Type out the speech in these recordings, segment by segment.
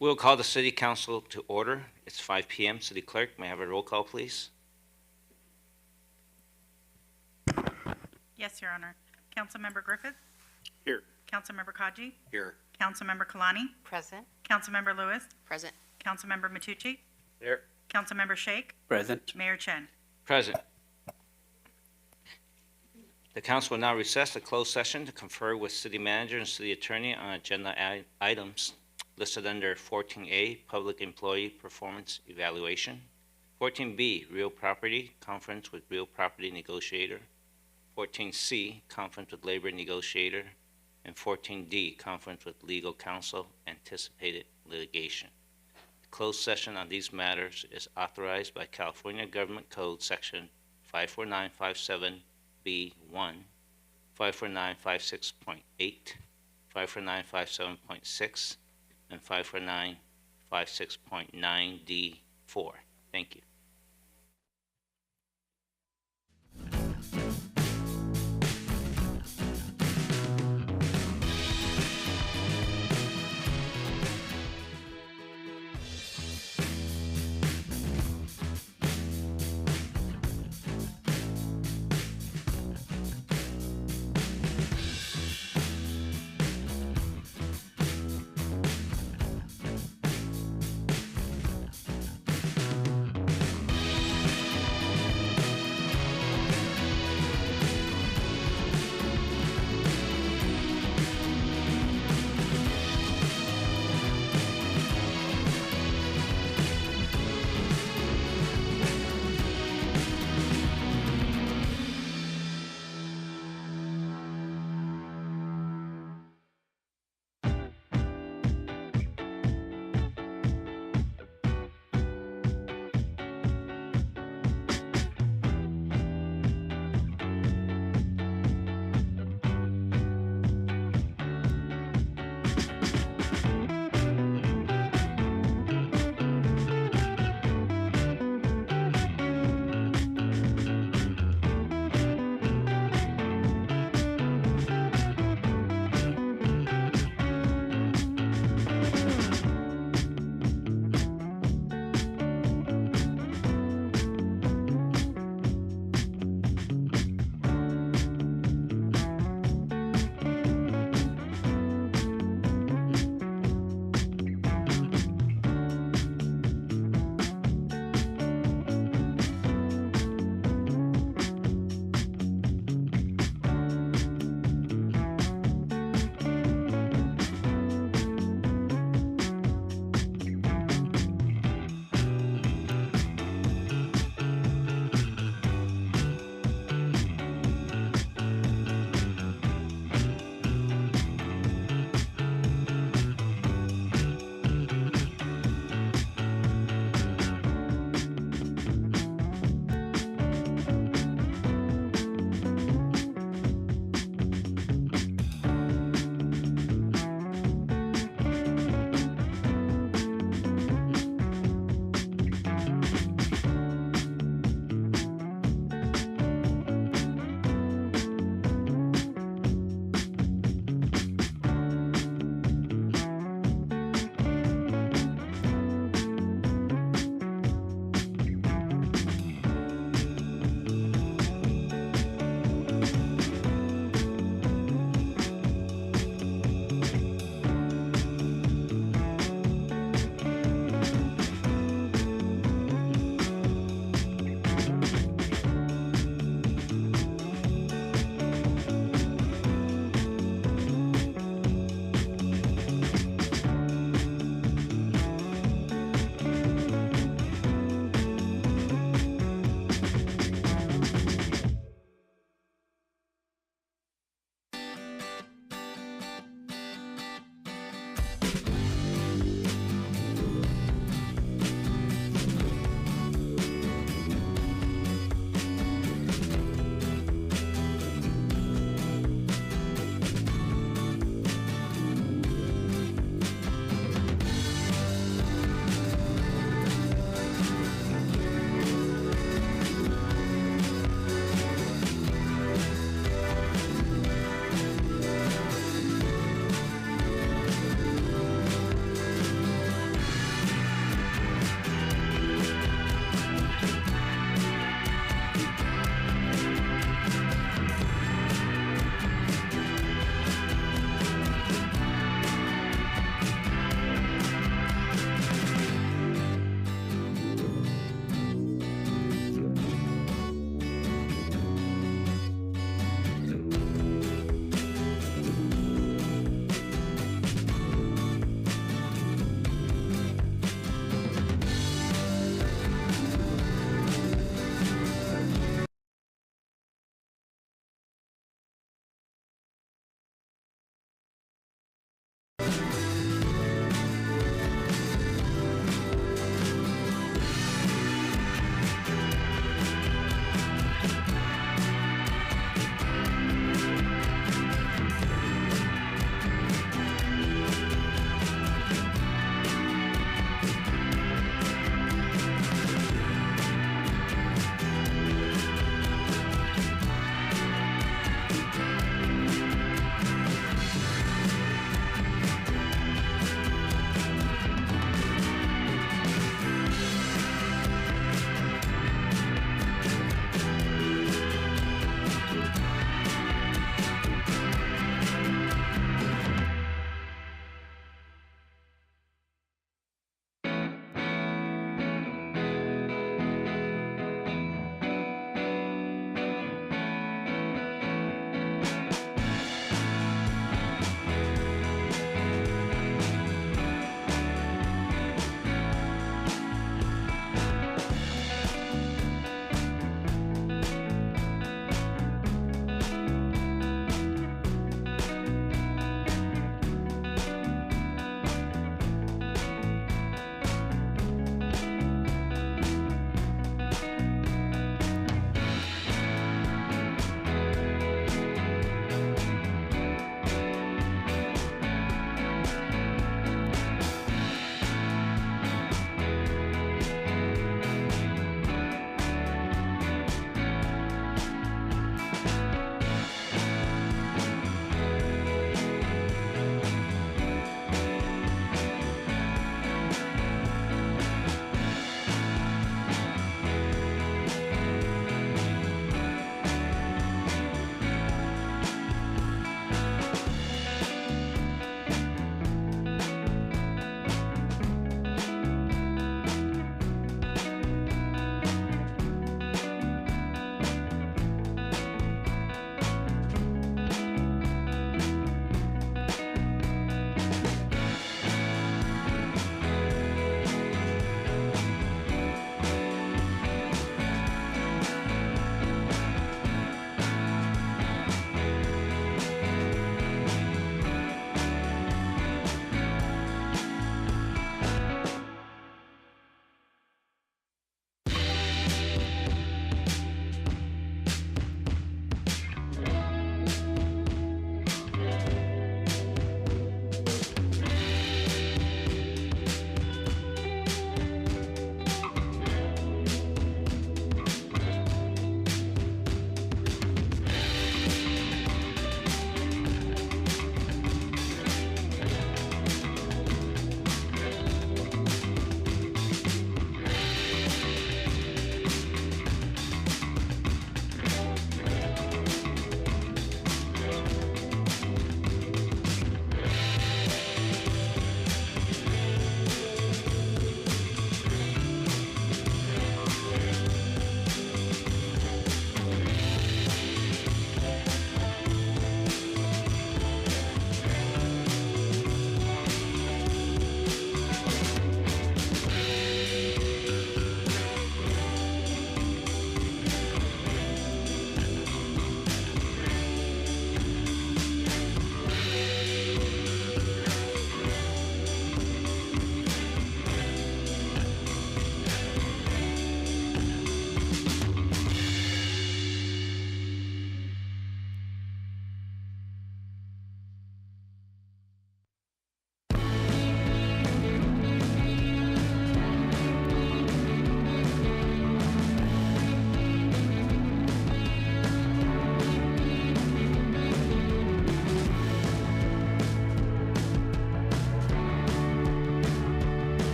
We'll call the City Council to order. It's 5 p.m. City Clerk, may I have a roll call, please? Yes, Your Honor. Councilmember Griffith? Here. Councilmember Kaji? Here. Councilmember Kalani? Present. Councilmember Lewis? Present. Councilmember Matucci? Here. Councilmember Sheikh? Present. Mayor Chen? Present. The council will now recess a closed session to confer with City Manager and City Attorney on agenda items listed under 14A, Public Employee Performance Evaluation, 14B, Real Property, Conference with Real Property Negotiator, 14C, Conference with Labor Negotiator, and 14D, Conference with Legal Counsel, Anticipated Litigation. The closed session on these matters is authorized by California Government Code Section 54957B1, 54956.8, 54957.6, and 54956.9D4. Thank you.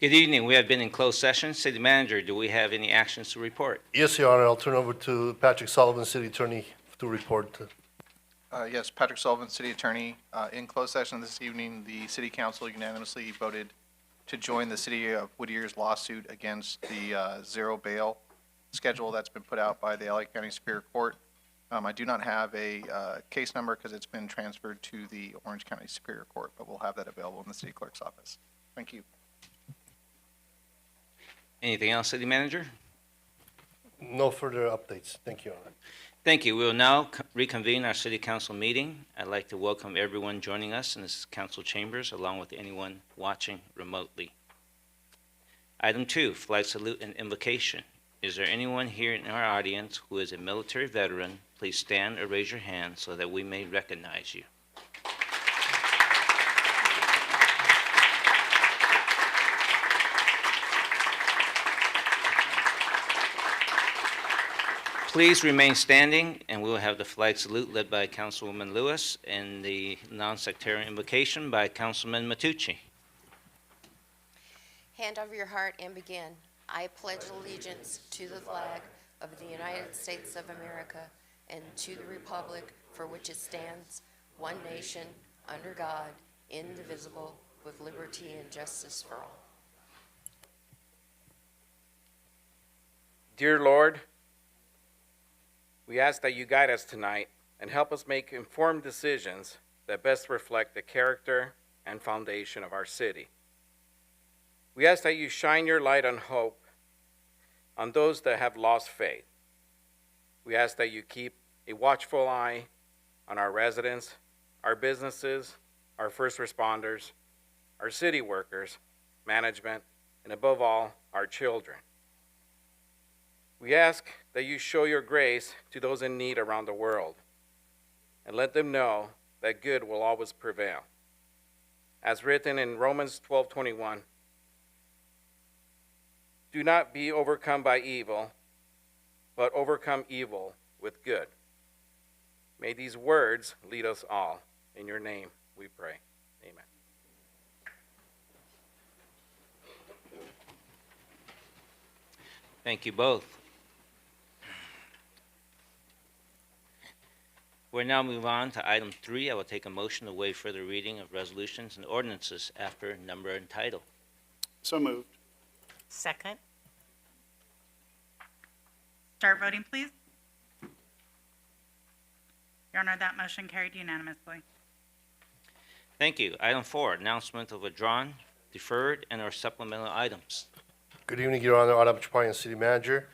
Good evening. We have been in closed session. City Manager, do we have any actions to report? Yes, Your Honor. I'll turn over to Patrick Sullivan, City Attorney, to report. Yes, Patrick Sullivan, City Attorney. In closed session this evening, the City Council unanimously voted to join the City of Whittier's lawsuit against the zero bail schedule that's been put out by the LA County Superior Court. I do not have a case number because it's been transferred to the Orange County Superior Court, but we'll have that available in the City Clerk's office. Thank you. Anything else, City Manager? No further updates. Thank you, Your Honor. Thank you. We will now reconvene our City Council meeting. I'd like to welcome everyone joining us in this council chambers, along with anyone watching remotely. Item 2, flag salute and invocation. Is there anyone here in our audience who is a military veteran? Please stand or raise your hand so that we may recognize you. Please remain standing, and we will have the flag salute led by Councilwoman Lewis and the non-sectarian invocation by Councilman Matucci. Hand over your heart and begin. I pledge allegiance to the flag of the United States of America and to the republic for which it stands, one nation, under God, indivisible, with liberty and justice for all. Dear Lord, we ask that you guide us tonight and help us make informed decisions that best reflect the character and foundation of our city. We ask that you shine your light on hope on those that have lost faith. We ask that you keep a watchful eye on our residents, our businesses, our first responders, our city workers, management, and above all, our children. We ask that you show your grace to those in need around the world and let them know that good will always prevail. As written in Romans 12:21, do not be overcome by evil, but overcome evil with good. May these words lead us all. In your name we pray. Amen. Thank you both. We'll now move on to item 3. I will take a motion to waive further reading of resolutions and ordinances after number and title. So moved. Second. Start voting, please. Your Honor, that motion carried unanimously. Thank you. Item 4, announcement of withdrawn, deferred, and/or supplemental items. Good evening, Your Honor. Adam Chaparian, City Manager.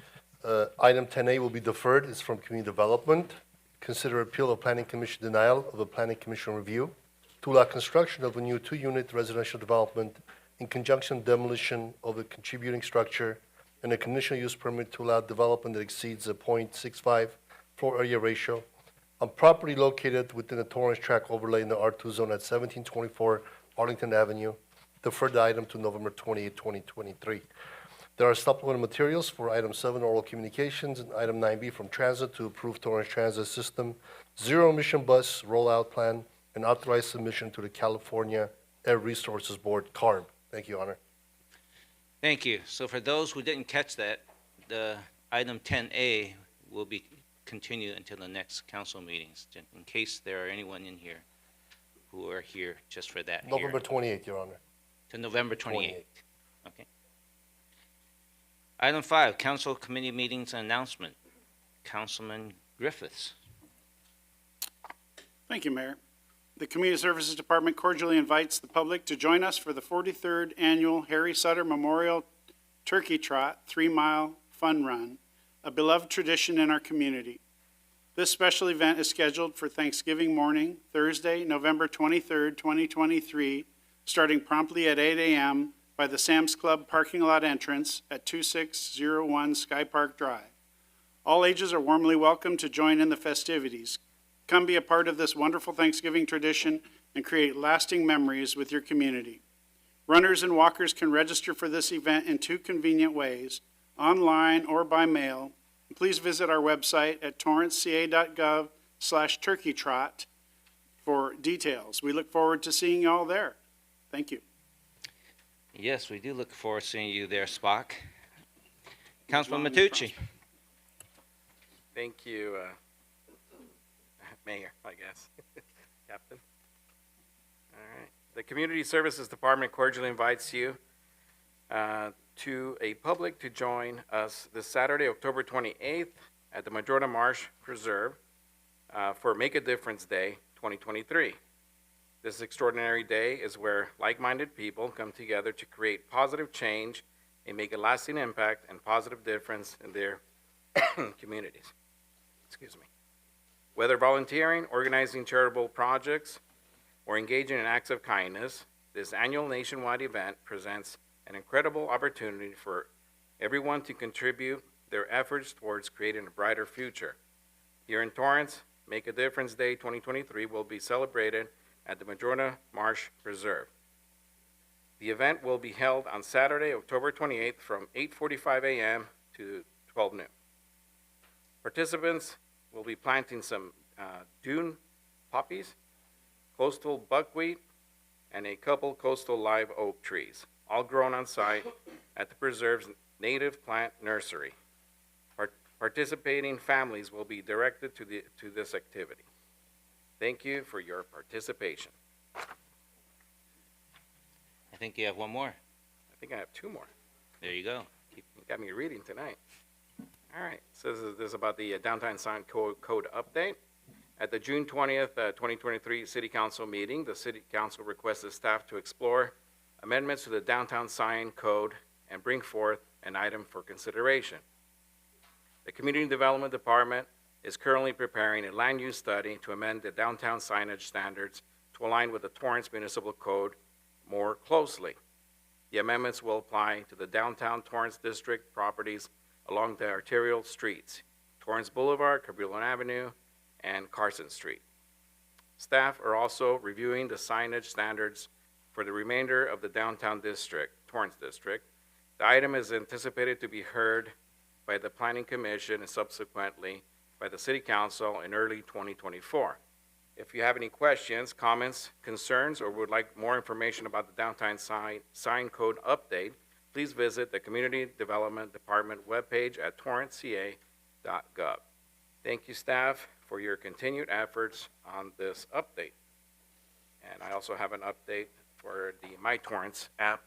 Item 10A will be deferred. It's from Community Development. Consider appeal of Planning Commission denial of a Planning Commission review to allow construction of a new 2-unit residential development in conjunction with demolition of a contributing structure and a conditional use permit to allow development that exceeds a .65 floor area ratio on property located within the Torrance tract overlay in the R2 zone at 1724 Arlington Avenue. Defer the item to November 28, 2023. There are supplemental materials for item 7, oral communications, and item 9B from Transit to approve Torrance Transit System zero-emission bus rollout plan and authorize submission to the California Air Resources Board, CARB. Thank you, Your Honor. Thank you. So for those who didn't catch that, the item 10A will be continued until the next council meetings, in case there are anyone in here who are here just for that November hearing. 28th, Your Honor. To November 28th. Okay. Item 5, council committee meetings and announcement. Councilman Griffiths. Thank you, Mayor. The Community Services Department cordially invites the public to join us for the 43rd Annual Harry Sutter Memorial Turkey Trot 3-mile fun run, a beloved tradition in our community. This special event is scheduled for Thanksgiving morning, Thursday, November 23rd, 2023, starting promptly at 8 a.m. by the Sam's Club parking lot entrance at 2601 Sky Park Drive. All ages are warmly welcome to join in the festivities. Come be a part of this wonderful Thanksgiving tradition and create lasting memories with your community. Runners and walkers can register for this event in 2 convenient ways, online or by mail. Please visit our website at torranceca.gov/turkeytrot for details. We look forward to seeing you all there. Thank you. Yes, we do look forward to seeing you there, Spock. Councilman Matucci. Thank you, Mayor, I guess. Captain. All right. The Community Services Department cordially invites you to a public to join us this Saturday, October 28th at the Madrona Marsh Preserve for Make a Difference Day 2023. This extraordinary day is where like-minded people come together to create positive change and make a lasting impact and positive difference in their communities. Excuse me. Whether volunteering, organizing charitable projects, or engaging in acts of kindness, this annual nationwide event presents an incredible opportunity for everyone to contribute their efforts towards creating a brighter future. Here in Torrance, Make a Difference Day 2023 will be celebrated at the Madrona Marsh Preserve. The event will be held on Saturday, October 28th from 8:45 a.m. to 12 noon. Participants will be planting some dune poppies, coastal buckwheat, and a couple coastal live oak trees, all grown on site at the preserve's native plant nursery. Participating families will be directed to this activity. Thank you for your participation. I think you have one more. I think I have two more. There you go. You got me reading tonight. All right, so this is about the downtown sign code update. At the June 20th, 2023 City Council meeting, the City Council requested staff to explore amendments to the downtown sign code and bring forth an item for consideration. The Community Development Department is currently preparing a land use study to amend the downtown signage standards to align with the Torrance Municipal Code more closely. The amendments will apply to the downtown Torrance District properties along the arterial streets, Torrance Boulevard, Cabrillo Avenue, and Carson Street. Staff are also reviewing the signage standards for the remainder of the downtown district, Torrance District. The item is anticipated to be heard by the Planning Commission and subsequently by the City Council in early 2024. If you have any questions, comments, concerns, or would like more information about the downtown sign code update, please visit the Community Development Department webpage at torranceca.gov. Thank you, staff, for your continued efforts on this update. And I also have an update for the My Torrance app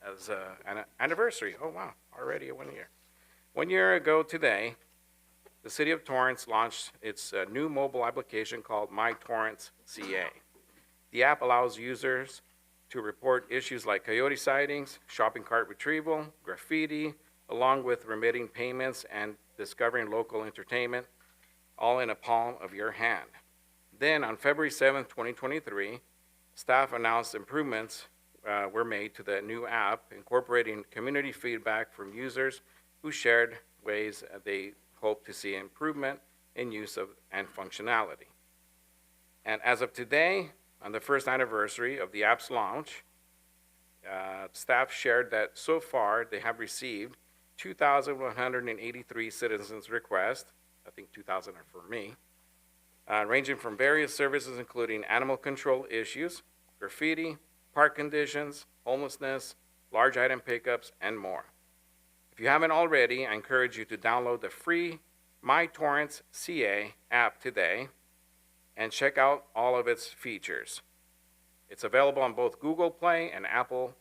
as an anniversary. Oh, wow, already 1 year. 1 year ago today, the City of Torrance launched its new mobile application called My Torrance CA. The app allows users to report issues like coyote sightings, shopping cart retrieval, graffiti, along with remitting payments and discovering local entertainment, all in a palm of your hand. Then on February 7th, 2023, staff announced improvements were made to the new app, incorporating community feedback from users who shared ways they hope to see improvement in use of and functionality. And as of today, on the first anniversary of the app's launch, staff shared that so far they have received 2,183 citizens' requests. I think 2,000 are for me, ranging from various services including animal control issues, graffiti, park conditions, homelessness, large item pickups, and more. If you haven't already, I encourage you to download the free My Torrance CA app today and check out all of its features. It's available on both Google Play and Apple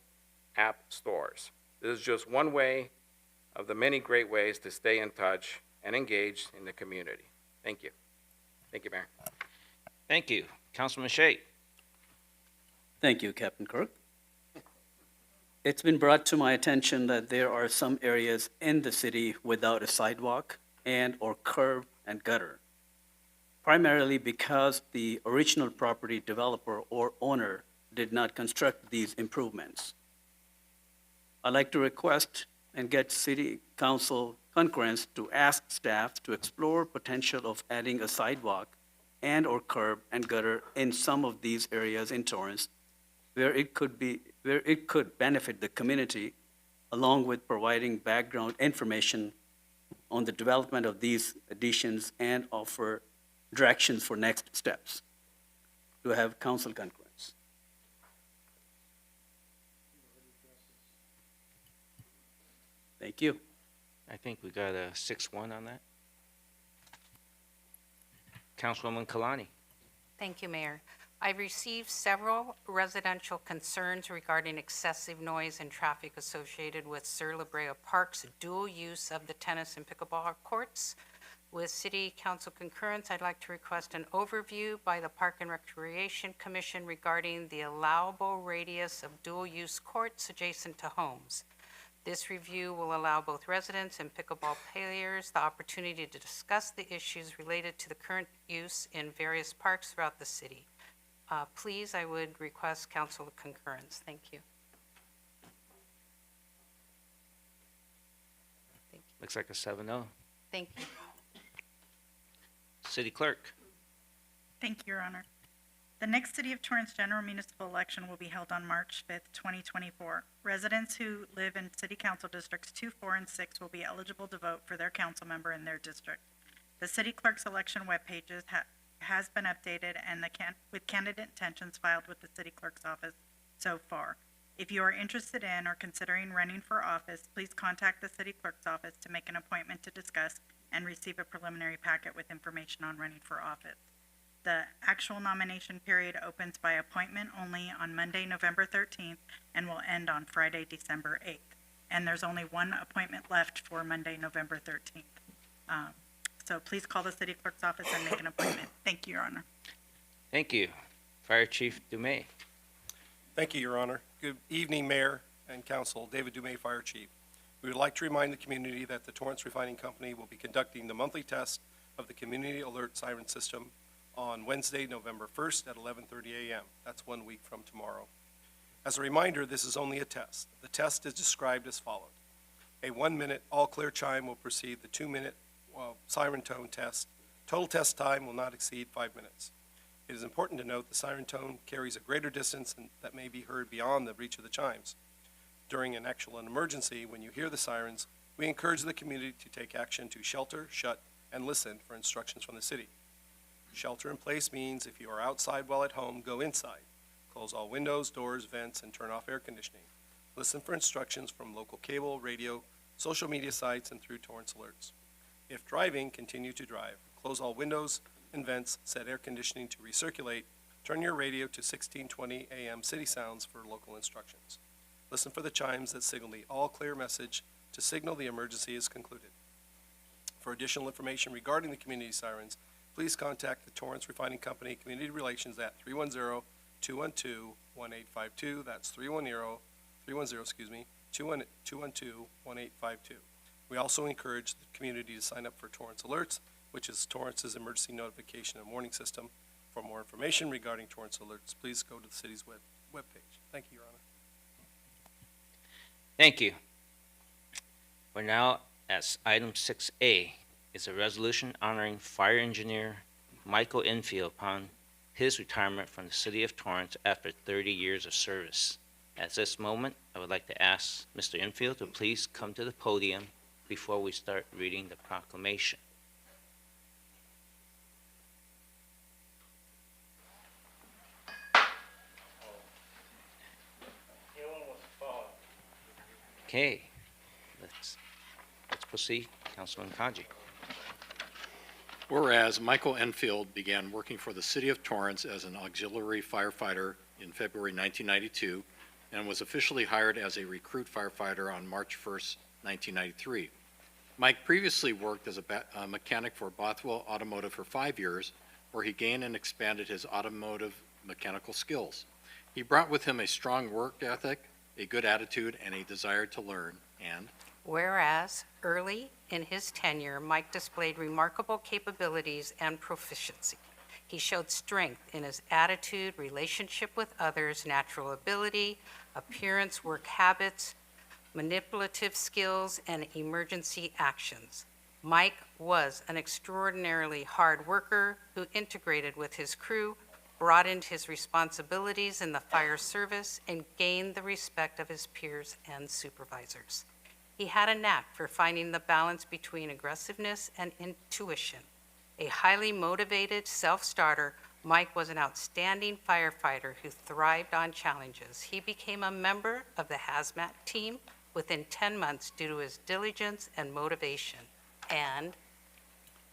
app stores. This is just one way of the many great ways to stay in touch and engaged in the community. Thank you. Thank you, Mayor. Thank you. Councilman Shea. Thank you, Captain Kirk. It's been brought to my attention that there are some areas in the city without a sidewalk and/or curb and gutter, primarily because the original property developer or owner did not construct these improvements. I'd like to request and get City Council concurrence to ask staff to explore potential of adding a sidewalk and/or curb and gutter in some of these areas in Torrance where it could benefit the community, along with providing background information on the development of these additions and offer directions for next steps. Do I have council concurrence? Thank you. I think we got a 6-1 on that. Councilwoman Kalani. Thank you, Mayor. I've received several residential concerns regarding excessive noise and traffic associated with Sur La Brea Park's dual use of the tennis and pickleball courts. With City Council concurrence, I'd like to request an overview by the Park and Recreation Commission regarding the allowable radius of dual-use courts adjacent to homes. This review will allow both residents and pickleball players the opportunity to discuss the issues related to the current use in various parks throughout the city. Please, I would request council concurrence. Thank you. Looks like a 7-0. Thank you. City Clerk. Thank you, Your Honor. The next City of Torrance general municipal election will be held on March 5th, 2024. Residents who live in City Council Districts 2, 4, and 6 will be eligible to vote for their council member in their district. The City Clerk's election webpage has been updated and with candidate intentions filed with the City Clerk's office so far. If you are interested in or considering running for office, please contact the City Clerk's office to make an appointment to discuss and receive a preliminary packet with information on running for office. The actual nomination period opens by appointment only on Monday, November 13th, and will end on Friday, December 8th. And there's only one appointment left for Monday, November 13th. So please call the City Clerk's office and make an appointment. Thank you, Your Honor. Thank you. Fire Chief Dumais. Thank you, Your Honor. Good evening, Mayor and Council. David Dumais, Fire Chief. We would like to remind the community that the Torrance Refining Company will be conducting the monthly test of the Community Alert Siren System on Wednesday, November 1st at 11:30 a.m. That's 1 week from tomorrow. As a reminder, this is only a test. The test is described as follows. A 1-minute all-clear chime will precede the 2-minute siren tone test. Total test time will not exceed 5 minutes. It is important to note the siren tone carries a greater distance that may be heard beyond the reach of the chimes. During an actual emergency, when you hear the sirens, we encourage the community to take action to shelter, shut, and listen for instructions from the city. Shelter in place means if you are outside while at home, go inside. Close all windows, doors, vents, and turn off air conditioning. Listen for instructions from local cable, radio, social media sites, and through Torrance alerts. If driving, continue to drive. Close all windows and vents, set air conditioning to recirculate. Turn your radio to 1620 AM city sounds for local instructions. Listen for the chimes that signal the all-clear message to signal the emergency is concluded. For additional information regarding the community sirens, please contact the Torrance Refining Company Community Relations at 310-212-1852. That's 212-1852. We also encourage the community to sign up for Torrance Alerts, which is Torrance's emergency notification and warning system. For more information regarding Torrance Alerts, please go to the city's webpage. Thank you, Your Honor. Thank you. We're now at item 6A. Is a resolution honoring fire engineer Michael Enfield upon his retirement from the city of Torrance after 30 years of service. At this moment, I would like to ask Mr. Enfield to please come to the podium before we start reading the proclamation. Okay, let's proceed. Councilman Kaji. Whereas Michael Enfield began working for the City of Torrance as an auxiliary firefighter in February 1992 and was officially hired as a recruit firefighter on March 1st, 1993. Mike previously worked as a mechanic for Bothwell Automotive for 5 years, where he gained and expanded his automotive mechanical skills. He brought with him a strong work ethic, a good attitude, and a desire to learn, and Whereas, early in his tenure, Mike displayed remarkable capabilities and proficiency. He showed strength in his attitude, relationship with others, natural ability, appearance, work habits, manipulative skills, and emergency actions. Mike was an extraordinarily hard worker who integrated with his crew, broadened his responsibilities in the fire service, and gained the respect of his peers and supervisors. He had a knack for finding the balance between aggressiveness and intuition. A highly motivated self-starter, Mike was an outstanding firefighter who thrived on challenges. He became a member of the hazmat team, within 10 months due to his diligence and motivation. And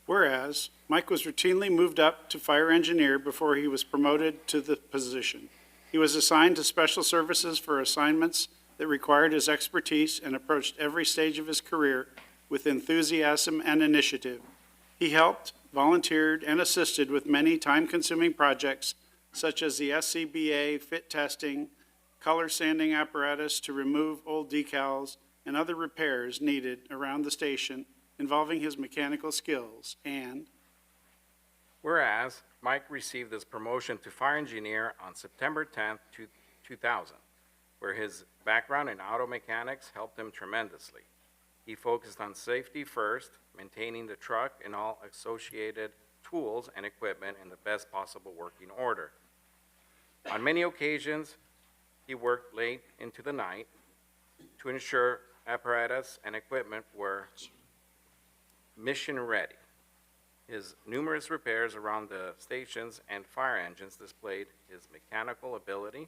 Whereas Mike was routinely moved up to fire engineer before he was promoted to the position. He was assigned to special services for assignments that required his expertise and approached every stage of his career with enthusiasm and initiative. He helped, volunteered, and assisted with many time-consuming projects such as the SCBA fit testing, color sanding apparatus to remove old decals, and other repairs needed around the station involving his mechanical skills. And whereas Mike received his promotion to fire engineer on September 10th, 2000, where his background in auto mechanics helped him tremendously. He focused on safety first, maintaining the truck and all associated tools and equipment in the best possible working order. On many occasions, he worked late into the night to ensure apparatus and equipment were mission ready. His numerous repairs around the stations and fire engines displayed his mechanical ability,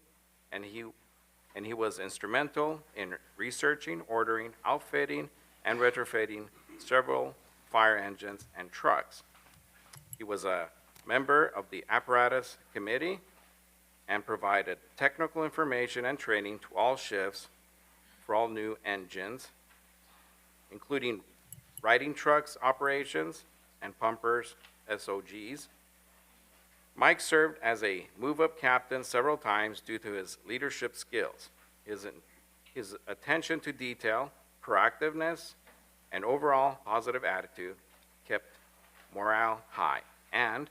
and he was instrumental in researching, ordering, outfitting, and retrofitting several fire engines and trucks. He was a member of the apparatus committee and provided technical information and training to all shifts for all new engines, including riding trucks operations and pumpers, SOGs. Mike served as a move-up captain several times due to his leadership skills. His attention to detail, proactiveness, and overall positive attitude kept morale high. And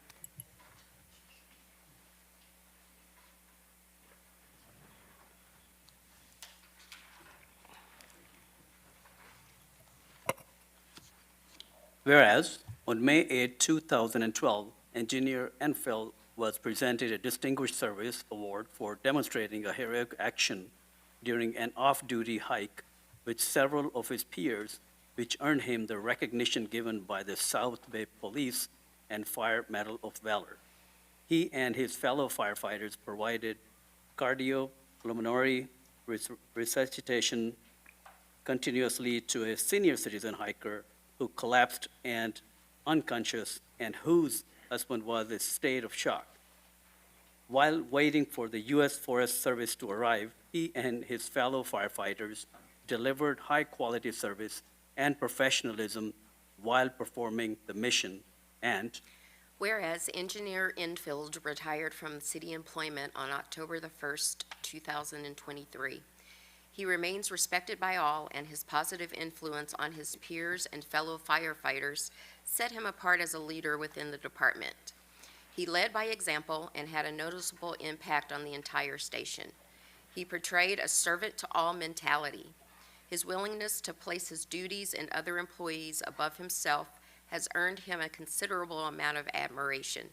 whereas on May 8, 2012, Engineer Enfield was presented a Distinguished Service Award for demonstrating a heroic action during an off-duty hike with several of his peers, which earned him the recognition given by the South Bay Police and Fire Medal of Valor. He and his fellow firefighters provided cardiopulmonary resuscitation continuously to a senior citizen hiker who collapsed and unconscious and whose husband was in a state of shock. While waiting for the U.S. Forest Service to arrive, he and his fellow firefighters delivered high-quality service and professionalism while performing the mission. And whereas Engineer Enfield retired from city employment on October the 1st, 2023, he remains respected by all, and his positive influence on his peers and fellow firefighters set him apart as a leader within the department. He led by example and had a noticeable impact on the entire station. He portrayed a servant-to-all mentality. His willingness to place his duties and other employees above himself has earned him a considerable amount of admiration.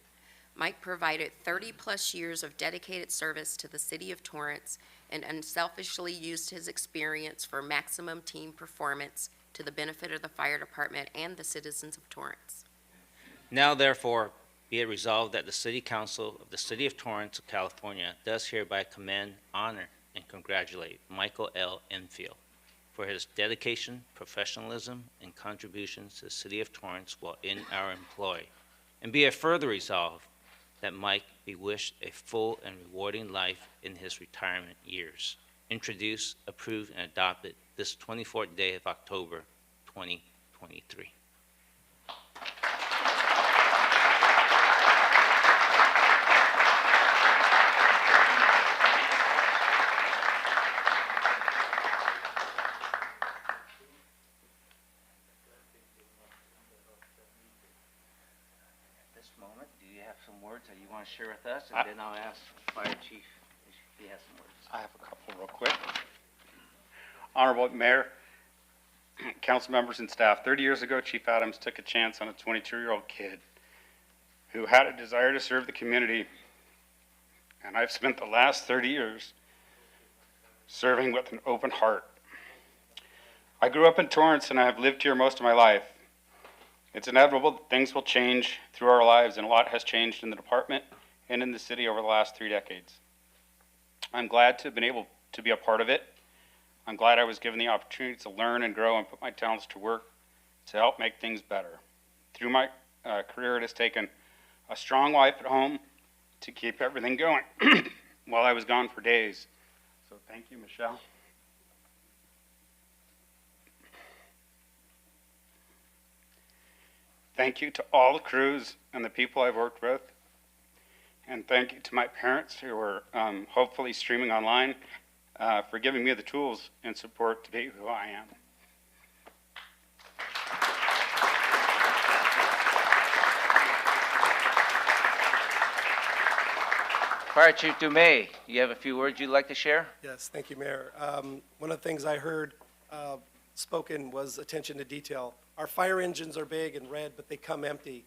Mike provided 30-plus years of dedicated service to the city of Torrance and unselfishly used his experience for maximum team performance to the benefit of the fire department and the citizens of Torrance. Now therefore, be it resolved that the City Council of the City of Torrance, California, does hereby commend, honor, and congratulate Michael L. Enfield for his dedication, professionalism, and contributions to the City of Torrance while in our employ. And be it further resolved that Mike be wished a full and rewarding life in his retirement years. Introduced, approved, and adopted this 24th day of October, 2023. At this moment, do you have some words that you want to share with us? And then I'll ask Fire Chief if he has some words. I have a couple real quick. Honorable Mayor, council members and staff, 30 years ago, Chief Adams took a chance on a 22-year-old kid who had a desire to serve the community. And I've spent the last 30 years serving with an open heart. I grew up in Torrance and I have lived here most of my life. It's inevitable that things will change through our lives, and a lot has changed in the department and in the city over the last 3 decades. I'm glad to have been able to be a part of it. I'm glad I was given the opportunity to learn and grow and put my talents to work to help make things better. Through my career, it has taken a strong wife at home to keep everything going while I was gone for days. So thank you, Michelle. Thank you to all the crews and the people I've worked with. And thank you to my parents who are hopefully streaming online for giving me the tools and support to be who I am. Fire Chief Dumais, you have a few words you'd like to share? Yes, thank you, Mayor. One of the things I heard spoken was attention to detail. Our fire engines are big and red, but they come empty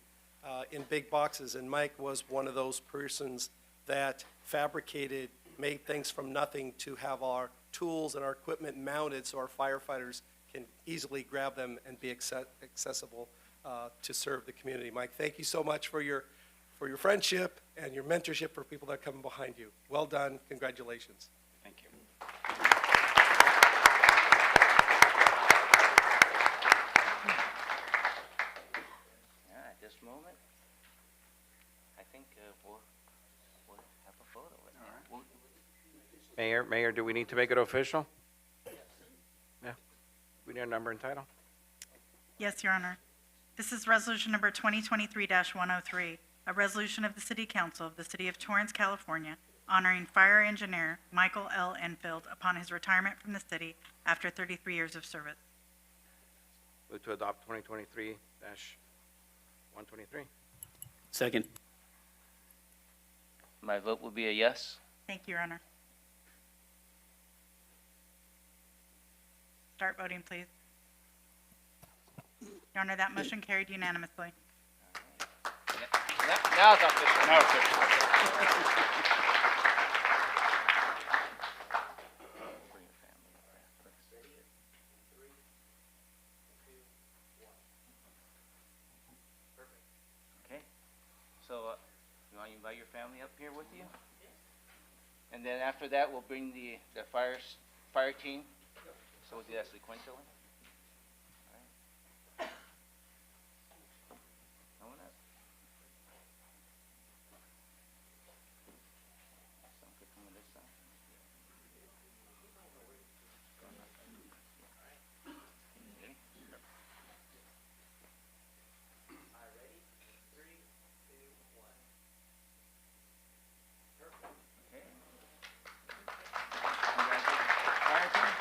in big boxes, and Mike was one of those persons that fabricated, made things from nothing to have our tools and our equipment mounted so our firefighters can easily grab them and be accessible to serve the community. Mike, thank you so much for your friendship and your mentorship for people that are coming behind you. Well done. Congratulations. Thank you. At this moment, I think we'll have a photo. Mayor, do we need to make it official? Yeah. We need a number and title. Yes, Your Honor. This is resolution number 2023-103, a resolution of the City Council of the City of Torrance, California, honoring fire engineer Michael L. Enfield upon his retirement from the city after 33 years of service. Move to adopt 2023-123. Second. My vote will be a yes. Thank you, Your Honor. Start voting, please. Your Honor, that motion carried unanimously. Now it's official. Now it's official. Okay, so you want to invite your family up here with you? And then after that, we'll bring the fire team. So we'll do that sequentially. All right. Come on up. Some could come on this side. Ready? Okay. Congratulations, fire team.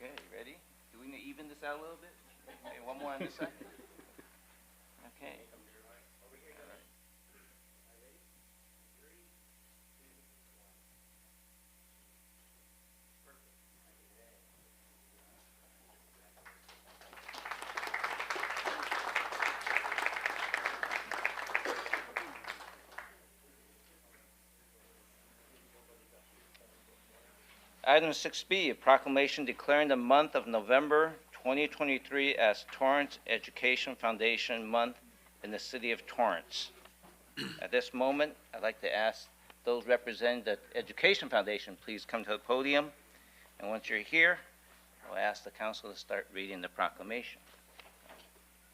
Okay, you ready? Do we need to even this out a little bit? Okay, one more on this side. Okay. Item 6B, a proclamation declaring the month of November 2023 as Torrance Education Foundation Month in the city of Torrance. At this moment, I'd like to ask those representing the Education Foundation, please come to the podium. And once you're here, I'll ask the council to start reading the proclamation.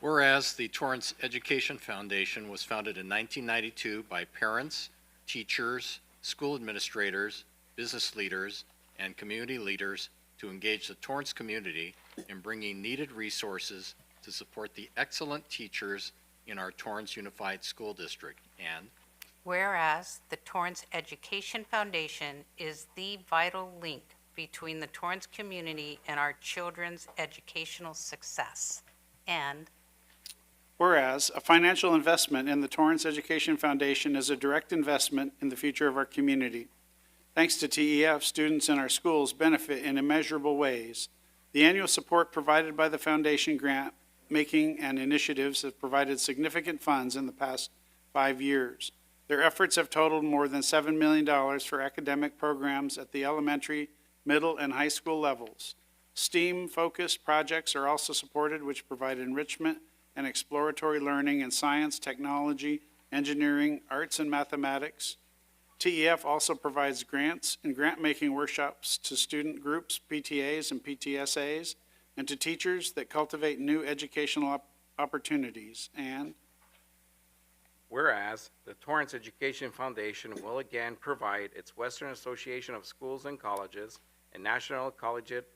Whereas the Torrance Education Foundation was founded in 1992 by parents, teachers, school administrators, business leaders, and community leaders to engage the Torrance community in bringing needed resources to support the excellent teachers in our Torrance Unified School District. And Whereas the Torrance Education Foundation is the vital link between the Torrance community and our children's educational success. And Whereas a financial investment in the Torrance Education Foundation is a direct investment in the future of our community. Thanks to TEF, students in our schools benefit in immeasurable ways. The annual support provided by the foundation grant making and initiatives have provided significant funds in the past 5 years. Their efforts have totaled more than $7 million for academic programs at the elementary, middle, and high school levels. STEAM-focused projects are also supported, which provide enrichment and exploratory learning in science, technology, engineering, arts, and mathematics. TEF also provides grants and grant-making workshops to student groups, PTAs and PTSAs, and to teachers that cultivate new educational opportunities. And whereas the Torrance Education Foundation will again provide its Western Association of Schools and Colleges and National Collegiate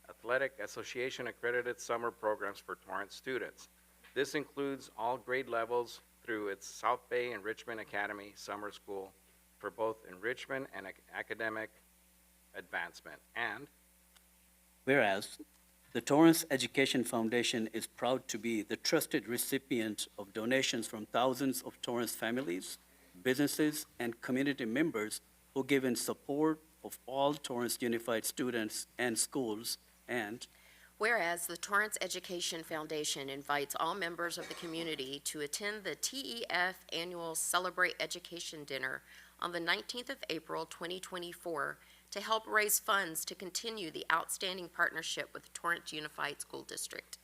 Athletic Association accredited summer programs for Torrance students. This includes all grade levels through its South Bay Enrichment Academy Summer School for both enrichment and academic advancement. And whereas the Torrance Education Foundation is proud to be the trusted recipient of donations from thousands of Torrance families, businesses, and community members who give in support of all Torrance Unified students and schools. And whereas the Torrance Education Foundation invites all members of the community to attend the TEF Annual Celebrate Education Dinner on the 19th of April, 2024, to help raise funds to continue the outstanding partnership with the Torrance Unified School District.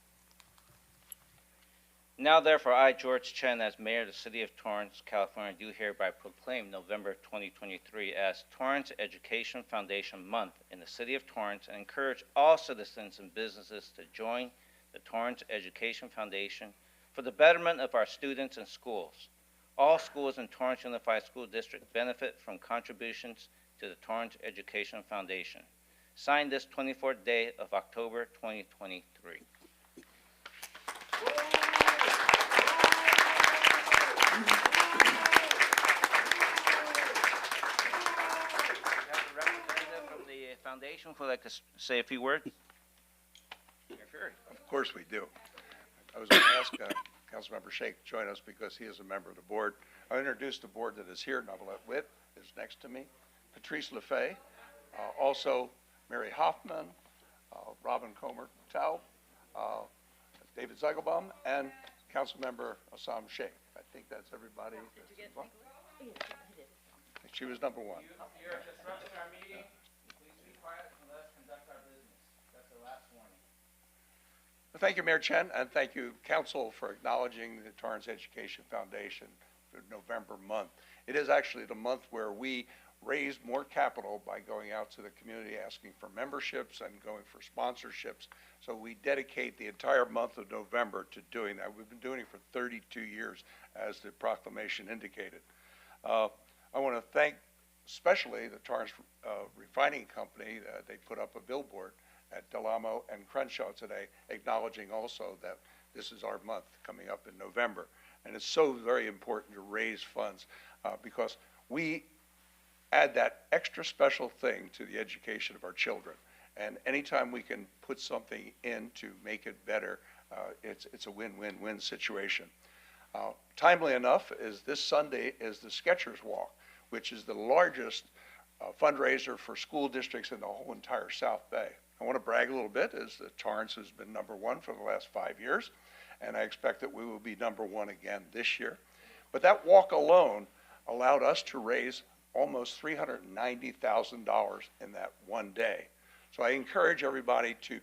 Now therefore, I, George Chen, as Mayor of the City of Torrance, California, do hereby proclaim November 2023 as Torrance Education Foundation Month in the City of Torrance and encourage all citizens and businesses to join the Torrance Education Foundation for the betterment of our students and schools. All schools in Torrance Unified School District benefit from contributions to the Torrance Education Foundation. Signed this 24th day of October 2023. Foundation would like to say a few words? Of course we do. I was going to ask Councilmember Shake to join us because he is a member of the board. I'll introduce the board that is here. Novelette Witt is next to me. Patrice LeFay, also Mary Hoffman, Robin Comer-Tao, David Zeigelbaum, and Councilmember Assam Sheikh. I think that's everybody. Did you get Nicholas? She was number one. You're disrupting our meeting. Please be quiet and let us conduct our business. That's the last warning. Well, thank you, Mayor Chen, and thank you, Council, for acknowledging the Torrance Education Foundation for November month. It is actually the month where we raise more capital by going out to the community asking for memberships and going for sponsorships. So we dedicate the entire month of November to doing that. We've been doing it for 32 years, as the proclamation indicated. I want to thank especially the Torrance Refining Company. They put up a billboard at Del Amo and Crenshaw today, acknowledging also that this is our month coming up in November. And it's so very important to raise funds because we add that extra special thing to the education of our children. And anytime we can put something in to make it better, it's a win-win-win situation. Timely enough is this Sunday is the Skechers Walk, which is the largest fundraiser for school districts in the whole entire South Bay. I want to brag a little bit as the Torrance has been number one for the last 5 years, and I expect that we will be number one again this year. But that walk alone allowed us to raise almost $390,000 in that one day. So I encourage everybody to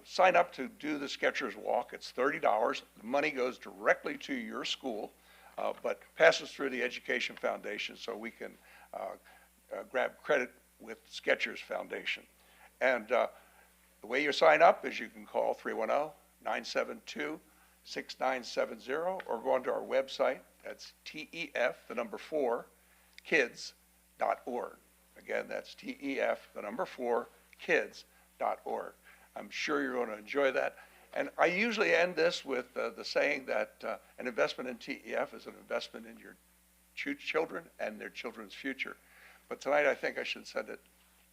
sign up to do the Skechers Walk. It's $30. The money goes directly to your school, but passes through the Education Foundation so we can grab credit with Skechers Foundation. And the way you sign up is you can call 310-972-6970 or go onto our website. That's TEF, the number 4, kids.org. Again, that's TEF, the number 4, kids.org. I'm sure you're going to enjoy that. And I usually end this with the saying that an investment in TEF is an investment in your children and their children's future. But tonight I think I should send it,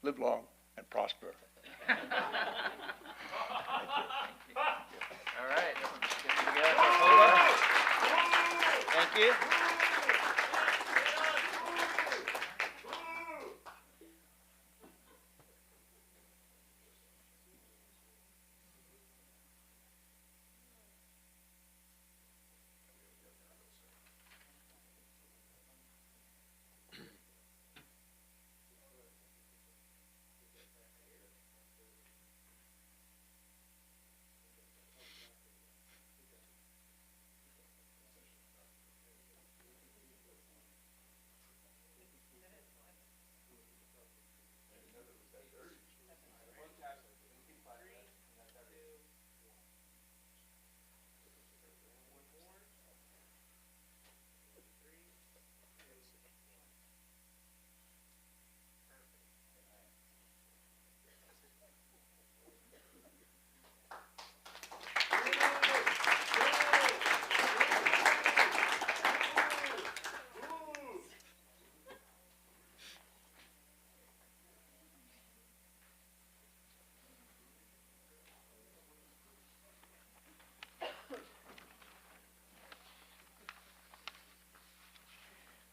live long and prosper. All right. Get together for a photo. Thank you.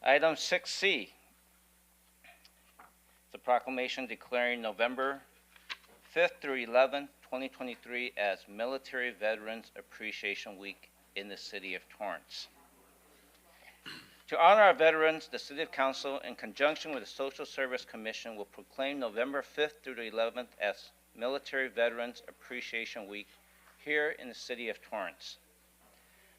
Item 6C, the proclamation declaring November 5th through 11th, 2023 as Military Veterans Appreciation Week in the city of Torrance. To honor our veterans, the City Council, in conjunction with the Social Service Commission, will proclaim November 5th through the 11th as Military Veterans Appreciation Week here in the city of Torrance.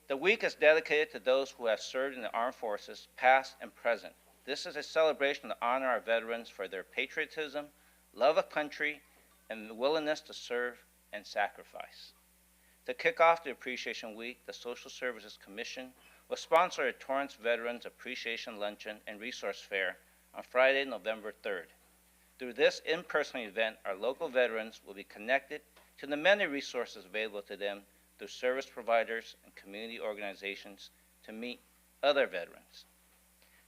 The week is dedicated to those who have served in the armed forces, past and present. This is a celebration to honor our veterans for their patriotism, love of country, and the willingness to serve and sacrifice. To kick off the Appreciation Week, the Social Services Commission will sponsor a Torrance Veterans Appreciation Luncheon and Resource Fair on Friday, November 3rd. Through this in-person event, our local veterans will be connected to the many resources available to them through service providers and community organizations to meet other veterans.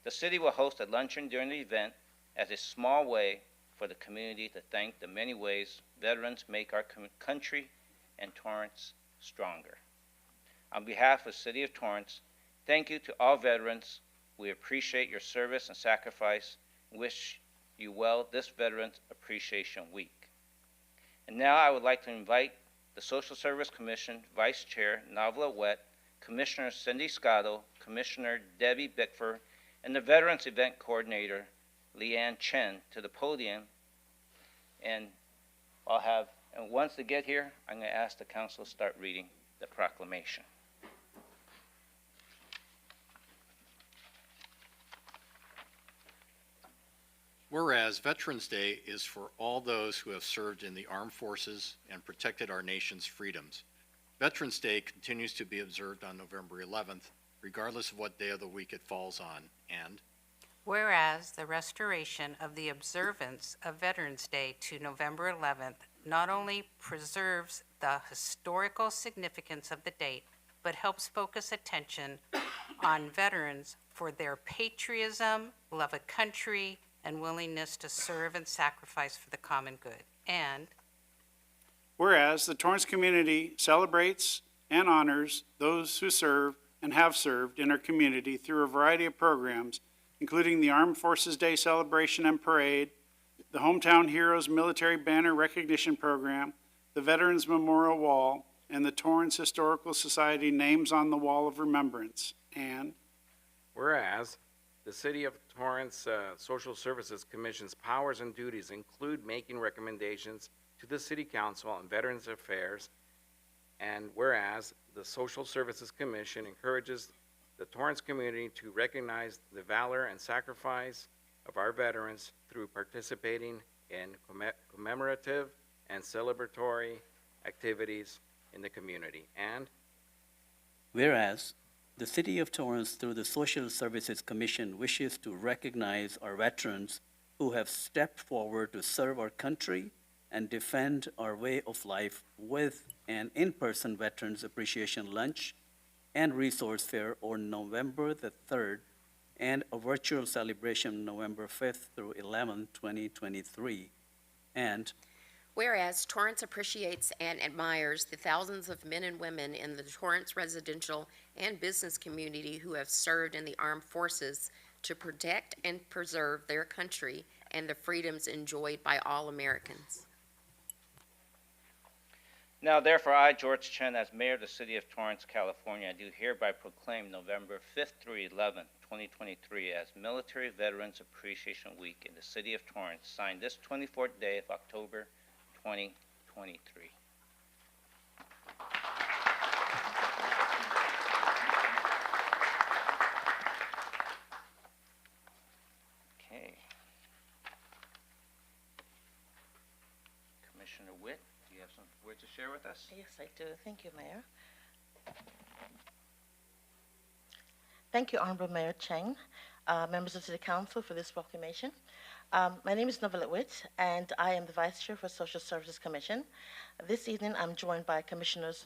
The city will host a luncheon during the event as a small way for the community to thank the many ways veterans make our country and Torrance stronger. On behalf of the City of Torrance, thank you to all veterans. We appreciate your service and sacrifice and wish you well this Veterans Appreciation Week. And now I would like to invite the Social Service Commission Vice Chair Navla Wet, Commissioner Cindy Scotto, Commissioner Debbie Bickford, and the Veterans Event Coordinator Leanne Chen to the podium. And once they get here, I'm going to ask the council to start reading the proclamation. Whereas Veterans Day is for all those who have served in the armed forces and protected our nation's freedoms. Veterans Day continues to be observed on November 11th, regardless of what day of the week it falls on. And Whereas the restoration of the observance of Veterans Day to November 11th not only preserves the historical significance of the date, but helps focus attention on veterans for their patriotism, love of country, and willingness to serve and sacrifice for the common good. And whereas the Torrance community celebrates and honors those who serve and have served in our community through a variety of programs, including the Armed Forces Day celebration and parade, the Hometown Heroes Military Banner Recognition Program, the Veterans Memorial Wall, and the Torrance Historical Society Names on the Wall of Remembrance. And whereas the City of Torrance Social Services Commission's powers and duties include making recommendations to the City Council on Veterans Affairs, and whereas the Social Services Commission encourages the Torrance community to recognize the valor and sacrifice of our veterans through participating in commemorative and celebratory activities in the community. And whereas the City of Torrance, through the Social Services Commission, wishes to recognize our veterans who have stepped forward to serve our country and defend our way of life with an in-person Veterans Appreciation Lunch and Resource Fair on November the 3rd, and a virtual celebration November 5th through 11th, 2023. And whereas Torrance appreciates and admires the thousands of men and women in the Torrance residential and business community who have served in the armed forces to protect and preserve their country and the freedoms enjoyed by all Americans. Now, therefore, I, George Chen, as Mayor of the City of Torrance, California, do hereby proclaim November 5th through 11th, 2023 as Military Veterans Appreciation Week in the City of Torrance, signed this 24th day of October, 2023. Okay. Commissioner Witt, do you have some words to share with us? Yes, I do. Thank you, Mayor. Thank you, Honorable Mayor Cheng, members of the City Council, for this proclamation. My name is Novelet Witt, and I am the Vice Chair for Social Services Commission. This evening, I'm joined by Commissioners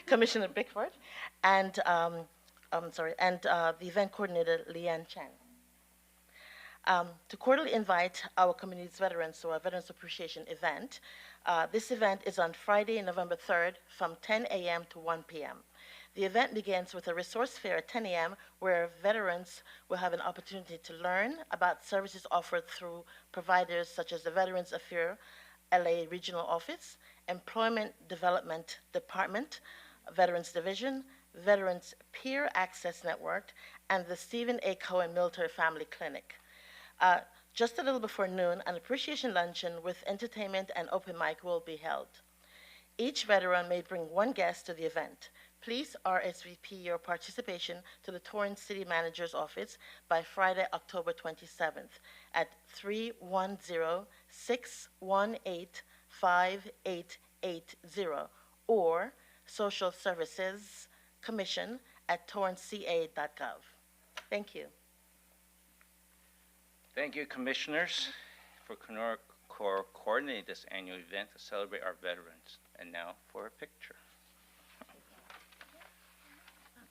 Commissioner Bickford, and the event coordinator, Leanne Chen. To cordially invite our community's veterans to our Veterans Appreciation event. This event is on Friday, November 3rd from 10 a.m. to 1 p.m. The event begins with a resource fair at 10 a.m. where veterans will have an opportunity to learn about services offered through providers such as the Veterans Affairs LA Regional Office, Employment Development Department, Veterans Division, Veterans Peer Access Network, and the Stephen A. Cohen Military Family Clinic. Just a little before noon, an appreciation luncheon with entertainment and open mic will be held. Each veteran may bring one guest to the event. Please RSVP your participation to the Torrance City Manager's Office by Friday, October 27th at 310-618-5880 or Social Services Commission at torranceca.gov. Thank you. Thank you, Commissioners, for coordinating this annual event to celebrate our veterans. And now for a picture.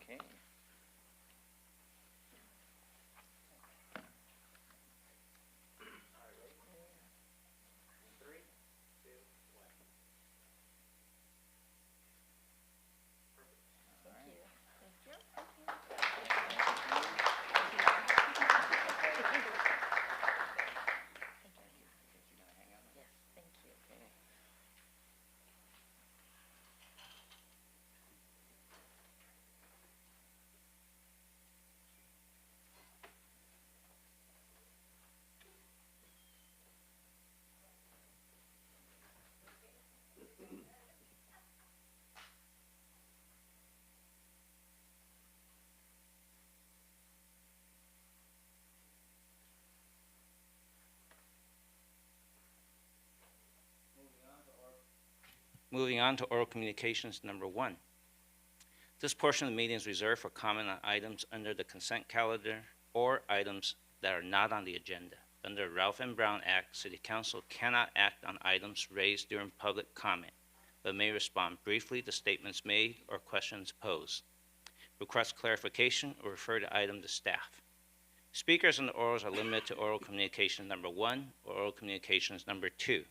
Okay. Moving on to oral communications number 1. This portion of the meeting is reserved for comment on items under the consent calendar or items that are not on the agenda. Under Ralph M. Brown Act, City Council cannot act on items raised during public comment, but may respond briefly to statements made or questions posed, request clarification, or refer the item to staff. Speakers in the orals are limited to oral communications number 1 or oral communications number 2.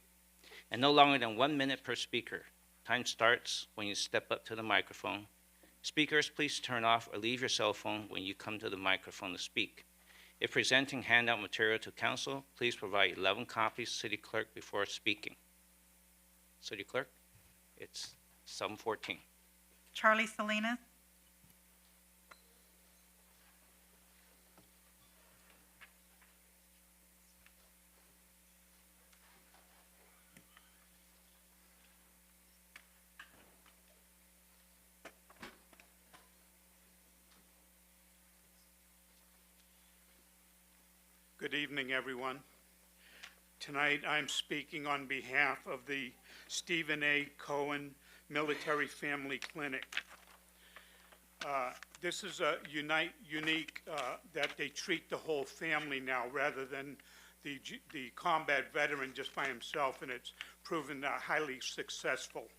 And no longer than 1 minute per speaker. Time starts when you step up to the microphone. Speakers, please turn off or leave your cell phone when you come to the microphone to speak. If presenting handout material to council, please provide 11 copies to City Clerk before speaking. City Clerk, it's 7:14. Charlie Salinas. Good evening, everyone. Tonight, I'm speaking on behalf of the Stephen A. Cohen Military Family Clinic. This is a unique that they treat the whole family now rather than the combat veteran just by himself, and it's proven highly successful.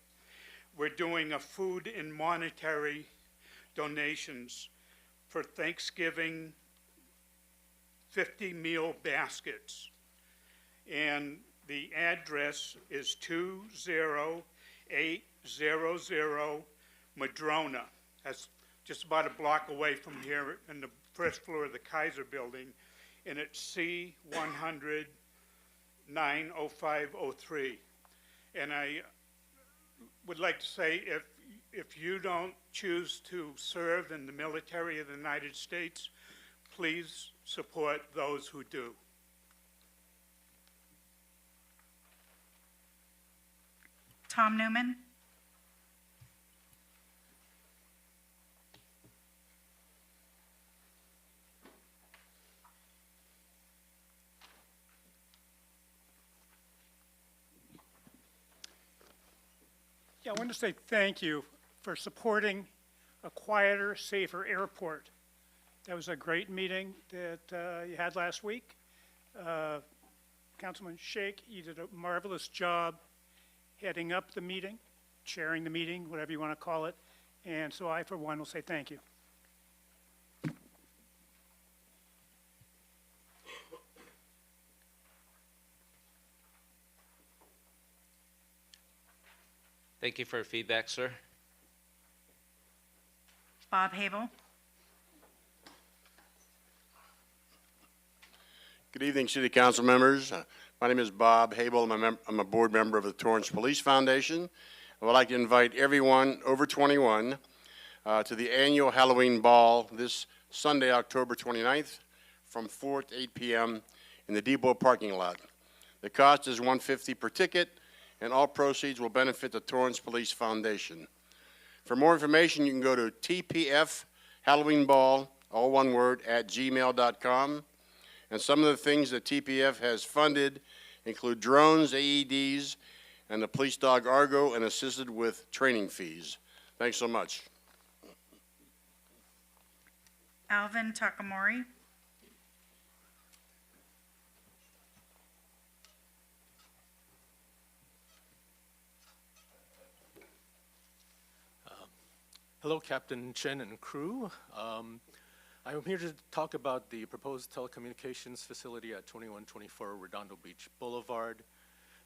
We're doing a food and monetary donations for Thanksgiving 50 meal baskets, and the address is 20800 Madrona. That's just about a block away from here in the first floor of the Kaiser building, and it's C100 90503. And I would like to say, if you don't choose to serve in the military of the United States, please support those who do. Tom Newman. Yeah, I want to say thank you for supporting a quieter, safer airport. That was a great meeting that you had last week. Councilman Sheikh, you did a marvelous job heading up the meeting, chairing the meeting, whatever you want to call it. And so I, for one, will say thank you. Thank you for your feedback, sir. Bob Habel. Good evening, City Council members. My name is Bob Habel. I'm a board member of the Torrance Police Foundation. I would like to invite everyone over 21 to the annual Halloween Ball this Sunday, October 29th, from 4 to 8 p.m. in the Depot parking lot. The cost is $150 per ticket, and all proceeds will benefit the Torrance Police Foundation. For more information, you can go to tpfhalloweenball, all one word, @gmail.com. And some of the things that TPF has funded include drones, AEDs, and the police dog Argo, and assisted with training fees. Thanks so much. Alvin Takamori. Hello, Captain Chen and crew. I'm here to talk about the proposed telecommunications facility at 2124 Redondo Beach Boulevard.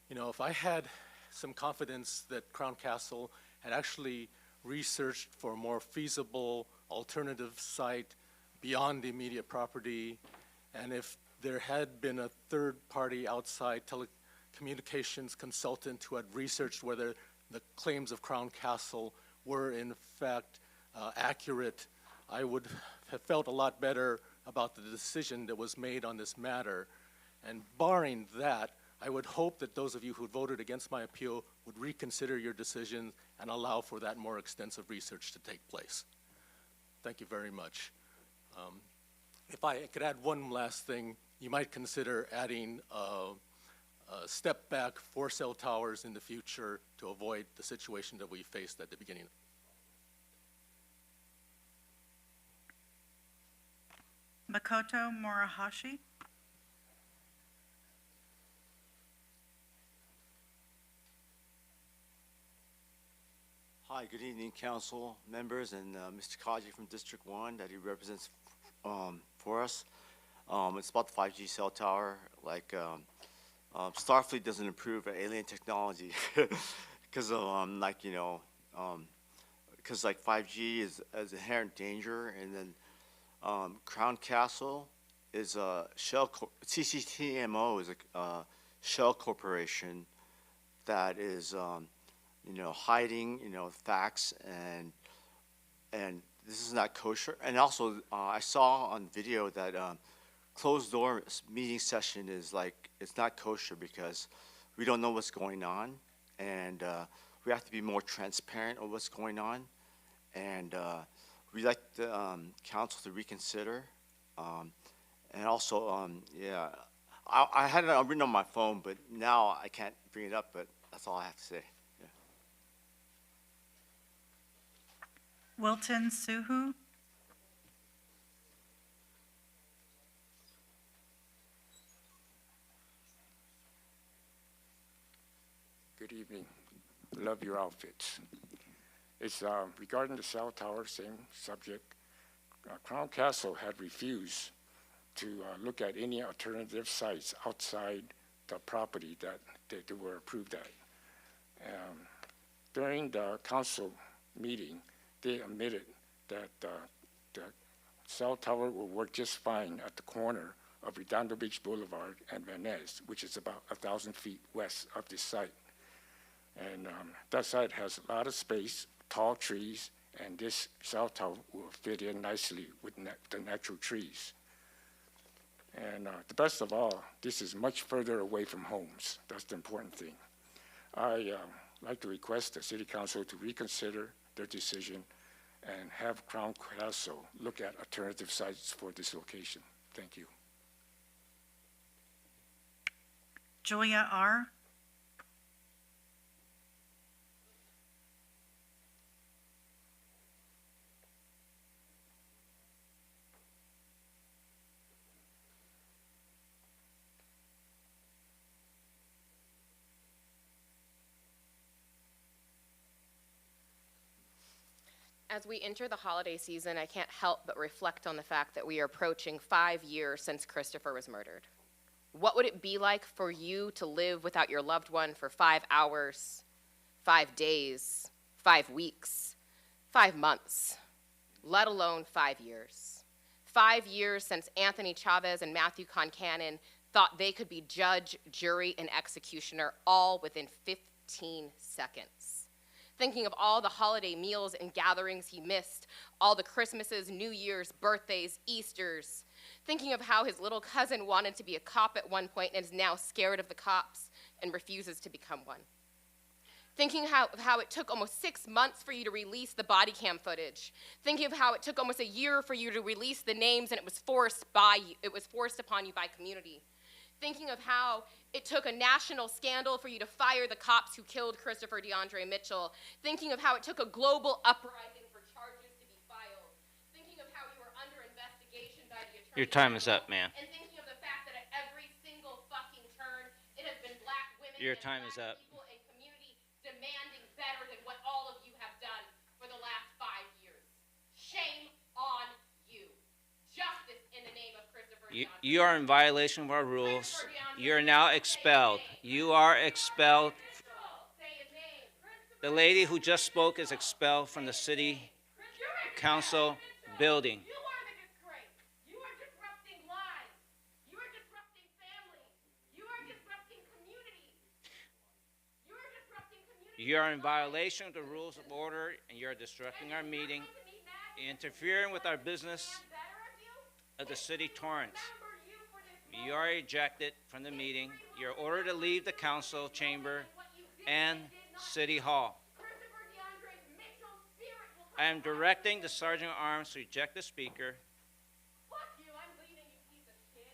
You know, if I had some confidence that Crown Castle had actually researched for a more feasible alternative site beyond the immediate property, and if there had been a third-party outside telecommunications consultant who had researched whether the claims of Crown Castle were in fact accurate, I would have felt a lot better about the decision that was made on this matter. And barring that, I would hope that those of you who voted against my appeal would reconsider your decision and allow for that more extensive research to take place. Thank you very much. If I could add one last thing, you might consider adding a step back for cell towers in the future to avoid the situation that we faced at the beginning. Makoto Murahashi. Hi, good evening, council members, and Mr. Kaji from District 1 that he represents for us. It's about the 5G cell tower. Like, Starfleet doesn't approve of alien technology because of, because like 5G is inherent danger, and then Crown Castle is a shell, CCTMO is a shell corporation that is, hiding, facts, and this is not kosher. And also, I saw on video that closed door meeting session is like, it's not kosher because we don't know what's going on, and we have to be more transparent on what's going on, and we'd like the council to reconsider. And also, I had it written on my phone, but now I can't bring it up, but that's all I have to say. Yeah. Wilton Suhu. Good evening. Love your outfits. It's regarding the cell tower, same subject. Crown Castle had refused to look at any alternative sites outside the property that they were approved at. During the council meeting, they admitted that the cell tower will work just fine at the corner of Redondo Beach Boulevard and Van Ness, which is about 1,000 feet west of this site. And that site has a lot of space, tall trees, and this cell tower will fit in nicely with the natural trees. And the best of all, this is much further away from homes. That's the important thing. I like to request the City Council to reconsider their decision and have Crown Castle look at alternative sites for this location. Thank you. Julia R. As we enter the holiday season, I can't help but reflect on the fact that we are approaching 5 years since Christopher was murdered. What would it be like for you to live without your loved one for 5 hours, 5 days, 5 weeks, 5 months? let alone 5 years. 5 years since Anthony Chavez and Matthew Concannon thought they could be judge, jury, and executioner all within 15 seconds. Thinking of all the holiday meals and gatherings he missed, all the Christmases, New Year's, birthdays, Easters. Thinking of how his little cousin wanted to be a cop at one point and is now scared of the cops and refuses to become one. Thinking of how it took almost 6 months for you to release the body cam footage. Thinking of how it took almost a year for you to release the names and it was forced upon you by community. Thinking of how it took a national scandal for you to fire the cops who killed Christopher DeAndre Mitchell. Thinking of how it took a global uprising for charges to be filed. Thinking of how you were under investigation by the Attorney Your time is General, up, ma'am. And thinking of the fact that at every single fucking turn, it has been black women Your and time is black up. people and community demanding better than what all of you have done for the last 5 years. Shame on you. Justice in the name of Christopher DeAndre. You are in violation of our rules. You are now expelled. You are expelled. The lady who just spoke is expelled from the city council building. You are the disgrace. You are disrupting lives. You are disrupting families. You are disrupting communities. You are disrupting communities. You are in violation of the rules of order, and you are disrupting our meeting, interfering with our business of the city Torrance. You are ejected from the meeting. You are ordered to leave the council chamber and City Hall. I am directing the Sergeant at Arms to eject the speaker. Fuck you, I'm leaving, you piece of shit.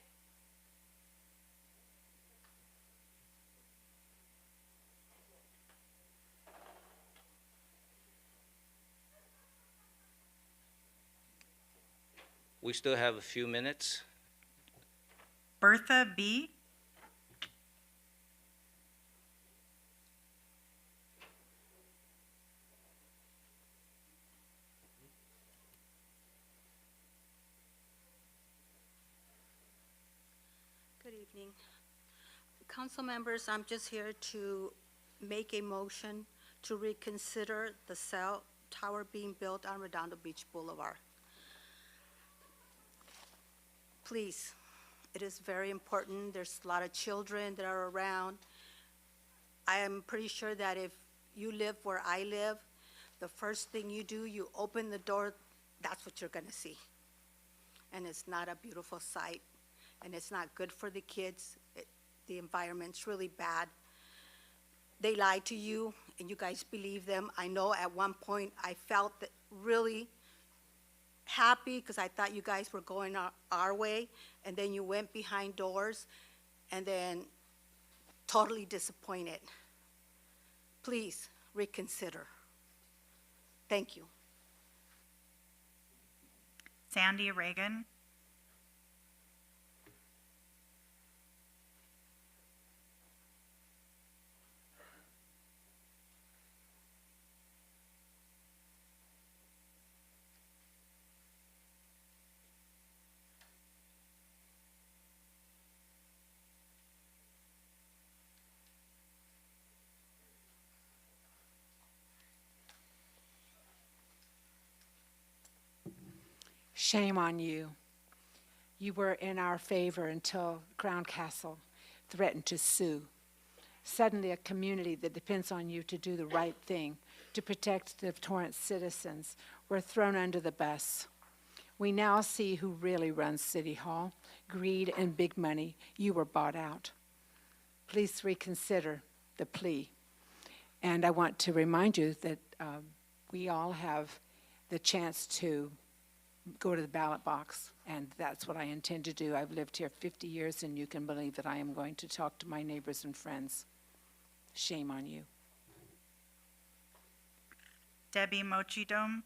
We still have a few minutes. Bertha B. Good evening. Council members, I'm just here to make a motion to reconsider the cell tower being built on Redondo Beach Boulevard. Please, it is very important. There's a lot of children that are around. I am pretty sure that if you live where I live, the first thing you do, you open the door, that's what you're gonna see. And it's not a beautiful sight, and it's not good for the kids. The environment's really bad. They lie to you, and you guys believe them. I know at one point I felt that really happy because I thought you guys were going our way, and then you went behind doors, and then totally disappointed. Please reconsider. Thank you. Sandy Reagan. Shame on you. You were in our favor until Crown Castle threatened to sue. Suddenly, a community that depends on you to do the right thing, to protect the Torrance citizens, were thrown under the bus. We now see who really runs City Hall. Greed and big money. You were bought out. Please reconsider the plea. And I want to remind you that we all have the chance to go to the ballot box, and that's what I intend to do. I've lived here 50 years, and you can believe that I am going to talk to my neighbors and friends. Shame on you. Debbie Mochidome.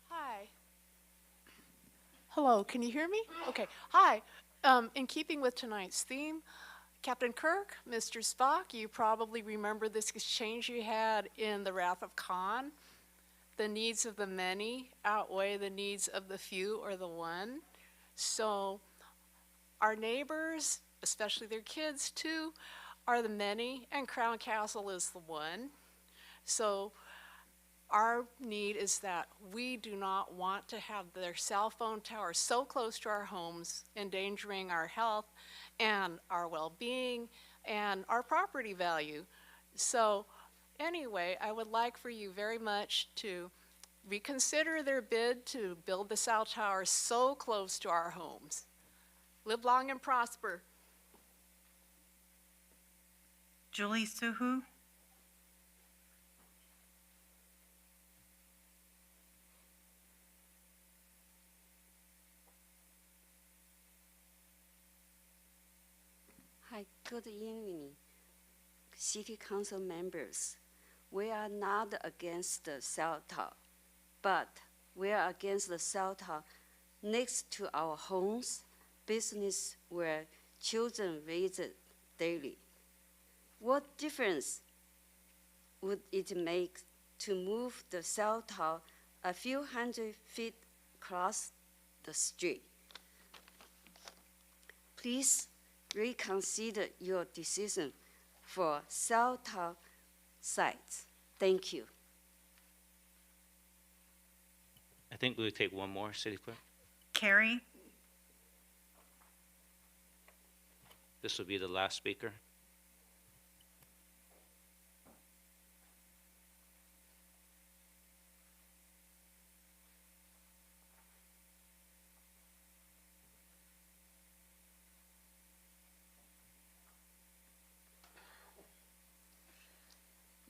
Hi. Hello, can you hear me? Okay, hi. In keeping with tonight's theme, Captain Kirk, Mr. Spock, you probably remember this exchange you had in The Wrath of Khan. The needs of the many outweigh the needs of the few or the one. So our neighbors especially their kids too, are the many, and Crown Castle is the one. So our need is that we do not want to have their cell phone towers so close to our homes, endangering our health and our well-being and our property value. So anyway, I would like for you very much to reconsider their bid to build the cell towers so close to our homes. Live long and prosper. Julie Suhu. Hi, good evening, City Council members. We are not against the cell tower, but we are against the cell tower next to our homes, business where children visit daily. What difference would it make to move the cell tower a few hundred feet across the street? Please reconsider your decision for cell tower sites. Thank you. I think we'll take one more, City Clerk. Carrie. This will be the last speaker.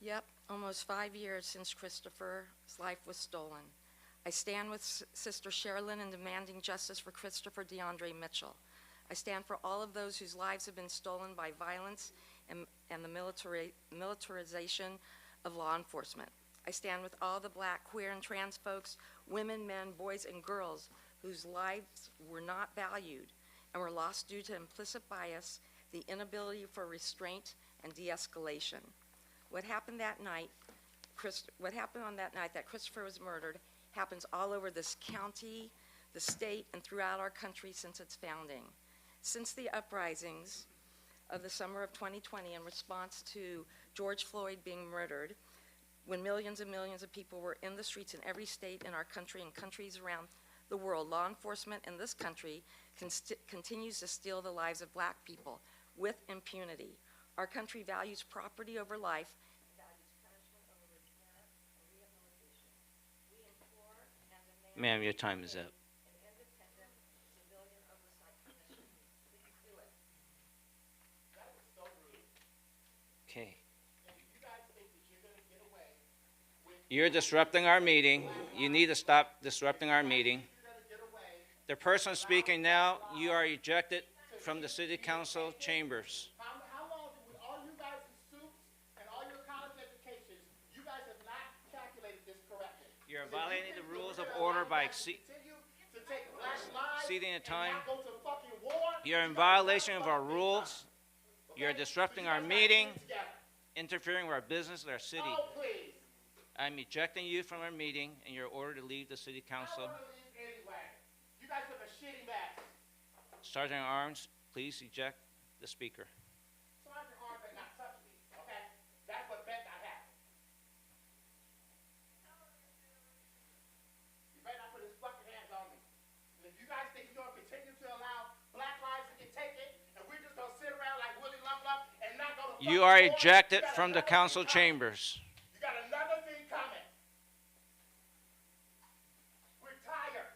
Yep, almost 5 years since Christopher's life was stolen. I stand with Sister Sherilyn in demanding justice for Christopher DeAndre Mitchell. I stand for all of those whose lives have been stolen by violence and the militarization of law enforcement. I stand with all the Black, queer, and trans folks, women, men, boys, and girls whose lives were not valued and were lost due to implicit bias, the inability for restraint, and de-escalation. What happened on that night that Christopher was murdered happens all over this county, the state, and throughout our country since its founding. Since the uprisings of the summer of 2020 in response to George Floyd being murdered, when millions and millions of people were in the streets in every state in our country and countries around the world, law enforcement in this country continues to steal the lives of Black people with impunity. Our country values property over life, and values punishment over repair and rehabilitation. We implore and demand Ma'am, your time is up. an independent civilian oversight commission. Please do it. Okay. You're disrupting our meeting. You need to stop disrupting our meeting. The person speaking now, you are ejected from the City Council chambers. How long did all you guys in suits and all your college educations, you guys have not calculated this correctly. You're violating the rules of order by Continue to take Black lives exceeding the time. and not go to fucking war. You're in violation of our rules. You're disrupting our meeting, interfering with our business, with our city. Oh, please. I'm ejecting you from our meeting, and you're ordered to leave the City Council. I want to leave anyway. You guys look a shitty mess. Sergeant at Arms, please eject the speaker. Sergeant Arms better not touch me, okay? That's what better not happen. You better not put his fucking hands on me. And if you guys think you're going to continue to allow Black lives to get taken, and we're just going to sit around like Willie Lump Lump and not go to You are ejected from the council chambers. You got another thing coming. We're tired.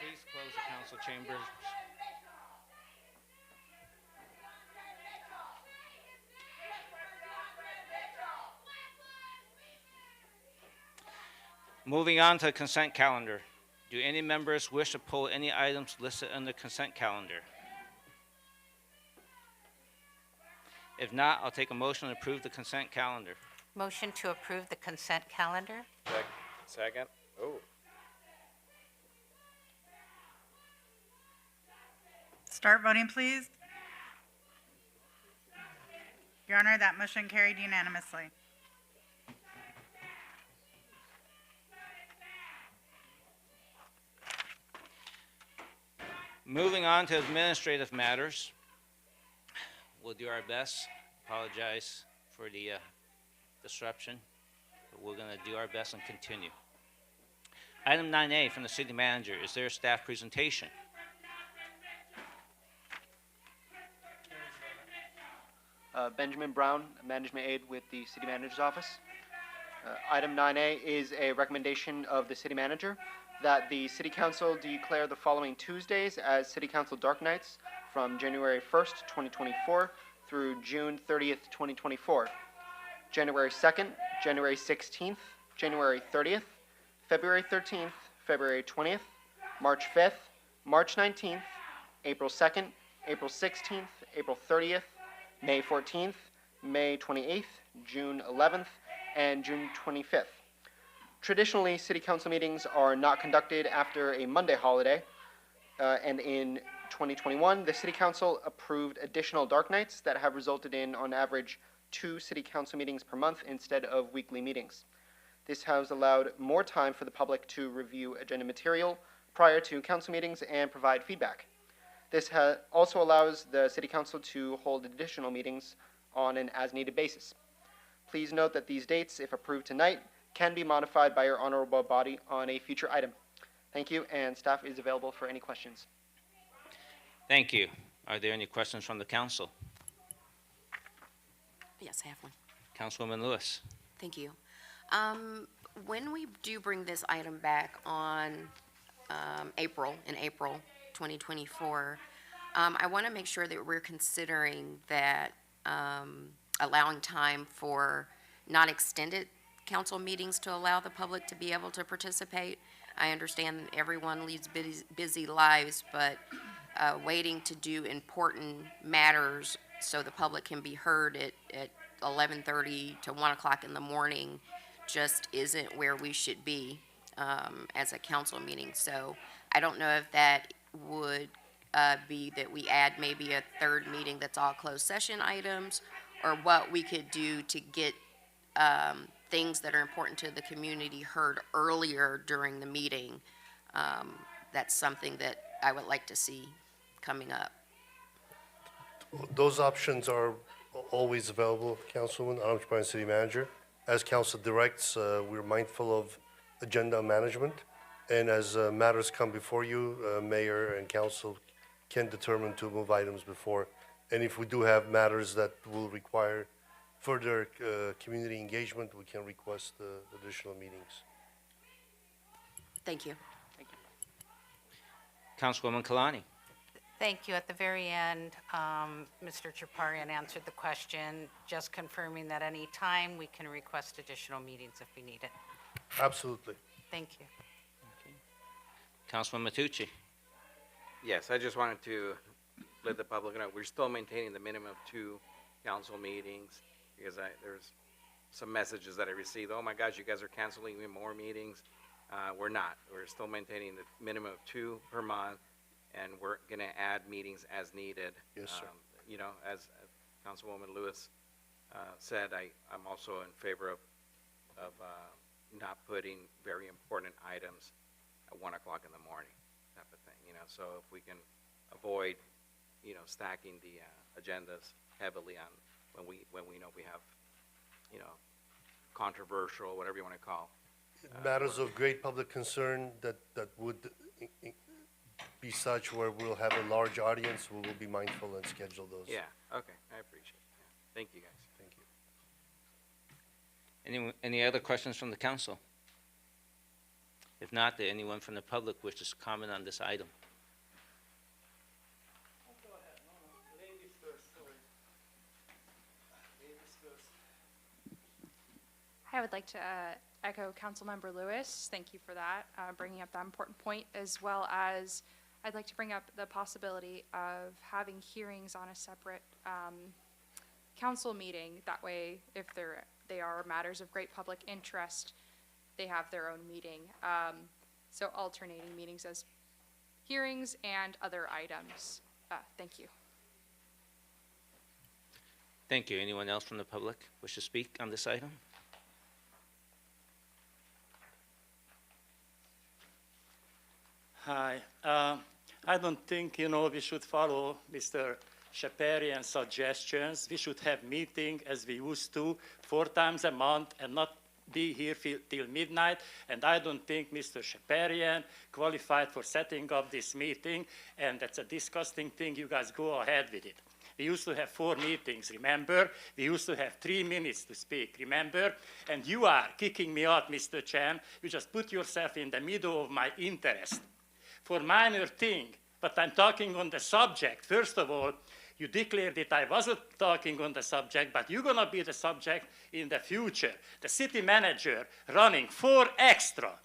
Please close the council chambers. Moving on to the consent calendar. Do any members wish to pull any items listed on the consent calendar? If not, I'll take a motion to approve the consent calendar. Motion to approve the consent calendar? Second. Oh. Start voting, please. Your Honor, that motion carried unanimously. Moving on to administrative matters. We'll do our best. Apologize for the disruption, but we're going to do our best and continue. Item 9A from the city manager. Is there a staff presentation? Benjamin Brown, management aide with the city manager's office. Item 9A is a recommendation of the city manager that the city council declare the following Tuesdays as city council dark nights from January 1st, 2024 through June 30th, 2024. January 2nd, January 16th, January 30th, February 13th, February 20th, March 5th, March 19th, April 2nd, April 16th, April 30th, May 14th, May 28th, June 11th, and June 25th. Traditionally, city council meetings are not conducted after a Monday holiday, and in 2021, the city council approved additional dark nights that have resulted in, on average, 2 city council meetings per month instead of weekly meetings. This has allowed more time for the public to review agenda material prior to council meetings and provide feedback. This also allows the city council to hold additional meetings on an as-needed basis. Please note that these dates, if approved tonight, can be modified by your honorable body on a future item. Thank you, and staff is available for any questions. Thank you. Are there any questions from the council? Yes, I have one. Councilwoman Lewis. Thank you. When we do bring this item back on April 2024, I want to make sure that we're considering that allowing time for non-extended council meetings to allow the public to be able to participate. I understand everyone leads busy lives, but waiting to do important matters so the public can be heard at 11:30 to 1 o'clock in the morning just isn't where we should be as a council meeting. So I don't know if that would be that we add maybe a third meeting that's all closed session items, or what we could do to get things that are important to the community heard earlier during the meeting. That's something that I would like to see coming up. Those options are always available, Councilwoman. I'm the city manager. As council directs, we're mindful of agenda management. And as matters come before you, mayor and council can determine to move items before. And if we do have matters that will require further community engagement, we can request additional meetings. Thank you. Councilwoman Kalani. Thank you. At the very end, Mr. Chaparian answered the question, just confirming that any time we can request additional meetings if we need it. Absolutely. Thank you. Councilman Matucci. Yes, I just wanted to let the public know, we're still maintaining the minimum of 2 council meetings, because there's some messages that I received, oh my gosh, you guys are canceling even more meetings. We're not. We're still maintaining the minimum of 2 per month, and we're gonna add meetings as needed. Yes, sir. You know, as Councilwoman Lewis said, I'm also in favor of not putting very important items at 1 o'clock in the morning, type of thing, you know. So if we can avoid, you know, stacking the agendas heavily on when we know we have, you know, controversial, whatever you want to call. Matters of great public concern that would be such where we'll have a large audience, we will be mindful and schedule those. Yeah, okay, I appreciate it. Yeah. Thank you, guys. Thank you. Any other questions from the council? If not, does anyone from the public wish to comment on this item? I would like to echo Councilmember Lewis. Thank you for that, bringing up that important point, as well as I'd like to bring up the possibility of having hearings on a separate council meeting. That way, if they are matters of great public interest, they have their own meeting. So alternating meetings as hearings and other items Thank you. Thank you. Anyone else from the public wish to speak on this item? Hi. I don't think, we should follow Mr. Shaparian's suggestions. We should have meeting as we used to 4 times a month and not be here till midnight. And I don't think Mr. Shaparian qualified for setting up this meeting. And that's a disgusting thing. You guys go ahead with it. We used to have 4 meetings, remember? We used to have 3 minutes to speak, remember? And you are kicking me out, Mr. Chan. You just put yourself in the middle of my interest. For minor thing, but I'm talking on the subject. First of all, you declared that I wasn't talking on the subject, but you're gonna be the subject in the future. The city manager running 4 extra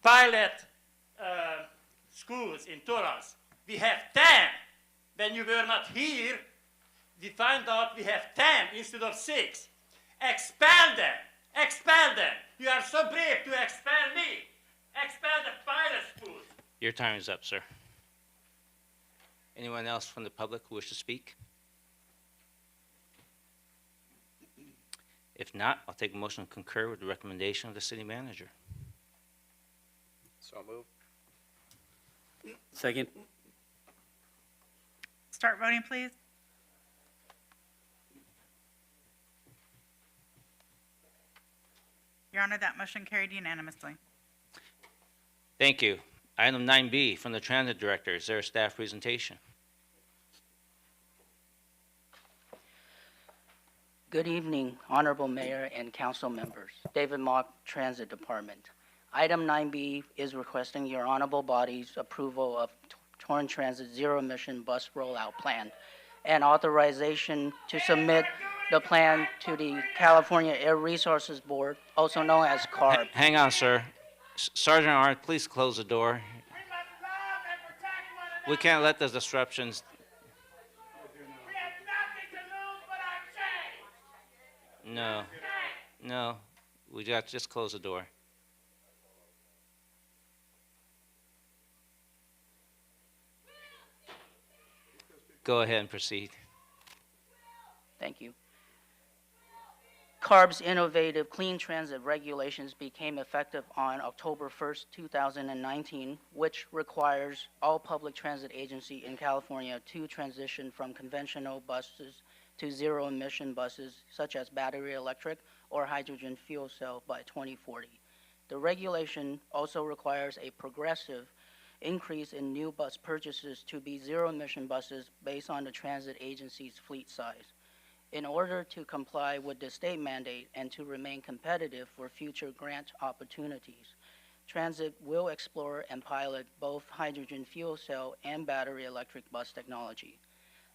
pilot schools in Torrance. We have 10. When you were not here, we find out we have 10 instead of 6. Expel them. You are so brave to expel me. Expel the pilot schools. Your time is up, sir. Anyone else from the public who wish to speak? If not, I'll take a motion to concur with the recommendation of the city manager. So moved. Second. Start voting, please. Your Honor, that motion carried unanimously. Thank you. Item 9B from the Transit Director. Is there a staff presentation? Good evening, Honorable Mayor and Council members. David Mock, Transit Department. Item 9B is requesting your honorable body's approval of Torrance Transit zero-emission bus rollout plan and authorization to submit the plan to the California Air Resources Board, also known as CARB. Hang on, sir. Sergeant Art, please close the door. We can't let the disruptions. No, we got to just close the door. Go ahead and proceed. Thank you. CARB's innovative clean transit regulations became effective on October 1st, 2019, which requires all public transit agencies in California to transition from conventional buses to zero-emission buses, such as battery electric or hydrogen fuel cell by 2040. The regulation also requires a progressive increase in new bus purchases to be zero-emission buses based on the transit agency's fleet size. In order to comply with the state mandate and to remain competitive for future grant opportunities, Transit will explore and pilot both hydrogen fuel cell and battery electric bus technology.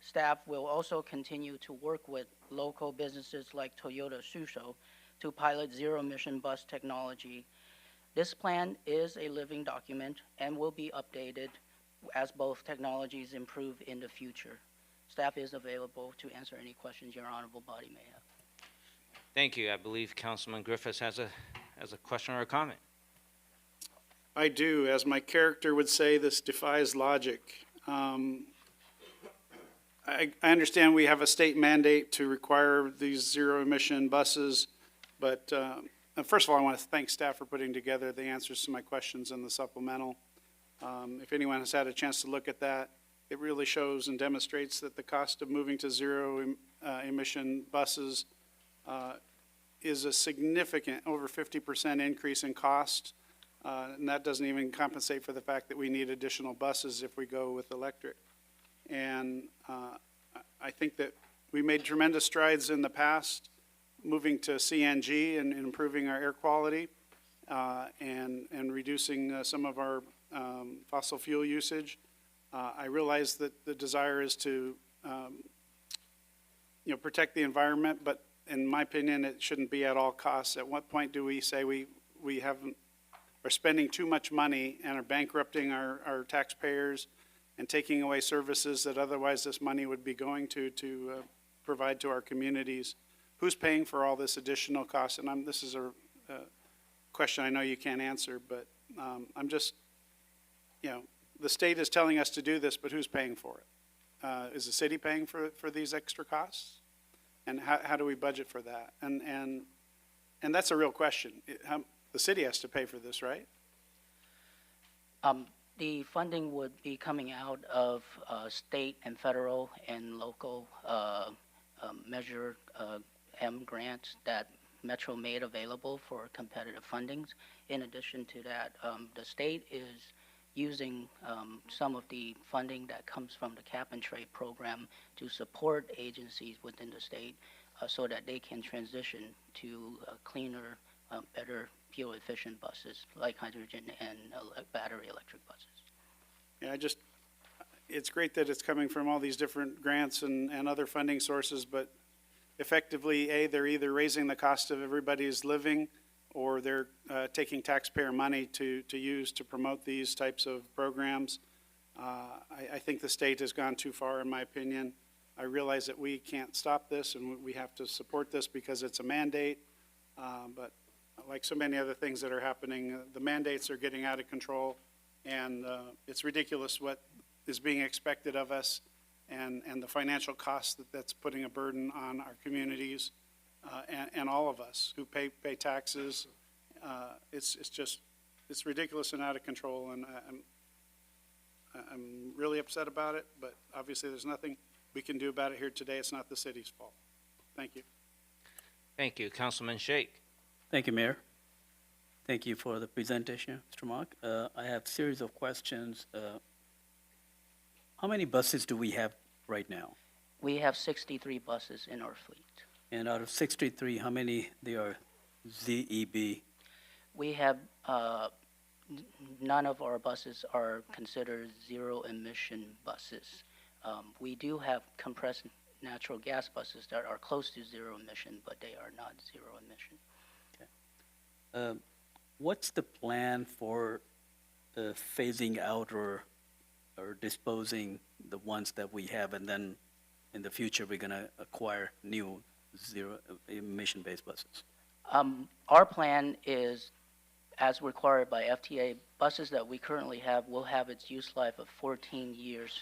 Staff will also continue to work with local businesses like Toyota Tsusho to pilot zero-emission bus technology. This plan is a living document and will be updated as both technologies improve in the future. Staff is available to answer any questions your honorable body may have. Thank you. I believe Councilman Griffiths has a question or a comment. I do. As my character would say, this defies logic. I understand we have a state mandate to require these zero-emission buses, but first of all, I want to thank staff for putting together the answers to my questions in the supplemental. If anyone has had a chance to look at that, it really shows and demonstrates that the cost of moving to zero-emission buses is a significant, over 50% increase in cost, and that doesn't even compensate for the fact that we need additional buses if we go with electric. And I think that we made tremendous strides in the past moving to CNG and improving our air quality and reducing some of our fossil fuel usage. I realize that the desire is to protect the environment, but in my opinion, it shouldn't be at all costs. At what point do we say we are spending too much money and are bankrupting our taxpayers and taking away services that otherwise this money would be going to provide to our communities? Who's paying for all this additional cost? And this is a question I know you can't answer, but I'm just, the state is telling us to do this, but who's paying for it? Is the city paying for these extra costs? And how do we budget for that? And that's a real question. The city has to pay for this, right? The funding would be coming out of state and federal and local Measure M grants that Metro made available for competitive fundings. In addition to that, the state is using some of the funding that comes from the cap and trade program to support agencies within the state so that they can transition to cleaner, better fuel efficient buses like hydrogen and battery electric buses. Yeah, it's great that it's coming from all these different grants and other funding sources, but effectively, they're either raising the cost of everybody's living or they're taking taxpayer money to use to promote these types of programs. I think the state has gone too far, in my opinion. I realize that we can't stop this and we have to support this because it's a mandate, but like so many other things that are happening, the mandates are getting out of control, and it's ridiculous what is being expected of us and the financial cost that's putting a burden on our communities and all of us who pay taxes. It's ridiculous and out of control, and I'm really upset about it, but obviously there's nothing we can do about it here today. It's not the city's fault. Thank you. Thank you. Councilman Shake. Thank you, Mayor. Thank you for the presentation, Mr. Mock. I have a series of questions. How many buses do we have right now? We have 63 buses in our fleet. And out of 63, how many they are ZEB? We have, none of our buses are considered zero-emission buses. We do have compressed natural gas buses that are close to zero emission, but they are not zero emission. What's the plan for phasing out or disposing the ones that we have, and then in the future we're going to acquire new zero emission-based buses? Our plan is, as required by FTA, buses that we currently have will have its use life of 14 years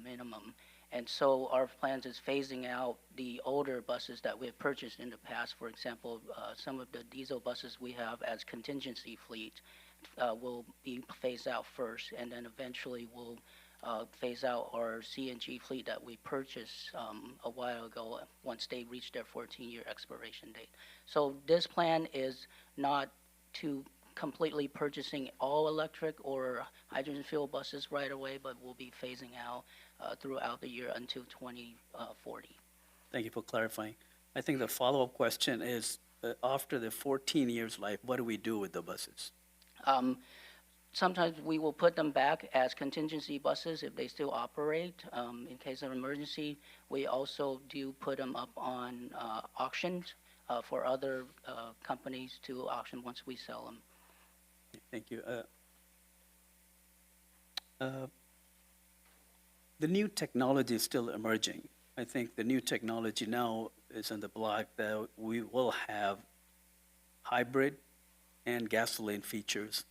minimum. And so our plans is phasing out the older buses that we have purchased in the past. For example, some of the diesel buses we have as contingency fleet will be phased out first, and then eventually we'll phase out our CNG fleet that we purchased a while ago once they reach their 14-year expiration date. So this plan is not to completely purchasing all electric or hydrogen fuel buses right away, but we'll be phasing out throughout the year until 2040. Thank you for clarifying. I think the follow-up question is, after the 14 years life, what do we do with the buses? Sometimes we will put them back as contingency buses if they still operate. In case of emergency, we also do put them up on auctions for other companies to auction once we sell them. Thank you. The new technology is still emerging. I think the new technology now is on the block that we will have hybrid and gasoline features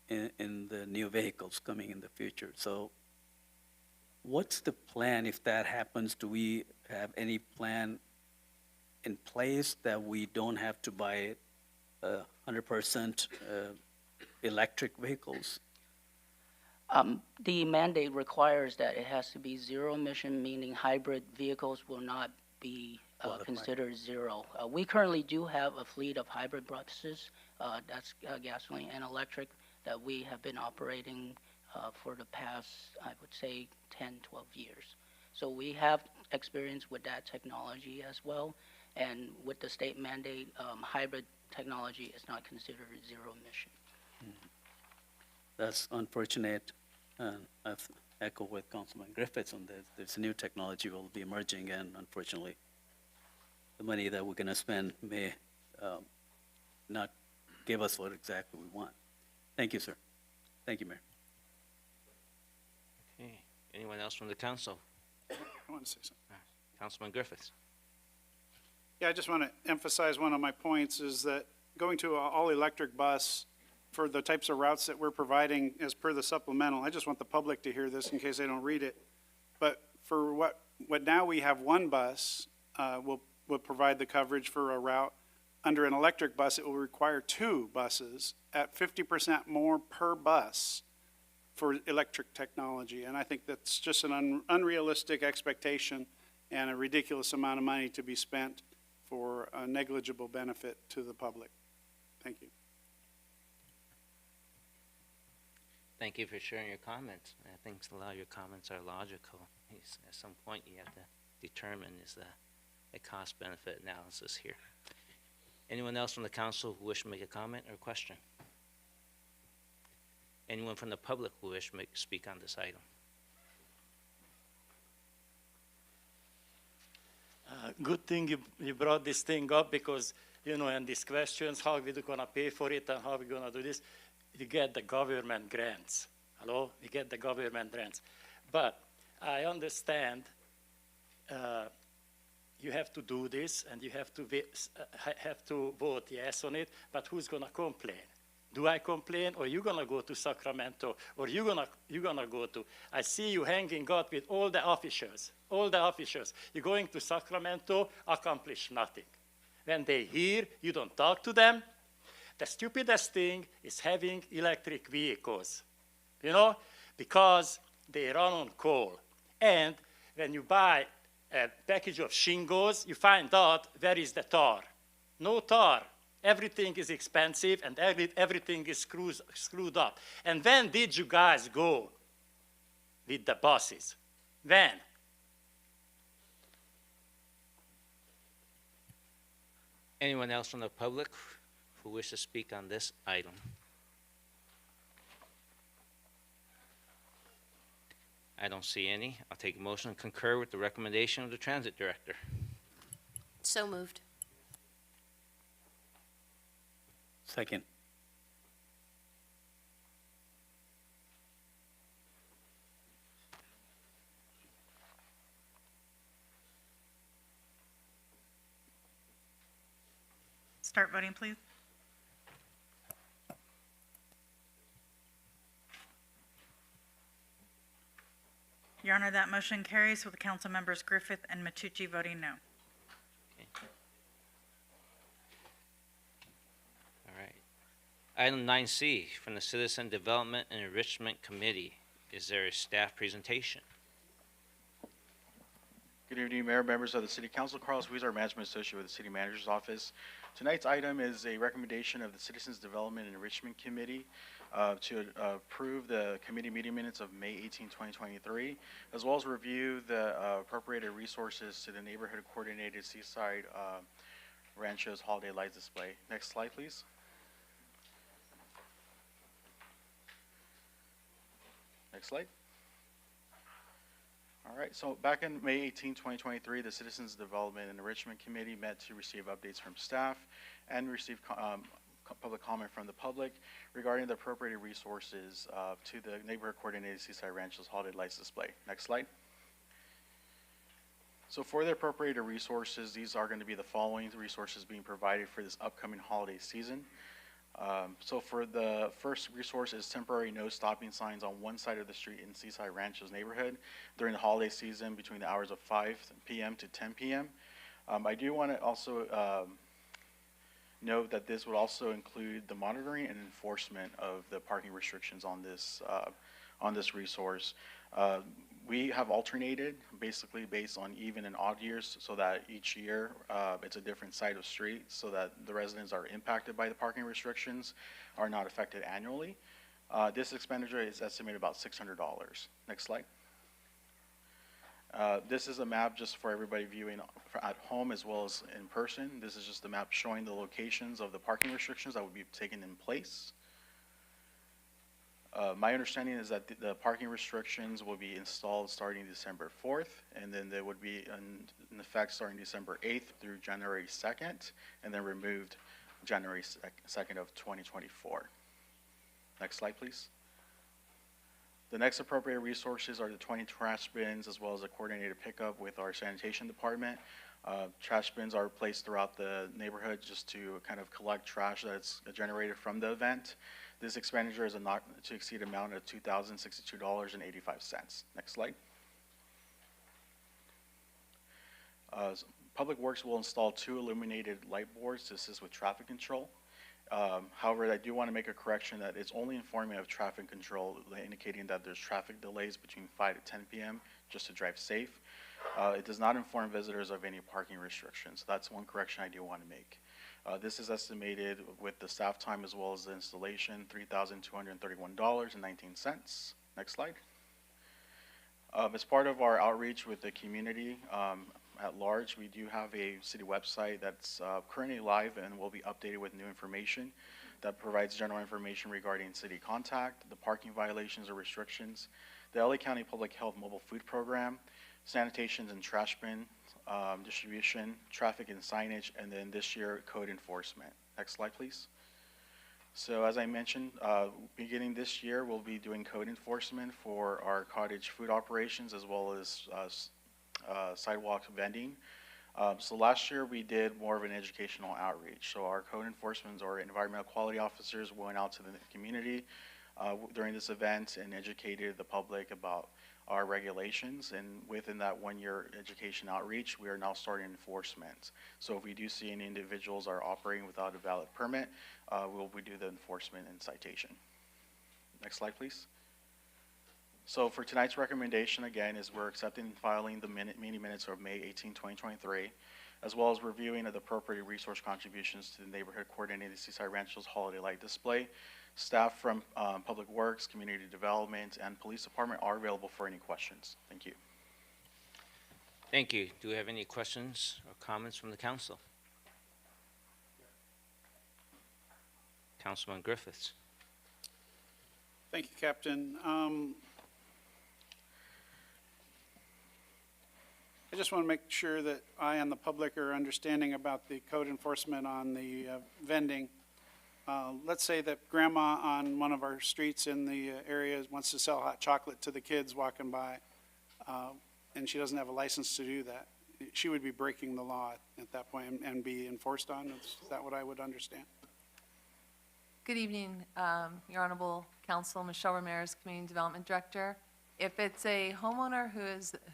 in the new vehicles coming in the future. So what's the plan if that happens? Do we have any plan in place that we don't have to buy 100% electric vehicles? The mandate requires that it has to be zero emission, meaning hybrid vehicles will not be considered zero. We currently do have a fleet of hybrid buses, that's gasoline and electric, that we have been operating for the past, I would say, 10, 12 years. So we have experience with that technology as well, and with the state mandate, hybrid technology is not considered zero emission. That's unfortunate. I've echoed with Councilman Griffiths on this. This new technology will be emerging, and unfortunately, the money that we're going to spend may not give us what exactly we want. Thank you, sir. Thank you, Mayor. Okay. Anyone else from the council? I want to say something. Councilman Griffiths. Yeah, I just want to emphasize one of my points is that going to an all-electric bus for the types of routes that we're providing as per the supplemental. I just want the public to hear this in case they don't read it. But for what now we have one bus, will provide the coverage for a route. Under an electric bus, it will require 2 buses at 50% more per bus for electric technology. And I think that's just an unrealistic expectation and a ridiculous amount of money to be spent for a negligible benefit to the public. Thank you. Thank you for sharing your comments. I think a lot of your comments are logical. At some point, you have to determine is the cost-benefit analysis here. Anyone else from the council who wish to make a comment or question? Anyone from the public who wish to speak on this item? Good thing you brought this thing up because, you know, in these questions, how we're going to pay for it and how we're going to do this, you get the government grants. Hello? You get the government grants. But I understand you have to do this and you have to vote yes on it, but who's going to complain? Do I complain, or you gonna go to Sacramento, or you gonna go to? I see you hanging out with all the officials. All the officials. You're going to Sacramento, accomplish nothing. When they hear, you don't talk to them. The stupidest thing is having electric vehicles, you know, because they run on coal. And when you buy a package of shingles, you find out where is the tar. No tar. Everything is expensive and everything is screwed up. And when did you guys go with the buses? When? Anyone else from the public who wishes to speak on this item? I don't see any. I'll take a motion to concur with the recommendation of the Transit Director. So moved. Second. Start voting, please. Your Honor, that motion carries with council members Griffith and Matucci voting no. Item 9C from the Citizen Development and Enrichment Committee. Is there a staff presentation? Good evening, Mayor, members of the City Council. Carlos Huizar, Management Associate with the City Manager's Office. Tonight's item is a recommendation of the Citizens Development and Enrichment Committee to approve the committee meeting minutes of May 18, 2023, as well as review the appropriated resources to the Neighborhood Coordinated Seaside Ranchos Holiday Lights Display. Next slide, please. Next slide. All right, so back in May 18, 2023, the Citizens Development and Enrichment Committee met to receive updates from staff and receive public comment from the public regarding the appropriated resources to the Neighborhood Coordinated Seaside Ranchos Holiday Lights Display. Next slide. So for the appropriated resources, these are going to be the following resources being provided for this upcoming holiday season. So for the first resource is temporary no stopping signs on one side of the street in Seaside Ranchos neighborhood during the holiday season between the hours of 5 p.m. to 10 p.m. I do want to also note that this would also include the monitoring and enforcement of the parking restrictions on this resource. We have alternated basically based on even and odd years so that each year it's a different side of street so that the residents are impacted by the parking restrictions are not affected annually. This expenditure is estimated about $600. Next slide. This is a map just for everybody viewing at home as well as in person. This is just a map showing the locations of the parking restrictions that would be taken in place. My understanding is that the parking restrictions will be installed starting December 4th, and then they would be in effect starting December 8th through January 2nd, and then removed January 2nd of 2024. Next slide, please. The next appropriate resources are the 20 trash bins as well as a coordinated pickup with our sanitation department. Trash bins are placed throughout the neighborhood just to kind of collect trash that's generated from the event. This expenditure is a not to exceed amount of $2,062.85. Next slide. Public Works will install 2 illuminated light boards to assist with traffic control. However, I do want to make a correction that it's only informing of traffic control, indicating that there's traffic delays between 5 to 10 p.m. just to drive safe. It does not inform visitors of any parking restrictions. That's one correction I do want to make. This is estimated with the staff time as well as the installation, $3,231.19. Next slide. As part of our outreach with the community at large, we do have a city website that's currently live and will be updated with new information that provides general information regarding city contact, the parking violations or restrictions, the LA County Public Health Mobile Food Program, sanitation and trash bin distribution, traffic and signage, and then this year, code enforcement. Next slide, please. So as I mentioned, beginning this year, we'll be doing code enforcement for our cottage food operations as well as sidewalk vending. So last year we did more of an educational outreach. So our code enforcement or environmental quality officers went out to the community during this event and educated the public about our regulations. And within that 1-year education outreach, we are now starting enforcement. So if we do see any individuals are operating without a valid permit, we do the enforcement and citation. Next slide, please. So for tonight's recommendation, again, is we're accepting and filing the meeting minutes of May 18, 2023, as well as reviewing of the appropriate resource contributions to the neighborhood coordinated Seaside Ranchos holiday light display. Staff from Public Works, Community Development, and Police Department are available for any questions. Thank you. Thank you. Do we have any questions or comments from the council? Councilman Griffiths. Thank you, Captain. I just want to make sure that I and the public are understanding about the code enforcement on the vending. Let's say that grandma on one of our streets in the area wants to sell hot chocolate to the kids walking by, and she doesn't have a license to do that. She would be breaking the law at that point and be enforced on. Is that what I would understand? Good evening, Your Honorable Council. Michelle Ramirez, Community Development Director. If it's a homeowner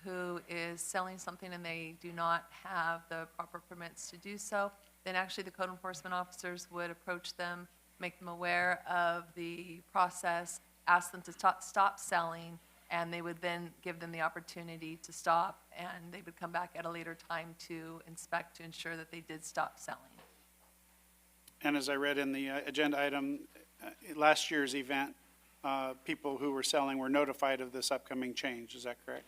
who is selling something and they do not have the proper permits to do so, then actually the code enforcement officers would approach them, make them aware of the process, ask them to stop selling, and they would then give them the opportunity to stop, and they would come back at a later time to inspect to ensure that they did stop selling. And as I read in the agenda item, last year's event, people who were selling were notified of this upcoming change. Is that correct?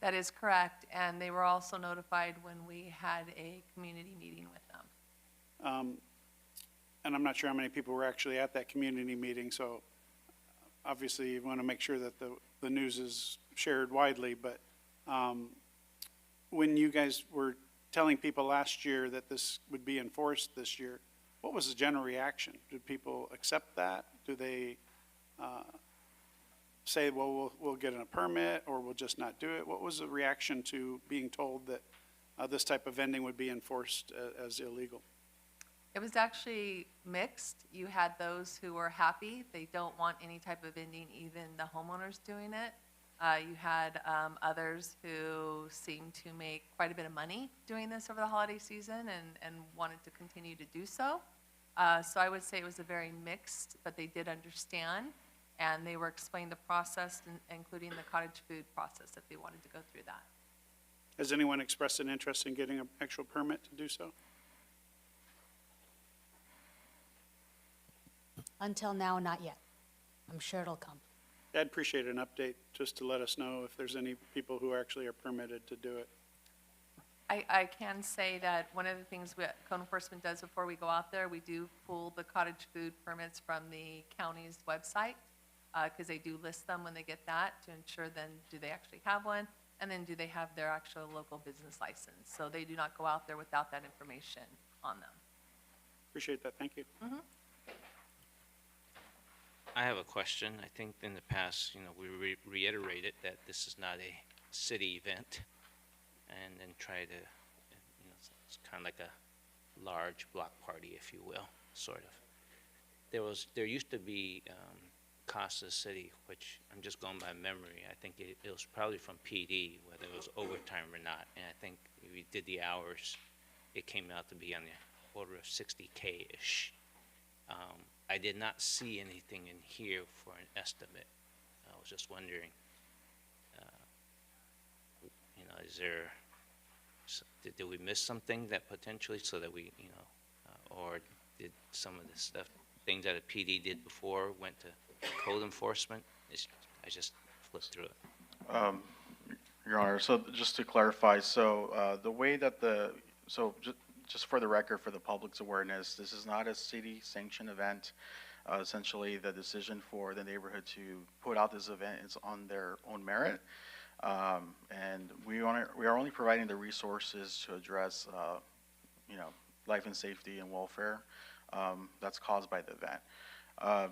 That is correct, and they were also notified when we had a community meeting with them. And I'm not sure how many people were actually at that community meeting, so obviously you want to make sure that the news is shared widely, but when you guys were telling people last year that this would be enforced this year, what was the general reaction? Did people accept that? Do they say, well, we'll get a permit or we'll just not do it? What was the reaction to being told that this type of vending would be enforced as illegal? It was actually mixed. You had those who were happy. They don't want any type of vending, even the homeowners doing it. You had others who seemed to make quite a bit of money doing this over the holiday season and wanted to continue to do so. So I would say it was a very mixed, but they did understand, and they were explained the process, including the cottage food process, if they wanted to go through that. Has anyone expressed an interest in getting an actual permit to do so? Until now, not yet. I'm sure it'll come. I'd appreciate an update just to let us know if there's any people who actually are permitted to do it. I can say that one of the things code enforcement does before we go out there, we do pull the cottage food permits from the county's website, because they do list them when they get that to ensure then do they actually have one, and then do they have their actual local business license. So they do not go out there without that information on them. Appreciate that. Thank you. Mm-hmm. I have a question. I think in the past, we reiterated that this is not a city event, and then try to, it's kind of like a large block party, if you will, sort of. there used to be cost of the city, which I'm just going by memory. I think it was probably from PD, whether it was overtime or not. And I think if we did the hours, it came out to be on the order of 60K-ish. I did not see anything in here for an estimate. I was just wondering, is there, did we miss something that potentially, so that we, or did some of the stuff, things that a PD did before went to code enforcement? I just flipped through it. Your Honor, so just to clarify, so the way that just for the record, for the public's awareness, this is not a city-sanctioned event. Essentially, the decision for the neighborhood to put out this event is on their own merit. And we are only providing the resources to address, life and safety and welfare that's caused by the event.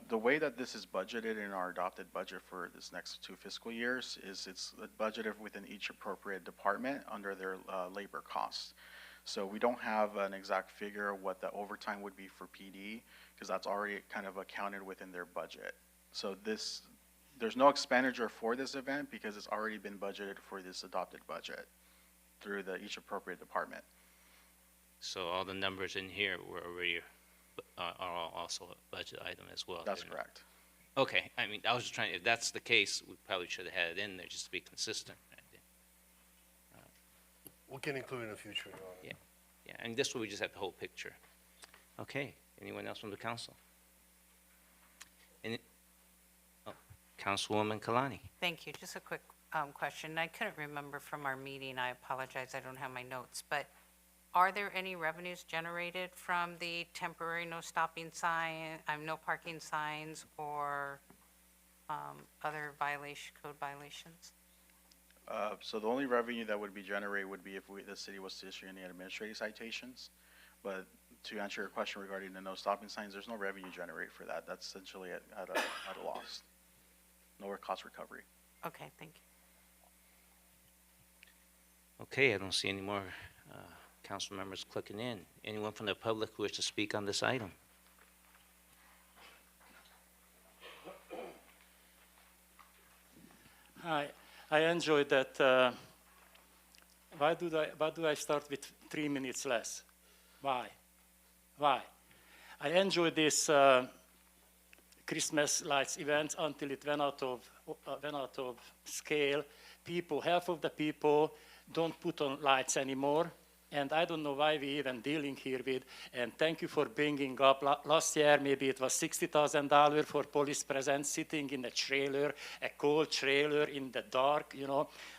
The way that this is budgeted in our adopted budget for this next 2 fiscal years is it's budgeted within each appropriate department under their labor costs. So we don't have an exact figure of what the overtime would be for PD, because that's already kind of accounted within their budget. So there's no expenditure for this event because it's already been budgeted for this adopted budget through each appropriate department. So all the numbers in here were already, are also a budget item as well? That's correct. Okay, I mean, I was just trying, if that's the case, we probably should have had it in there just to be consistent. We can include it in the future, Your Honor. Yeah, and this way we just have the whole picture. Okay, anyone else from the council? Councilwoman Kalani. Thank you. Just a quick question. I couldn't remember from our meeting. I apologize. I don't have my notes. But are there any revenues generated from the temporary no stopping sign, no parking signs, or other code violations? So the only revenue that would be generated would be if the city was to issue any administrative citations. But to answer your question regarding the no stopping signs, there's no revenue generated for that. That's essentially at a loss. No cost recovery. Okay, thank you. Okay, I don't see any more council members clicking in. Anyone from the public who wishes to speak on this item? Hi, I enjoyed that. Why do I start with 3 minutes less? Why? I enjoyed this Christmas lights event until it went out of scale. Half of the people don't put on lights anymore, and I don't know why we even dealing here with. And thank you for bringing up last year. Maybe it was $60,000 for police presence, sitting in a trailer, a cold trailer in the dark.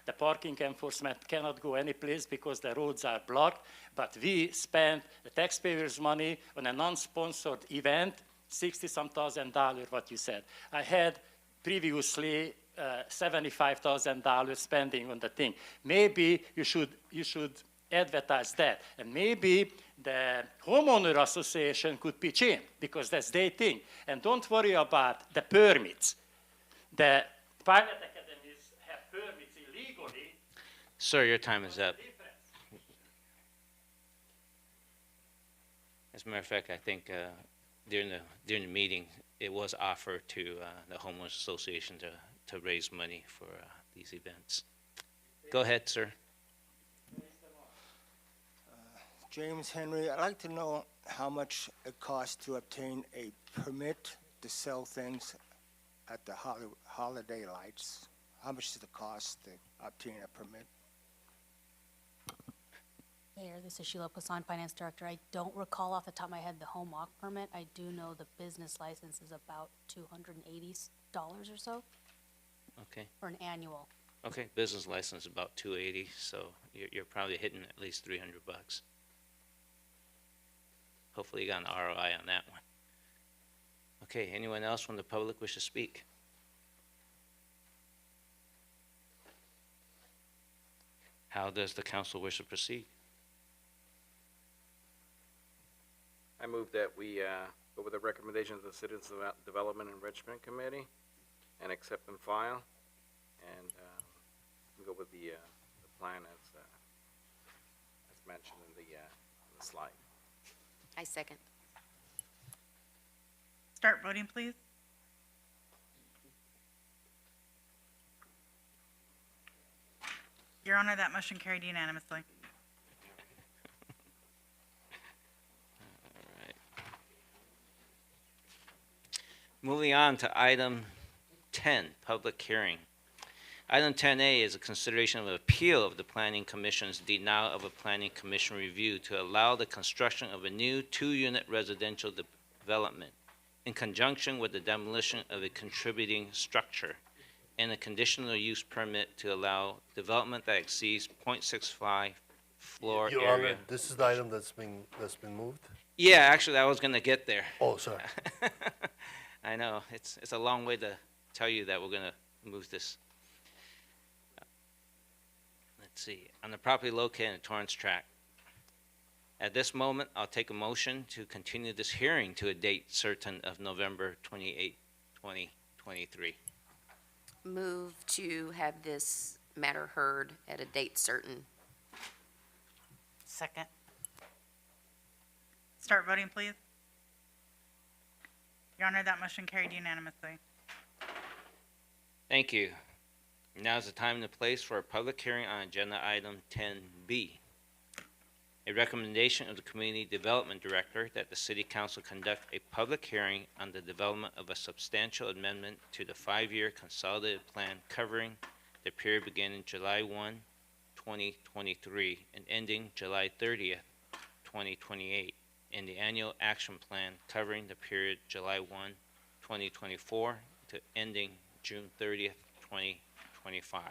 The parking enforcement cannot go any place because the roads are blocked. But we spent the taxpayers' money on a non-sponsored event. $60-some thousand, what you said. I had previously $75,000 spending on the thing. Maybe you should advertise that, and maybe the homeowner association could pitch in because that's their thing. And don't worry about the permits. The private academies have permits illegally. Sir, your time is up. As a matter of fact, I think during the meeting, it was offered to the homeowners association to raise money for these events. Go ahead, sir. James Henry, I'd like to know how much it costs to obtain a permit to sell things at the holiday lights. How much does it cost to obtain a permit? Mayor, this is Sheila Poisson, Finance Director. I don't recall off the top of my head the home walk permit. I do know the business license is about $280 or so. Okay. For an annual. Okay, business license about $280, so you're probably hitting at least $300. Hopefully you got an ROI on that one. Okay, anyone else from the public wish to speak? How does the council wish to proceed? I move that we go with the recommendations of the Citizens Development Enrichment Committee and accept and file, and go with the plan as mentioned in the slide. I second. Start voting, please. Your Honor, that motion carried unanimously. Moving on to item 10, public hearing. Item 10A is a consideration of appeal of the Planning Commission's denial of a Planning Commission review to allow the construction of a new two-unit residential development in conjunction with the demolition of a contributing structure and a conditional use permit to allow development that exceeds 0.65 floor Your area. Honor, this is the item that's been moved? Yeah, actually, I was going to get there. Oh, sorry. I know, it's a long way to tell you that we're going to move this. Let's see, on the property located in Torrance Tract. At this moment, I'll take a motion to continue this hearing to a date certain of November 28, 2023. Move to have this matter heard at a date certain. Second. Start voting, please. Your Honor, that motion carried unanimously. Thank you. Now is the time and the place for a public hearing on agenda item 10B. A recommendation of the Community Development Director that the City Council conduct a public hearing on the development of a substantial amendment to the 5-year consolidated plan covering the period beginning July 1, 2023 and ending July 30th, 2028, and the annual action plan covering the period July 1, 2024 to ending June 30th, 2025.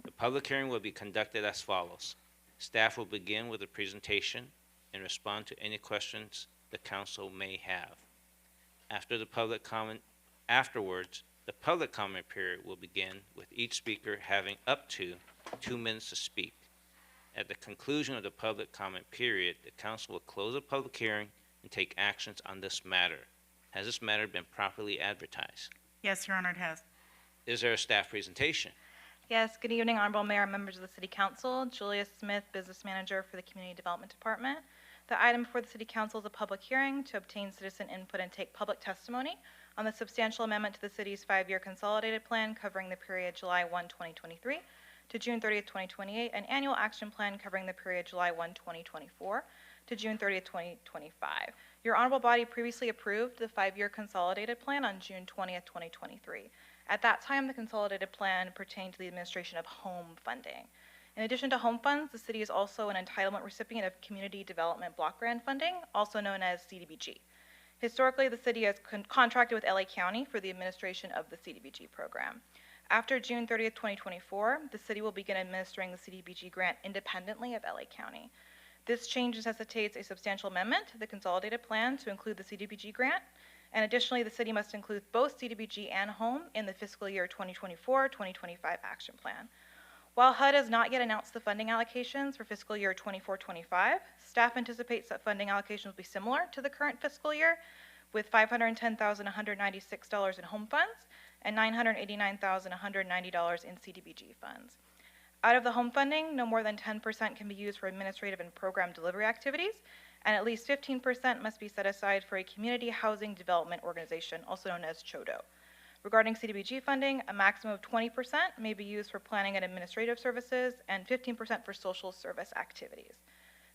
The public hearing will be conducted as follows. Staff will begin with a presentation and respond to any questions the council may have. Afterwards, the public comment period will begin with each speaker having up to 2 minutes to speak. At the conclusion of the public comment period, the council will close the public hearing and take actions on this matter. Has this matter been properly advertised? Yes, Your Honor, it has. Is there a staff presentation? Yes, good evening, Honorable Mayor and members of the City Council. Julia Smith, Business Manager for the Community Development Department. The item before the City Council is a public hearing to obtain citizen input and take public testimony on the substantial amendment to the city's 5-year consolidated plan covering the period July 1, 2023 to June 30th, 2028, and annual action plan covering the period July 1, 2024 to June 30th, 2025. Your honorable body previously approved the 5-year consolidated plan on June 20th, 2023. At that time, the consolidated plan pertained to the administration of home funding. In addition to home funds, the city is also an entitlement recipient of Community Development Block Grant funding, also known as CDBG. Historically, the city has contracted with LA County for the administration of the CDBG program. After June 30th, 2024, the city will begin administering the CDBG grant independently of LA County. This change necessitates a substantial amendment to the consolidated plan to include the CDBG grant, and additionally, the city must include both CDBG and home in the fiscal year 2024-2025 action plan. While HUD has not yet announced the funding allocations for fiscal year 24-25, staff anticipates that funding allocations will be similar to the current fiscal year, with $510,196 in home funds and $989,190 in CDBG funds. Out of the home funding, no more than 10% can be used for administrative and program delivery activities, and at least 15% must be set aside for a community housing development organization, also known as CHODO. Regarding CDBG funding, a maximum of 20% may be used for planning and administrative services and 15% for social service activities.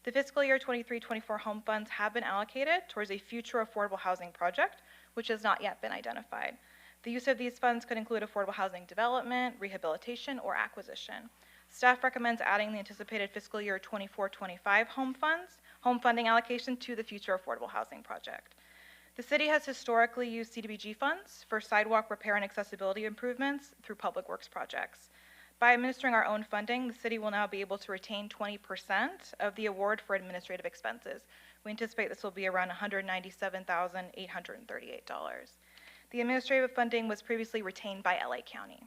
The fiscal year 23-24 home funds have been allocated towards a future affordable housing project, which has not yet been identified. The use of these funds could include affordable housing development, rehabilitation, or acquisition. Staff recommends adding the anticipated fiscal year 24-25 home funding allocation to the future affordable housing project. The city has historically used CDBG funds for sidewalk repair and accessibility improvements through public works projects. By administering our own funding, the city will now be able to retain 20% of the award for administrative expenses. We anticipate this will be around $197,838. The administrative funding was previously retained by LA County.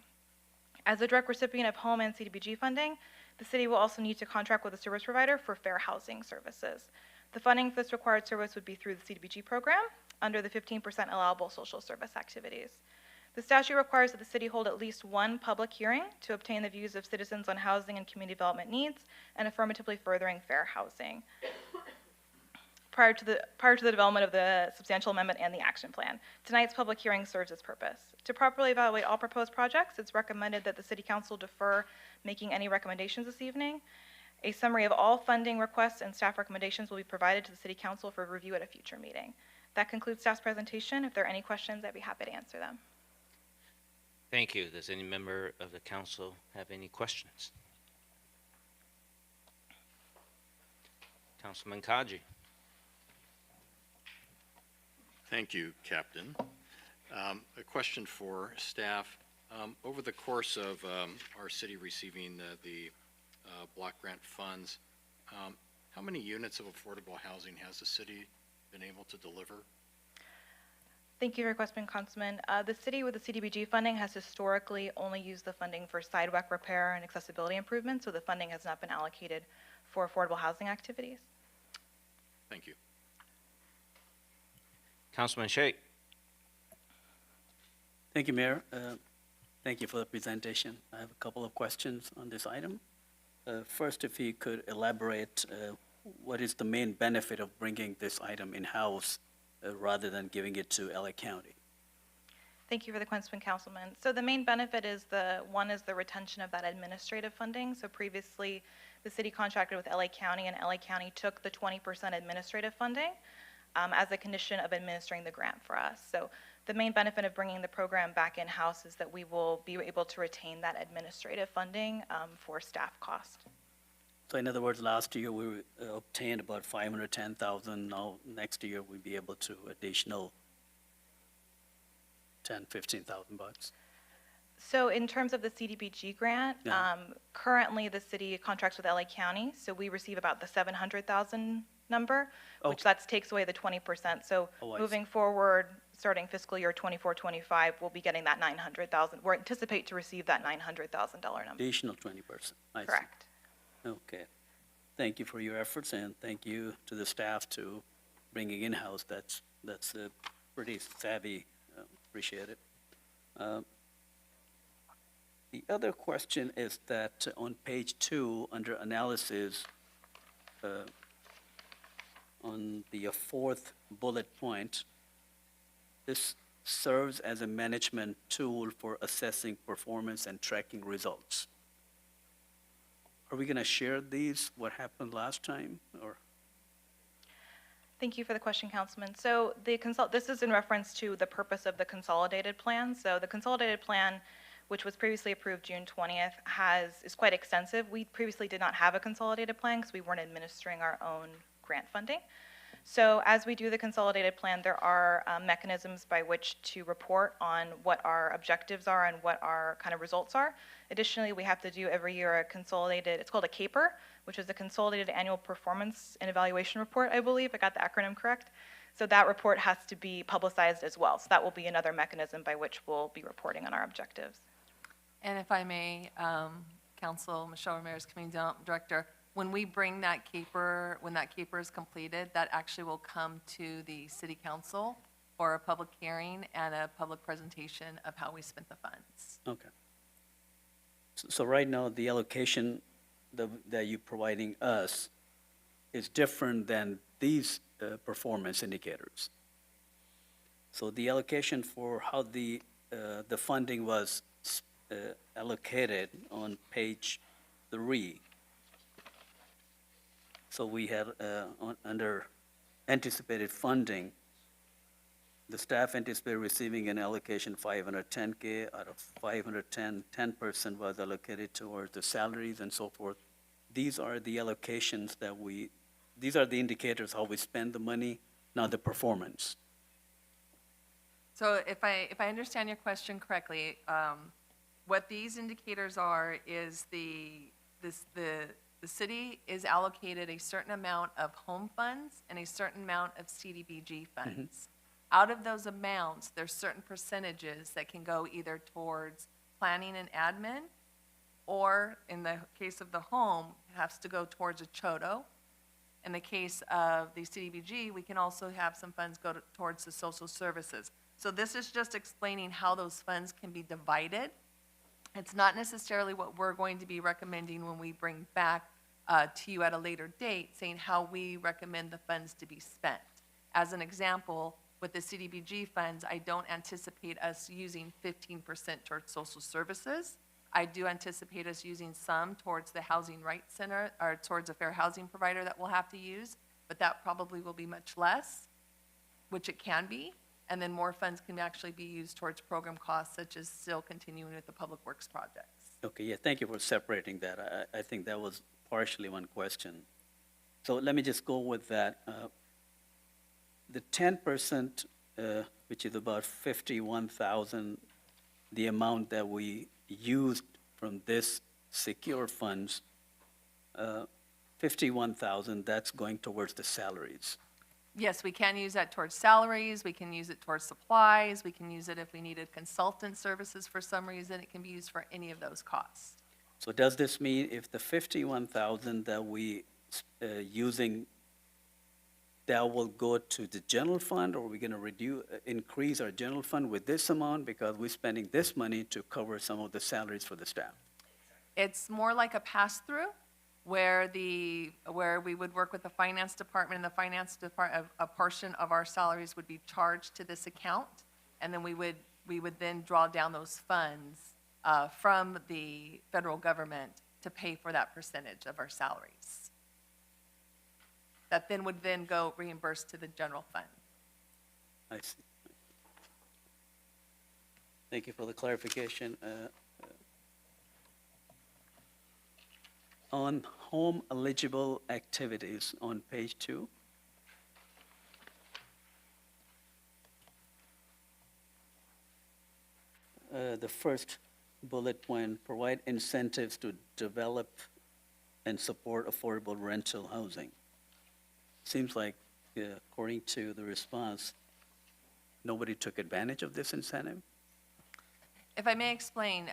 As a direct recipient of home and CDBG funding, the city will also need to contract with a service provider for fair housing services. The funding for this required service would be through the CDBG program under the 15% allowable social service activities. The statute requires that the city hold at least one public hearing to obtain the views of citizens on housing and community development needs and affirmatively furthering fair housing. prior to the development of the substantial amendment and the action plan. Tonight's public hearing serves its purpose. To properly evaluate all proposed projects, it's recommended that the City Council defer making any recommendations this evening. A summary of all funding requests and staff recommendations will be provided to the City Council for review at a future meeting. That concludes staff's presentation. If there are any questions, I'd be happy to answer them. Thank you. Does any member of the council have any questions? Councilman Kaji. Thank you, Captain. A question for staff. Over the course of our city receiving the block grant funds, how many units of affordable housing has the city been able to deliver? Thank you for your question, Councilman. The city with the CDBG funding has historically only used the funding for sidewalk repair and accessibility improvements, so the funding has not been allocated for affordable housing activities. Thank you. Councilman Sheikh. Thank you, Mayor. Thank you for the presentation. I have a couple of questions on this item. First, if you could elaborate, what is the main benefit of bringing this item in-house rather than giving it to LA County? Thank you for the question, Councilman. So the main benefit is the retention of that administrative funding. So previously, the city contracted with LA County, and LA County took the 20% administrative funding as a condition of administering the grant for us. So the main benefit of bringing the program back in-house is that we will be able to retain that administrative funding for staff cost. So in other words, last year we obtained about $510,000. Now next year we'll be able to additional $10,000-15,000. So in terms of the CDBG grant, Yeah. Currently the city contracts with LA County, so we receive about the 700,000 number, which Okay. that takes away the 20%. So Oh, I moving forward, starting fiscal year 24-25, we'll be getting that 900,000. We anticipate to receive that $900,000 number. Additional 20%. I see. Correct. Okay. Thank you for your efforts, and thank you to the staff to bringing in-house. That's pretty savvy. Appreciate it. The other question is that on page 2, under analysis, on the fourth bullet point, this serves as a management tool for assessing performance and tracking results. Are we going to share these, what happened last time, or? Thank you for the question, Councilman. So this is in reference to the purpose of the consolidated plan. So the consolidated plan, which was previously approved June 20th, is quite extensive. We previously did not have a consolidated plan because we weren't administering our own grant funding. So as we do the consolidated plan, there are mechanisms by which to report on what our objectives are and what our kind of results are. Additionally, we have to do every year a consolidated, it's called a CAPER, which is a Consolidated Annual Performance and Evaluation Report, I believe. I got the acronym correct. So that report has to be publicized as well. So that will be another mechanism by which we'll be reporting on our objectives. And if I may, Council, Michelle Ramirez, Community Development Director, when we bring that CAPER, when that CAPER is completed, that actually will come to the City Council for a public hearing and a public presentation of how we spent the funds. Okay. So right now, the allocation that you're providing us is different than these performance indicators. So the allocation for how the funding was allocated on page 3. So we have under anticipated funding, the staff anticipated receiving an allocation $510K. Out of 510, 10% was allocated towards the salaries and so forth. These are the allocations these are the indicators how we spend the money, not the performance. So if I understand your question correctly, what these indicators are is the city is allocated a certain amount of home funds and a certain amount of CDBG funds. Out of those amounts, there's certain percentages that can go either towards planning and admin, or in the case of the home, it has to go towards a CHOTO. In the case of the CDBG, we can also have some funds go towards the social services. So this is just explaining how those funds can be divided. It's not necessarily what we're going to be recommending when we bring back to you at a later date, saying how we recommend the funds to be spent. As an example, with the CDBG funds, I don't anticipate us using 15% towards social services. I do anticipate us using some towards the Housing Rights Center, or towards a fair housing provider that we'll have to use, but that probably will be much less, which it can be, and then more funds can actually be used towards program costs, such as still continuing with the public works projects. Okay, yeah, thank you for separating that. I think that was partially one question. So let me just go with that. The 10%, which is about 51,000, the amount that we used from this secure funds, 51,000, that's going towards the salaries. Yes, we can use that towards salaries, we can use it towards supplies, we can use it if we needed consultant services for some reason, it can be used for any of those costs. So does this mean if the 51,000 that we using, that will go to the general fund, or are we going to increase our general fund with this amount because we're spending this money to cover some of the salaries for the staff? It's more like a pass-through where we would work with the finance department, and the finance department, a portion of our salaries would be charged to this account, and then we would then draw down those funds from the federal government to pay for that percentage of our salaries. That then would then go reimbursed to the general fund. I see. Thank you for the clarification. On home eligible activities on page 2, the first bullet point, provide incentives to develop and support affordable rental housing. Seems like, according to the response, nobody took advantage of this incentive? If I may explain,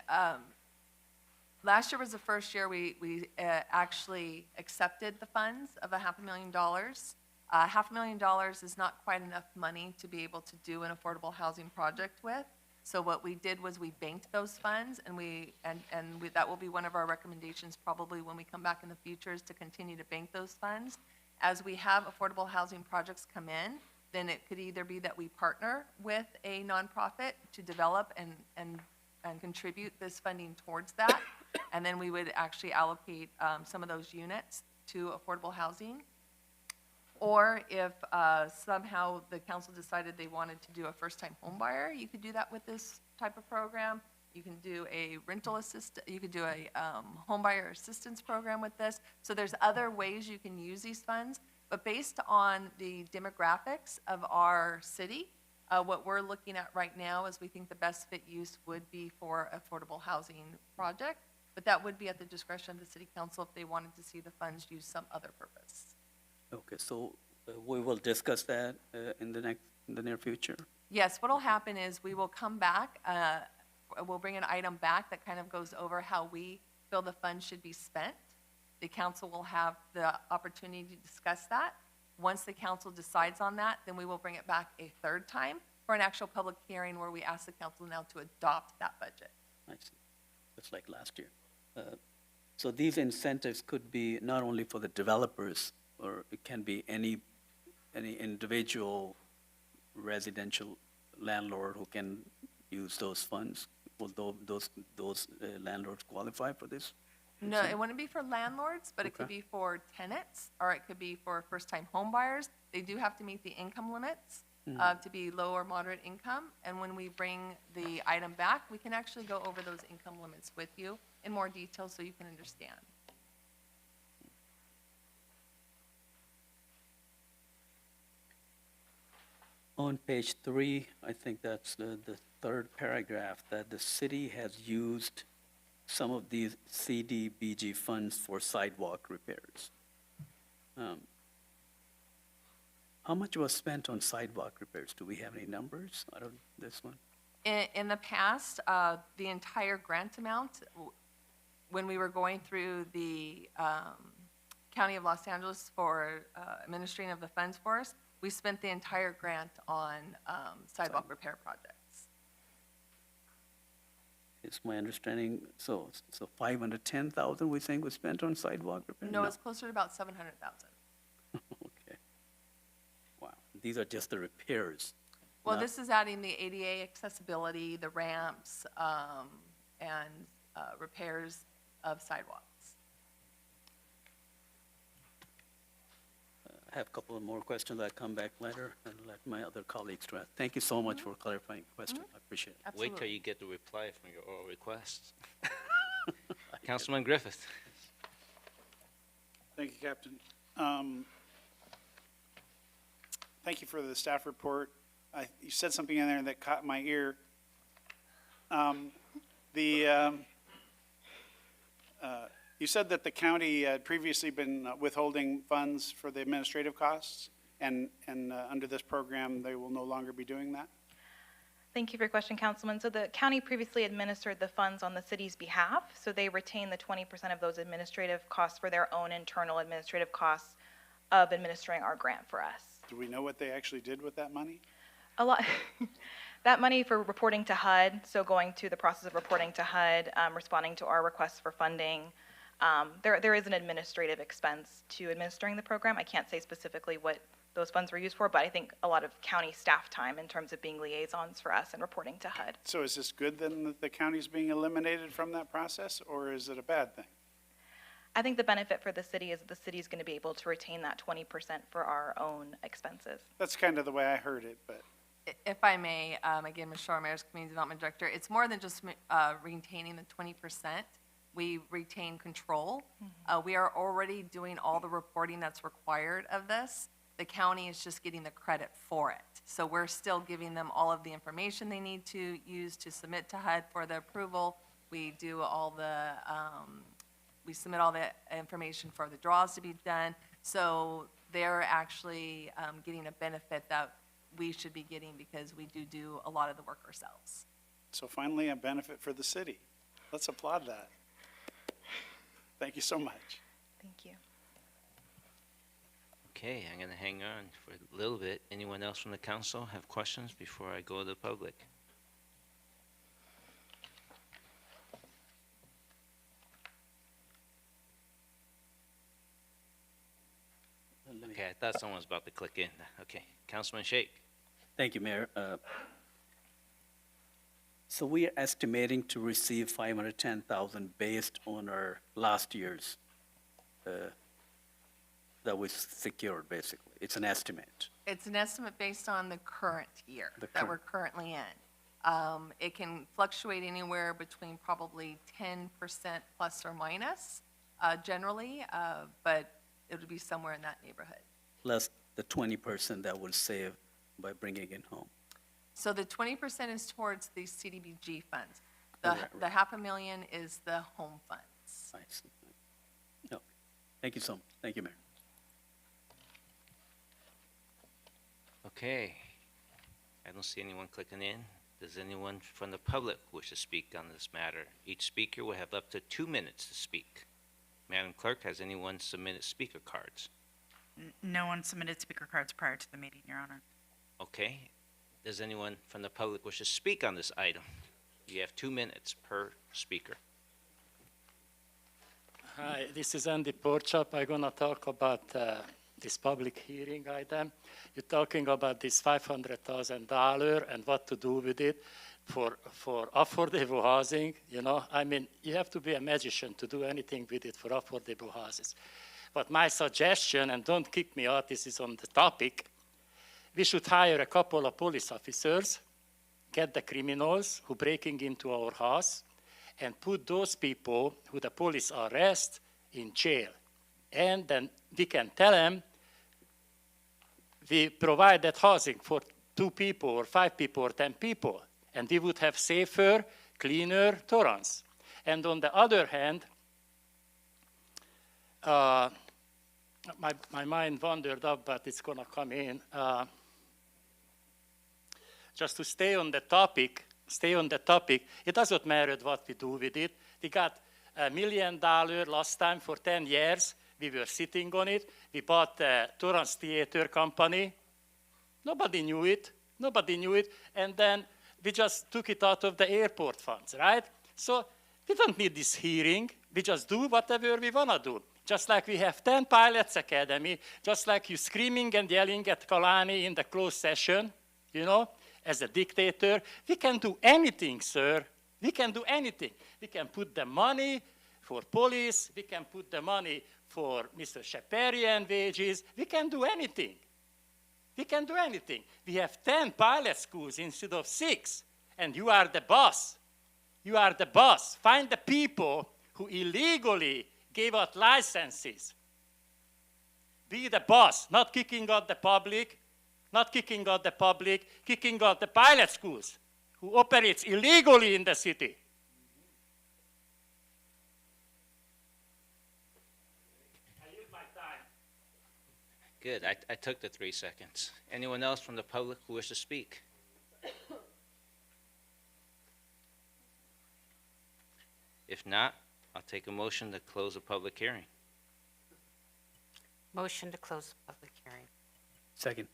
last year was the first year we actually accepted the funds of $500,000. $500,000 is not quite enough money to be able to do an affordable housing project with. So what we did was we banked those funds, and that will be one of our recommendations probably when we come back in the future, is to continue to bank those funds. As we have affordable housing projects come in, then it could either be that we partner with a nonprofit to develop and contribute this funding towards that, and then we would actually allocate some of those units to affordable housing. Or if somehow the council decided they wanted to do a first-time home buyer, you could do that with this type of program. You can do a rental assist. You could do a home buyer assistance program with this. So there's other ways you can use these funds. But based on the demographics of our city, what we're looking at right now is we think the best fit use would be for affordable housing project. But that would be at the discretion of the city council if they wanted to see the funds use some other purpose. Okay, so we will discuss that in the near future? Yes, what'll happen is we will come back, we'll bring an item back that kind of goes over how we feel the funds should be spent. The council will have the opportunity to discuss that. Once the council decides on that, then we will bring it back a third time for an actual public hearing where we ask the council now to adopt that budget. I see. Just like last year. So these incentives could be not only for the developers, or it can be any individual residential landlord who can use those funds. Will those landlords qualify for this? No, it wouldn't be for landlords, but it could be for tenants, or it could be for first-time home buyers. They do have to meet the income limits to be low or moderate income. And when we bring the item back, we can actually go over those income limits with you in more detail so you can understand. On page 3, I think that's the third paragraph, that the city has used some of these CDBG funds for sidewalk repairs. How much was spent on sidewalk repairs? Do we have any numbers out of this one? In the past, the entire grant amount, when we were going through the County of Los Angeles for administering of the funds for us, we spent the entire grant on sidewalk repair projects. It's my understanding, so 510,000 we think was spent on sidewalk repair? No, it's closer to about 700,000. Okay. Wow, these are just the repairs. Well, not- this is adding the ADA accessibility, the ramps, and repairs of sidewalks. I have a couple of more questions. I'll come back later and let my other colleagues try. Thank you so much for clarifying the question. I appreciate it. Wait till you get the reply from your oral requests. Councilman Griffith. Thank you, Captain. Thank you for the staff report. You said something in there that caught my ear. You said that the county had previously been withholding funds for the administrative costs, and under this program, they will no longer be doing that? Thank you for your question, Councilman. So the county previously administered the funds on the city's behalf, so they retain the 20% of those administrative costs for their own internal administrative costs of administering our grant for us. Do we know what they actually did with that money? A lot. That money for reporting to HUD, so going through the process of reporting to HUD, responding to our requests for funding, there is an administrative expense to administering the program. I can't say specifically what those funds were used for, but I think a lot of county staff time in terms of being liaisons for us and reporting to HUD. So is this good then that the county's being eliminated from that process, or is it a bad thing? I think the benefit for the city is that the city is going to be able to retain that 20% for our own expenses. That's kind of the way I heard it, but If I may, again, Ms. Shore, Mayor's Community Development Director, it's more than just retaining the 20%. We retain control. We are already doing all the reporting that's required of this. The county is just getting the credit for it. So we're still giving them all of the information they need to use to submit to HUD for the approval. We do all the, we submit all the information for the draws to be done. So they're actually getting a benefit that we should be getting because we do a lot of the work ourselves. so finally a benefit for the city. Let's applaud that. Thank you so much. Thank you. Okay, I'm going to hang on for a little bit. Anyone else from the council have questions before I go to the public? Okay, I thought someone was about to click in. Okay, Councilman Shake. Thank you, Mayor. So we are estimating to receive 510,000 based on our last year's that was secured, basically. It's an estimate. It's an estimate based on the current year The that we're currently in. It can fluctuate anywhere between probably 10% plus or minus generally, but it would be somewhere in that neighborhood. Plus the 20% that we'll save by bringing it home. So the 20% is towards the CDBG funds. Right. The $500,000 is the home funds. I see. No. Thank you so much. Thank you, Mayor. Okay, I don't see anyone clicking in. Does anyone from the public wish to speak on this matter? Each speaker will have up to 2 minutes to speak. Madam Clerk, has anyone submitted speaker cards? No one submitted speaker cards prior to the meeting, Your Honor. Okay. Does anyone from the public wish to speak on this item? You have 2 minutes per speaker. Hi, this is Andy Porchop. I'm going to talk about this public hearing item. You're talking about this $500,000 and what to do with it for affordable housing. You know, I mean, you have to be a magician to do anything with it for affordable houses. But my suggestion, and don't kick me out, this is on the topic, we should hire a couple of police officers, get the criminals who breaking into our house, and put those people who the police arrest in jail. And then we can tell them we provide that housing for 2 people or 5 people or 10 people, and we would have safer, cleaner Torrance. And on the other hand, my mind wandered up, but it's going to come in. Just to stay on the topic, it doesn't matter what we do with it. We got $1 million last time for 10 years. We were sitting on it. We bought the Torrance Theater Company. Nobody knew it. And then we just took it out of the airport funds, right? So we don't need this hearing. We just do whatever we want to do. Just like we have 10 Pilots Academy, just like you screaming and yelling at Kalani in the closed session, you know, as a dictator. We can do anything, sir. We can do anything. We can put the money for police. We can put the money for Mr. Shaparian wages. We can do anything. We can do anything. We have 10 pilot schools instead of 6, and you are the boss. You are the boss. Find the people who illegally gave out licenses. Be the boss, not kicking out the public, kicking out the pilot schools who operates illegally in the city. Good. I took the 3 seconds. Anyone else from the public who wishes to speak? If not, I'll take a motion to close the public hearing. Motion to close the public hearing. Second.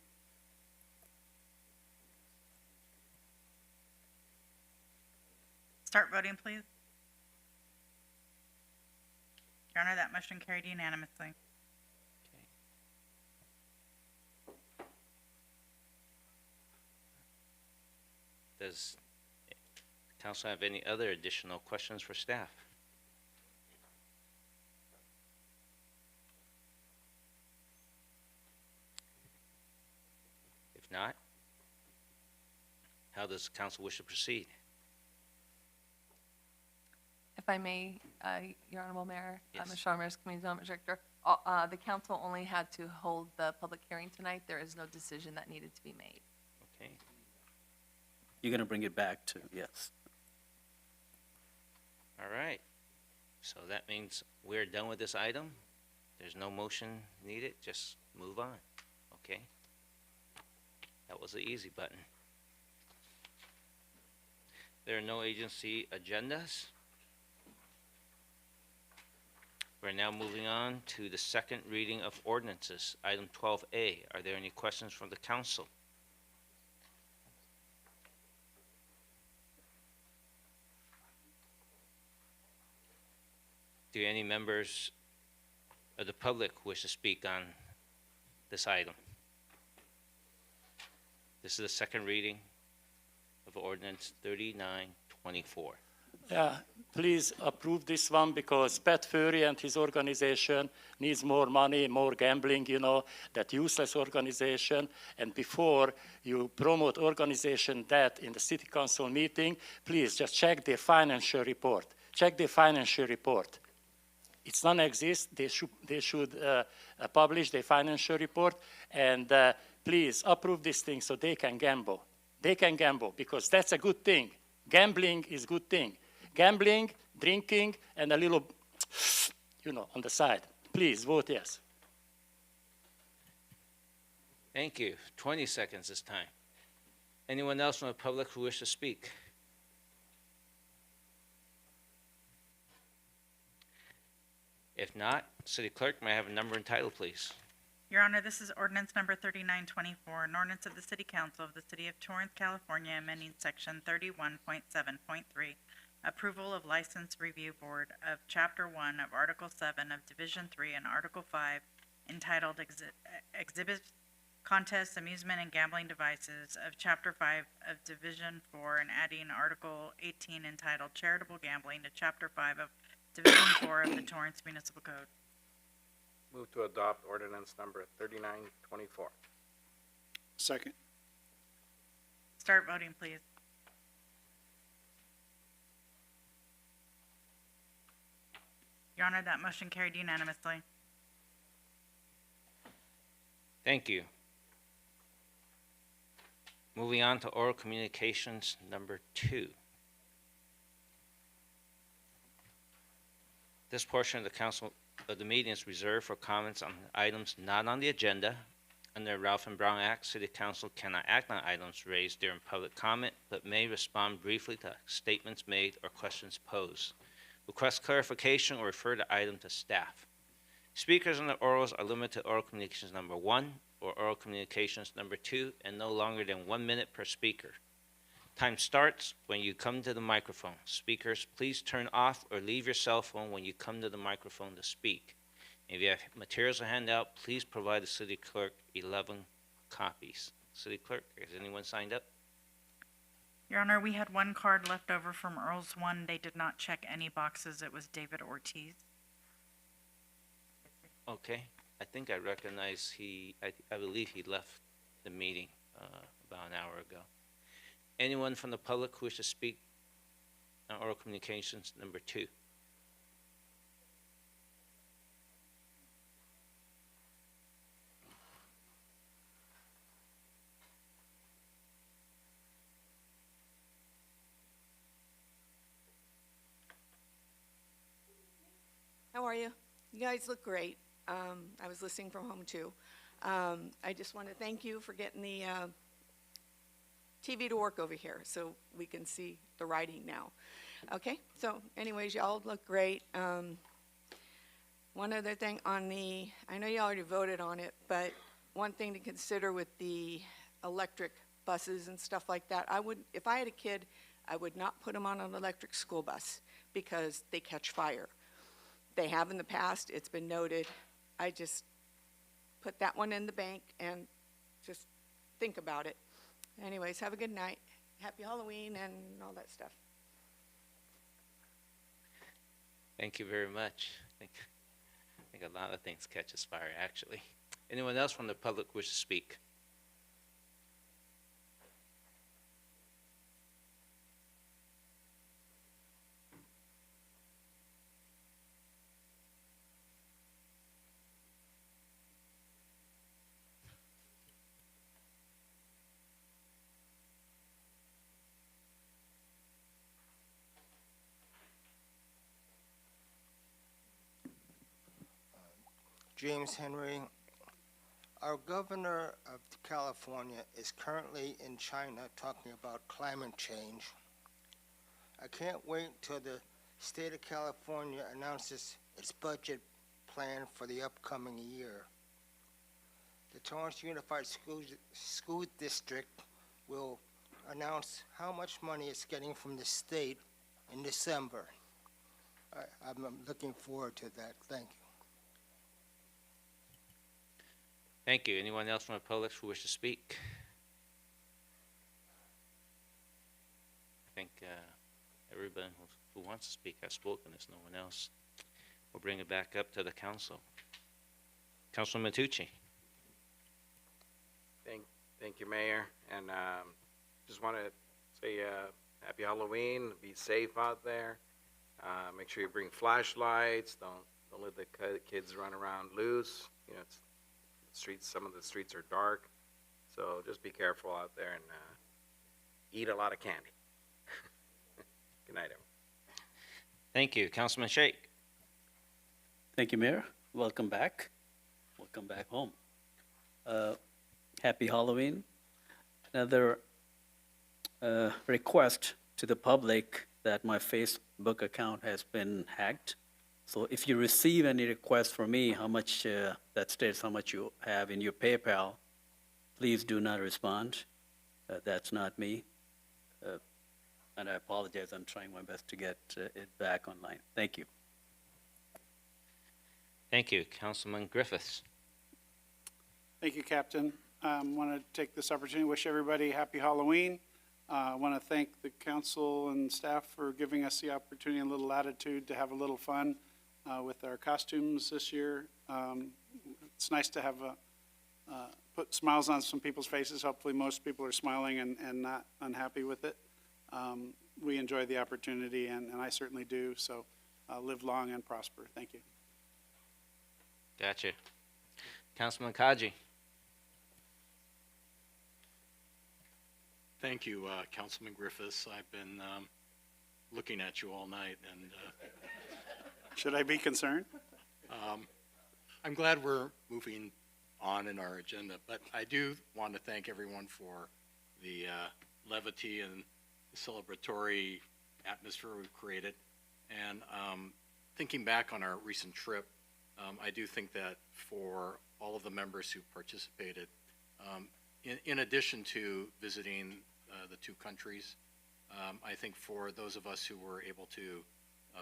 Start voting, please. Your Honor, that motion carried unanimously. Does council have any other additional questions for staff? If not, how does council wish to proceed? If I may, Your Honorable Mayor, Yes. Michelle Ramirez, Community Development Director, the council only had to hold the public hearing tonight. There is no decision that needed to be made. Okay. You're going to bring it back to, yes. All right. So that means we're done with this item. There's no motion needed. Just move on. Okay? That was the easy button. There are no agency agendas. We're now moving on to the second reading of ordinances, item 12A. Are there any questions from the council? Do any members of the public wish to speak on this item? This is the second reading of ordinance 3924. Yeah, please approve this one because Pat Furry and his organization needs more money, more gambling, you know, that useless organization. And before you promote organization that in the city council meeting, please just check their financial report. Check their financial report. It's non-exist. They should publish their financial report, and please approve this thing so they can gamble. They can gamble because that's a good thing. Gambling is a good thing. Gambling, drinking, and a little, you know, on the side. Please vote yes. Thank you. 20 seconds this time. Anyone else from the public who wish to speak? If not, City Clerk, may I have a number and title, please? Your Honor, this is ordinance number 3924, an ordinance of the City Council of the City of Torrance, California, amending section 31.7.3, approval of License Review Board of Chapter 1 of Article 7 of Division 3 and Article 5 entitled Exhibit Contests, Amusement, and Gambling Devices of Chapter 5 of Division 4 and adding Article 18 entitled Charitable Gambling to Chapter 5 of Division 4 of the Torrance Municipal Code. Move to adopt ordinance number 3924. Second. Start voting, please. Your Honor, that motion carried unanimously. Thank you. Moving on to oral communications number 2. This portion of the council of the meeting is reserved for comments on items not on the agenda. Under Ralph and Brown Act, City Council cannot act on items raised during public comment, but may respond briefly to statements made or questions posed. Request clarification or refer the item to staff. Speakers on the orals are limited to oral communications number 1 or oral communications number 2 and no longer than 1 minute per speaker. Time starts when you come to the microphone. Speakers, please turn off or leave your cell phone when you come to the microphone to speak. If you have materials to hand out, please provide the city clerk 11 copies. City clerk, is anyone signed up? Your Honor, we had one card left over from Earl's one. They did not check any boxes. It was David Ortiz. Okay, I think I recognize I believe he left the meeting about an hour ago. Anyone from the public who wishes to speak on oral communications number 2? How are you? You guys look great. I was listening from home too. I just want to thank you for getting the TV to work over here so we can see the writing now. Okay, so anyways, y'all look great. One other thing on I know you already voted on it, but one thing to consider with the electric buses and stuff like that, if I had a kid, I would not put them on an electric school bus because they catch fire. They have in the past, it's been noted. I just put that one in the bank and just think about it. Anyways, have a good night. Happy Halloween and all that stuff. Thank you very much. I think a lot of things catches fire, actually. Anyone else from the public wish to speak? James Henry, our governor of California is currently in China talking about climate change. I can't wait till the state of California announces its budget plan for the upcoming year. The Torrance Unified School District will announce how much money it's getting from the state in December. I'm looking forward to that. Thank you. Thank you. Anyone else from the public who wish to speak? I think everybody who wants to speak has spoken. There's no one else. We'll bring it back up to the council. Councilman Tucci. Thank you, Mayor. And just want to say happy Halloween. Be safe out there. Make sure you bring flashlights. Don't let the kids run around loose. You know, some of the streets are dark, so just be careful out there and eat a lot of candy. Good night, everyone. Thank you. Councilman Shake. Thank you, Mayor. Welcome back. Welcome back home. Happy Halloween. Another request to the public that my Facebook account has been hacked. So if you receive any request from me, how much that states how much you have in your PayPal, please do not respond. That's not me. And I apologize. I'm trying my best to get it back online. Thank you. Thank you. Councilman Griffiths. Thank you, Captain. Want to take this opportunity to wish everybody happy Halloween. I want to thank the council and staff for giving us the opportunity and a little latitude to have a little fun with our costumes this year. It's nice to have put smiles on some people's faces. Hopefully most people are smiling and not unhappy with it. We enjoy the opportunity, and I certainly do, so live long and prosper. Thank you. Gotcha. Councilman Kaji. Thank you, Councilman Griffiths. I've been looking at you all night, and should I be concerned? I'm glad we're moving on in our agenda, but I do want to thank everyone for the levity and the celebratory atmosphere we've created. And thinking back on our recent trip, I do think that for all of the members who participated, in addition to visiting the two countries. I think for those of us who were able to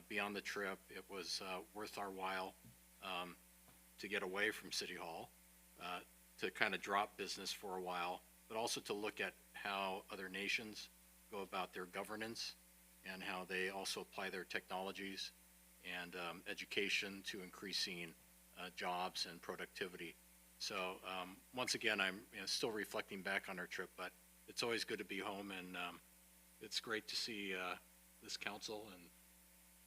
be on the trip, it was worth our while to get away from City Hall, to kind of drop business for a while, but also to look at how other nations go about their governance and how they also apply their technologies and education to increasing jobs and productivity. So once again, I'm still reflecting back on our trip, but it's always good to be home, and it's great to see this council, and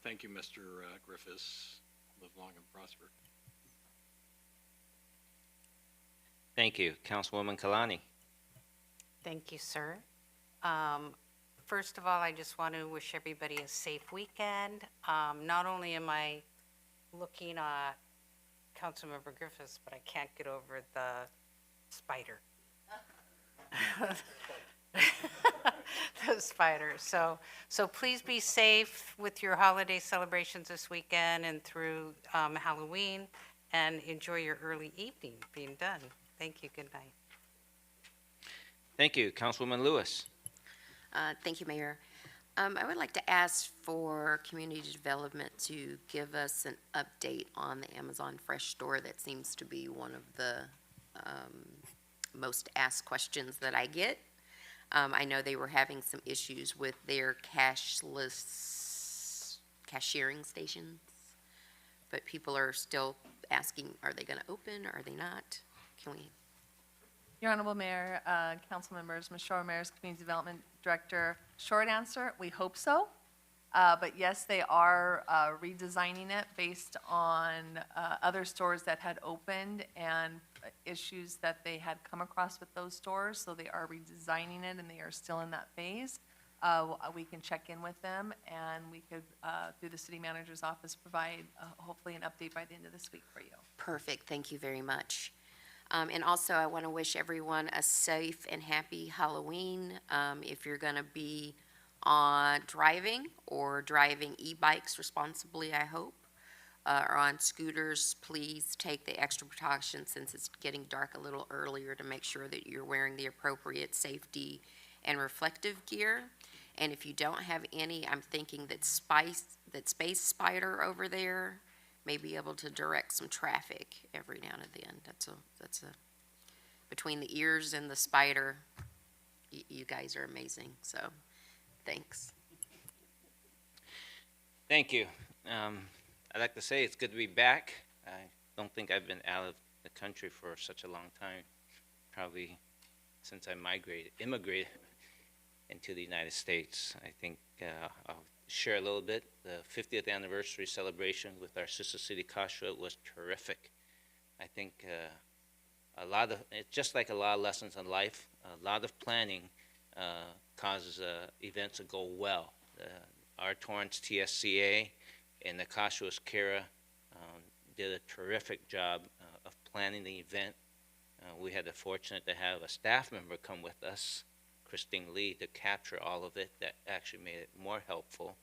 thank you, Mr. Griffiths. Live long and prosper. Thank you. Councilwoman Kalani. Thank you, sir. First of all, I just want to wish everybody a safe weekend. Not only am I looking at Councilmember Griffiths, but I can't get over the spider. The spider. So please be safe with your holiday celebrations this weekend and through Halloween, and enjoy your early evening being done. Thank you. Good night. Thank you. Councilwoman Lewis. Thank you, Mayor. I would like to ask for community development to give us an update on the Amazon Fresh store. That seems to be one of the most asked questions that I get. I know they were having some issues with their cashless cashiering stations, but people are still asking, are they going to open or are they not? Can we? Your Honorable Mayor, council members, Ms. Shore, Mayor's Community Development Director, short answer, we hope so. But yes, they are redesigning it based on other stores that had opened and issues that they had come across with those stores. So they are redesigning it, and they are still in that phase. We can check in with them, and we could, through the city manager's office, provide hopefully an update by the end of this week for you. Perfect. Thank you very much. And also, I want to wish everyone a safe and happy Halloween. If you're going to be driving or driving e-bikes responsibly, I hope, or on scooters, please take the extra precautions since it's getting dark a little earlier to make sure that you're wearing the appropriate safety and reflective gear. And if you don't have any, I'm thinking that Space Spider over there may be able to direct some traffic every now and then. That's a between the ears and the spider, you guys are amazing. So, thanks. Thank you. I'd like to say it's good to be back. I don't think I've been out of the country for such a long time, probably since I immigrated into the United States. I think I'll share a little bit. The 50th anniversary celebration with our sister city, Kasha, was terrific. I think it's just like a lot of lessons in life, a lot of planning causes events to go well. Our Torrance TSCA and the Kashua's Kara did a terrific job of planning the event. We had the fortunate to have a staff member come with us, Christine Lee, to capture all of it. That actually made it more helpful.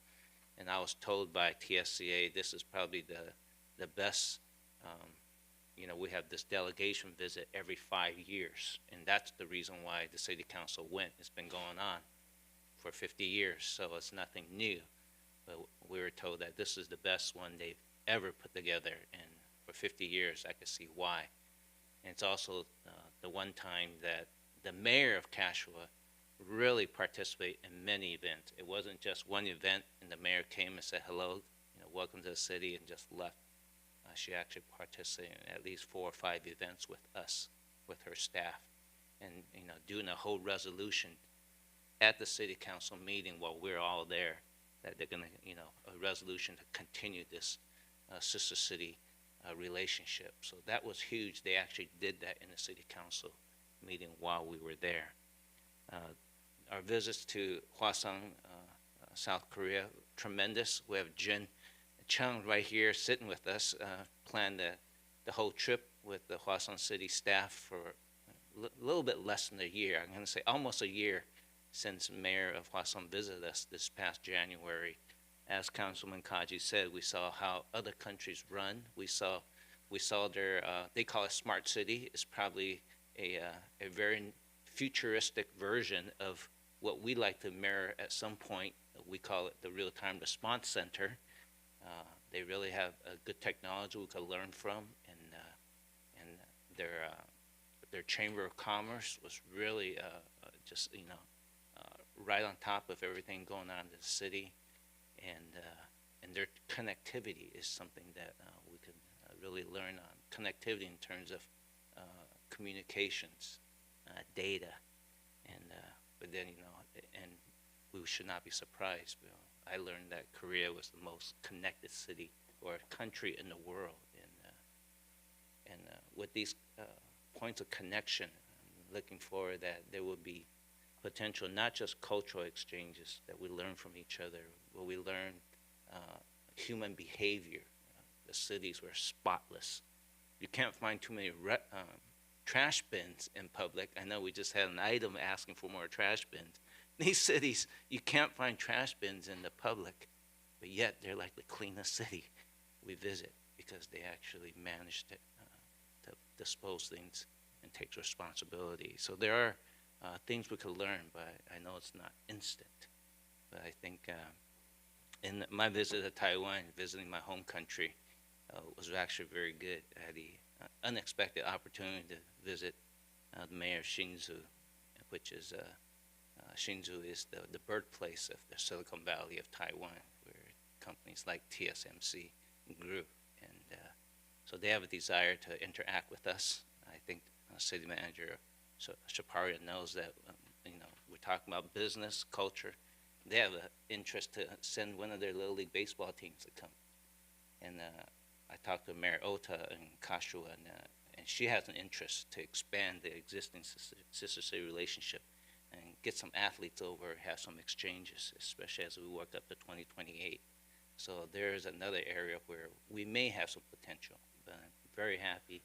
And I was told by TSCA this is probably the best. We have this delegation visit every 5 years, and that's the reason why the city council went. It's been going on for 50 years, so it's nothing new. But we were told that this is the best one they've ever put together, and for 50 years I could see why. And it's also the one time that the mayor of Cashua really participated in many events. It wasn't just one event and the mayor came and said hello, welcome to the city, and just left. She actually participated in at least 4 or 5 events with us, with her staff, and doing a whole resolution at the city council meeting while we're all there, that they're going to, a resolution to continue this sister city relationship. So that was huge. They actually did that in the city council meeting while we were there. Our visits to Hwaseong, South Korea, tremendous. We have Jin Chung right here sitting with us, planned the whole trip with the Hwaseong City staff for a little bit less than a year. I'm going to say almost a year since Mayor of Hwaseong visited us this past January. As Councilman Kaji said, we saw how other countries run. We saw their, they call it smart city. It's probably a very futuristic version of what we like to mirror at some point, we call it the Real-Time Response Center. They really have good technology we could learn from, and their Chamber of Commerce was really just, right on top of everything going on in the city, and their connectivity is something that we can really learn on. Connectivity in terms of communications, data, and but then and we should not be surprised. I learned that Korea was the most connected city or country in the world, and with these points of connection, I'm looking forward that there will be potential, not just cultural exchanges that we learn from each other, but we learn human behavior. The cities were spotless. You can't find too many trash bins in public. I know we just had an item asking for more trash bins. These cities, you can't find trash bins in the public, but yet they're like the cleanest city we visit because they actually manage to dispose things and take responsibility. So there are things we could learn, but I know it's not instant. But I think in my visit to Taiwan, visiting my home country, was actually very good. I had the unexpected opportunity to visit the mayor of Hsinchu, which is Hsinchu is the birthplace of the Silicon Valley of Taiwan, where companies like TSMC grew. And so they have a desire to interact with us. I think City Manager Chaparria knows that, we're talking about business, culture. They have an interest to send one of their Little League baseball teams to come. And I talked to Mayor Ota in Kashua, and she has an interest to expand the existing sister city relationship and get some athletes over, have some exchanges, especially as we work up to 2028. So there is another area where we may have some potential, but I'm very happy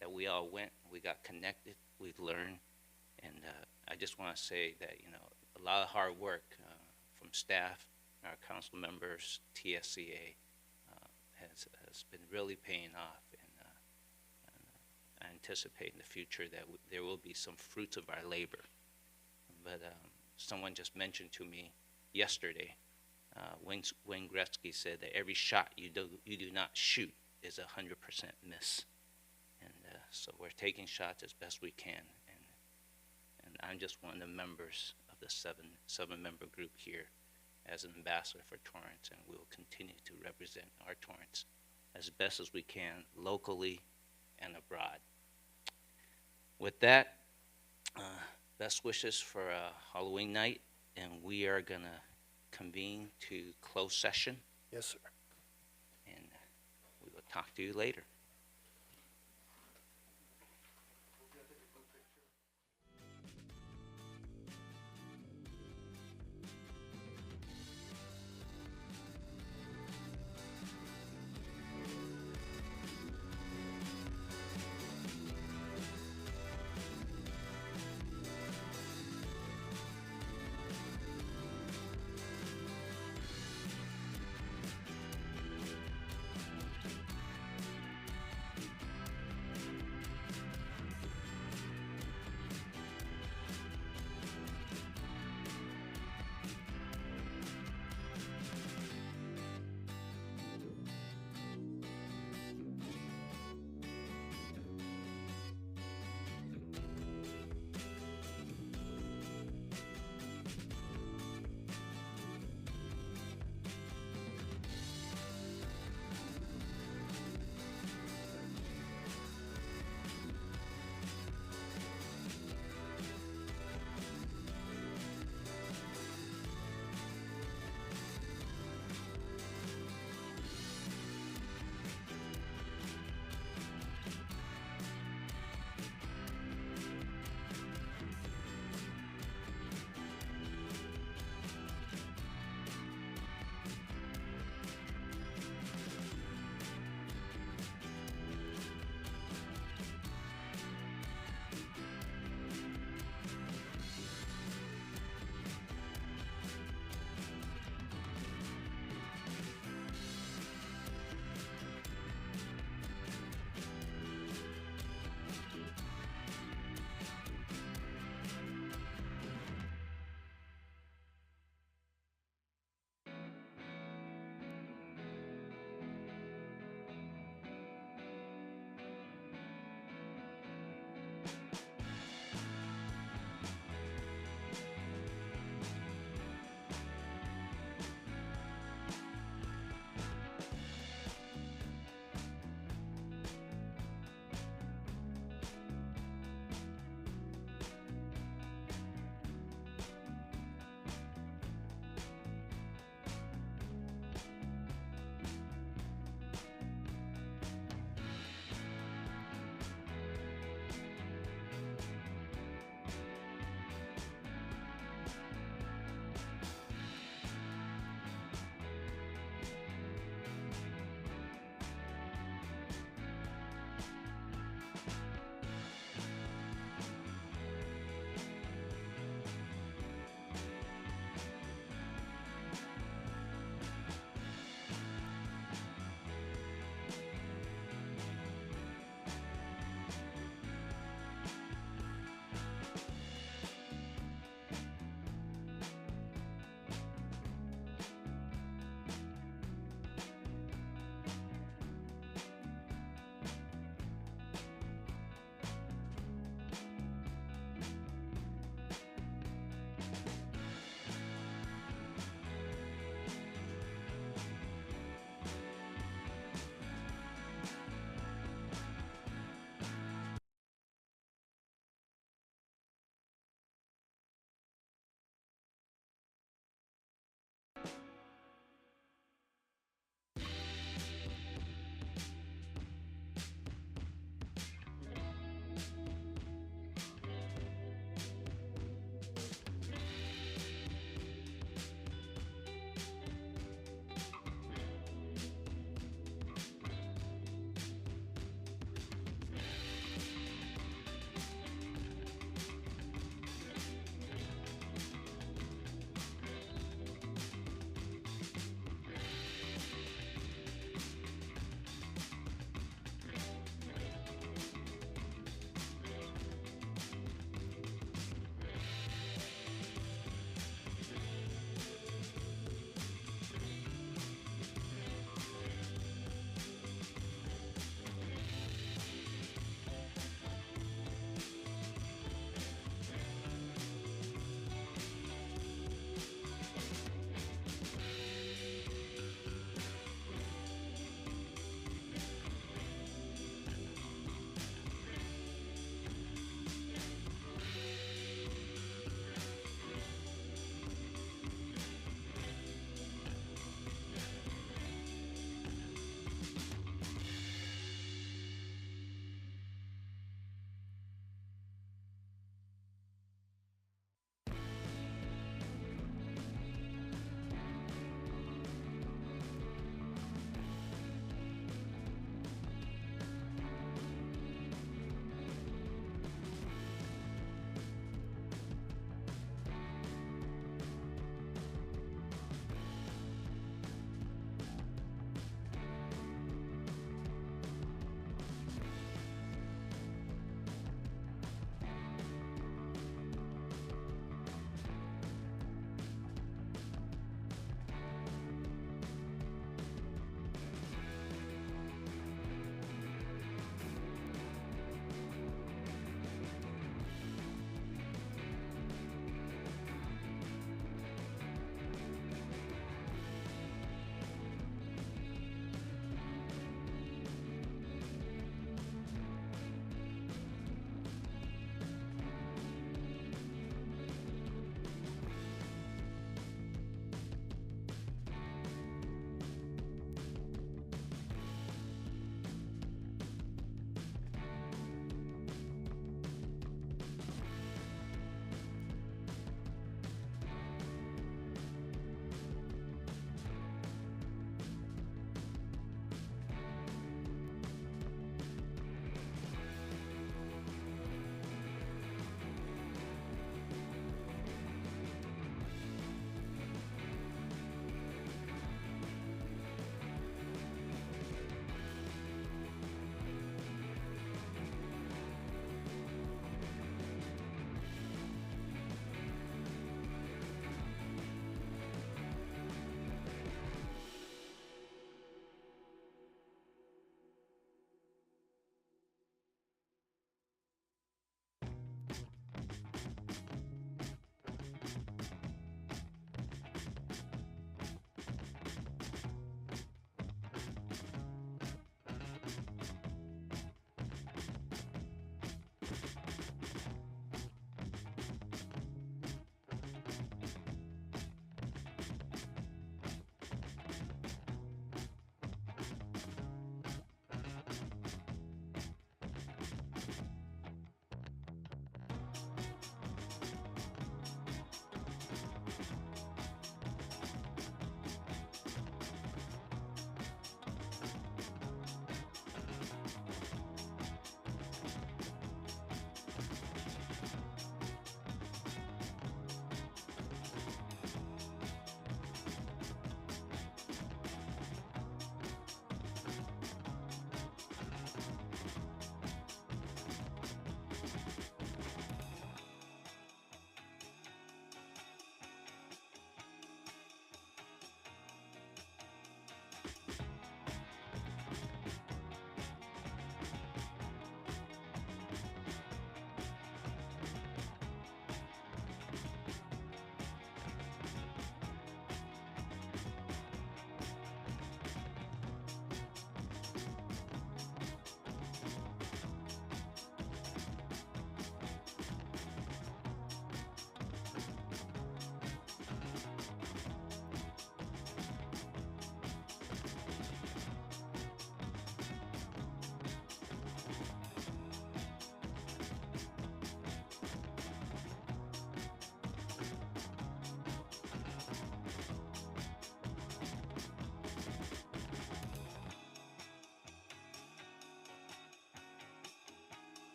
that we all went, we got connected, we've learned, and I just want to say that, a lot of hard work from staff, our council members, TSCA, has been really paying off, and I anticipate in the future that there will be some fruits of our labor. But someone just mentioned to me yesterday, Wayne Gretzky said that every shot you do not shoot is 100% miss, and so we're taking shots as best we can, and I'm just one of the members of the seven-member group here as an ambassador for Torrance, and we will continue to represent our Torrance as best as we can, locally and abroad. With that, best wishes for Halloween night, and we are going to convene to close session, Yes, sir. and we will talk to you later.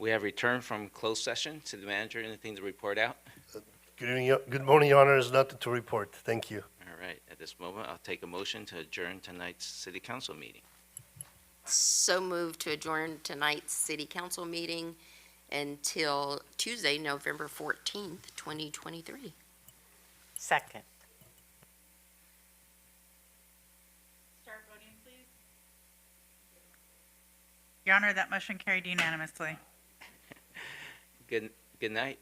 We have returned from closed session. City Manager, anything to report out? Good evening, good morning, Your Honor. There's nothing to report. Thank you. All right, at this moment, I'll take a motion to adjourn tonight's city council meeting. So moved to adjourn tonight's city council meeting until Tuesday, November 14th, 2023. Second. Start voting, please. Your Honor, that motion carried unanimously. Good night.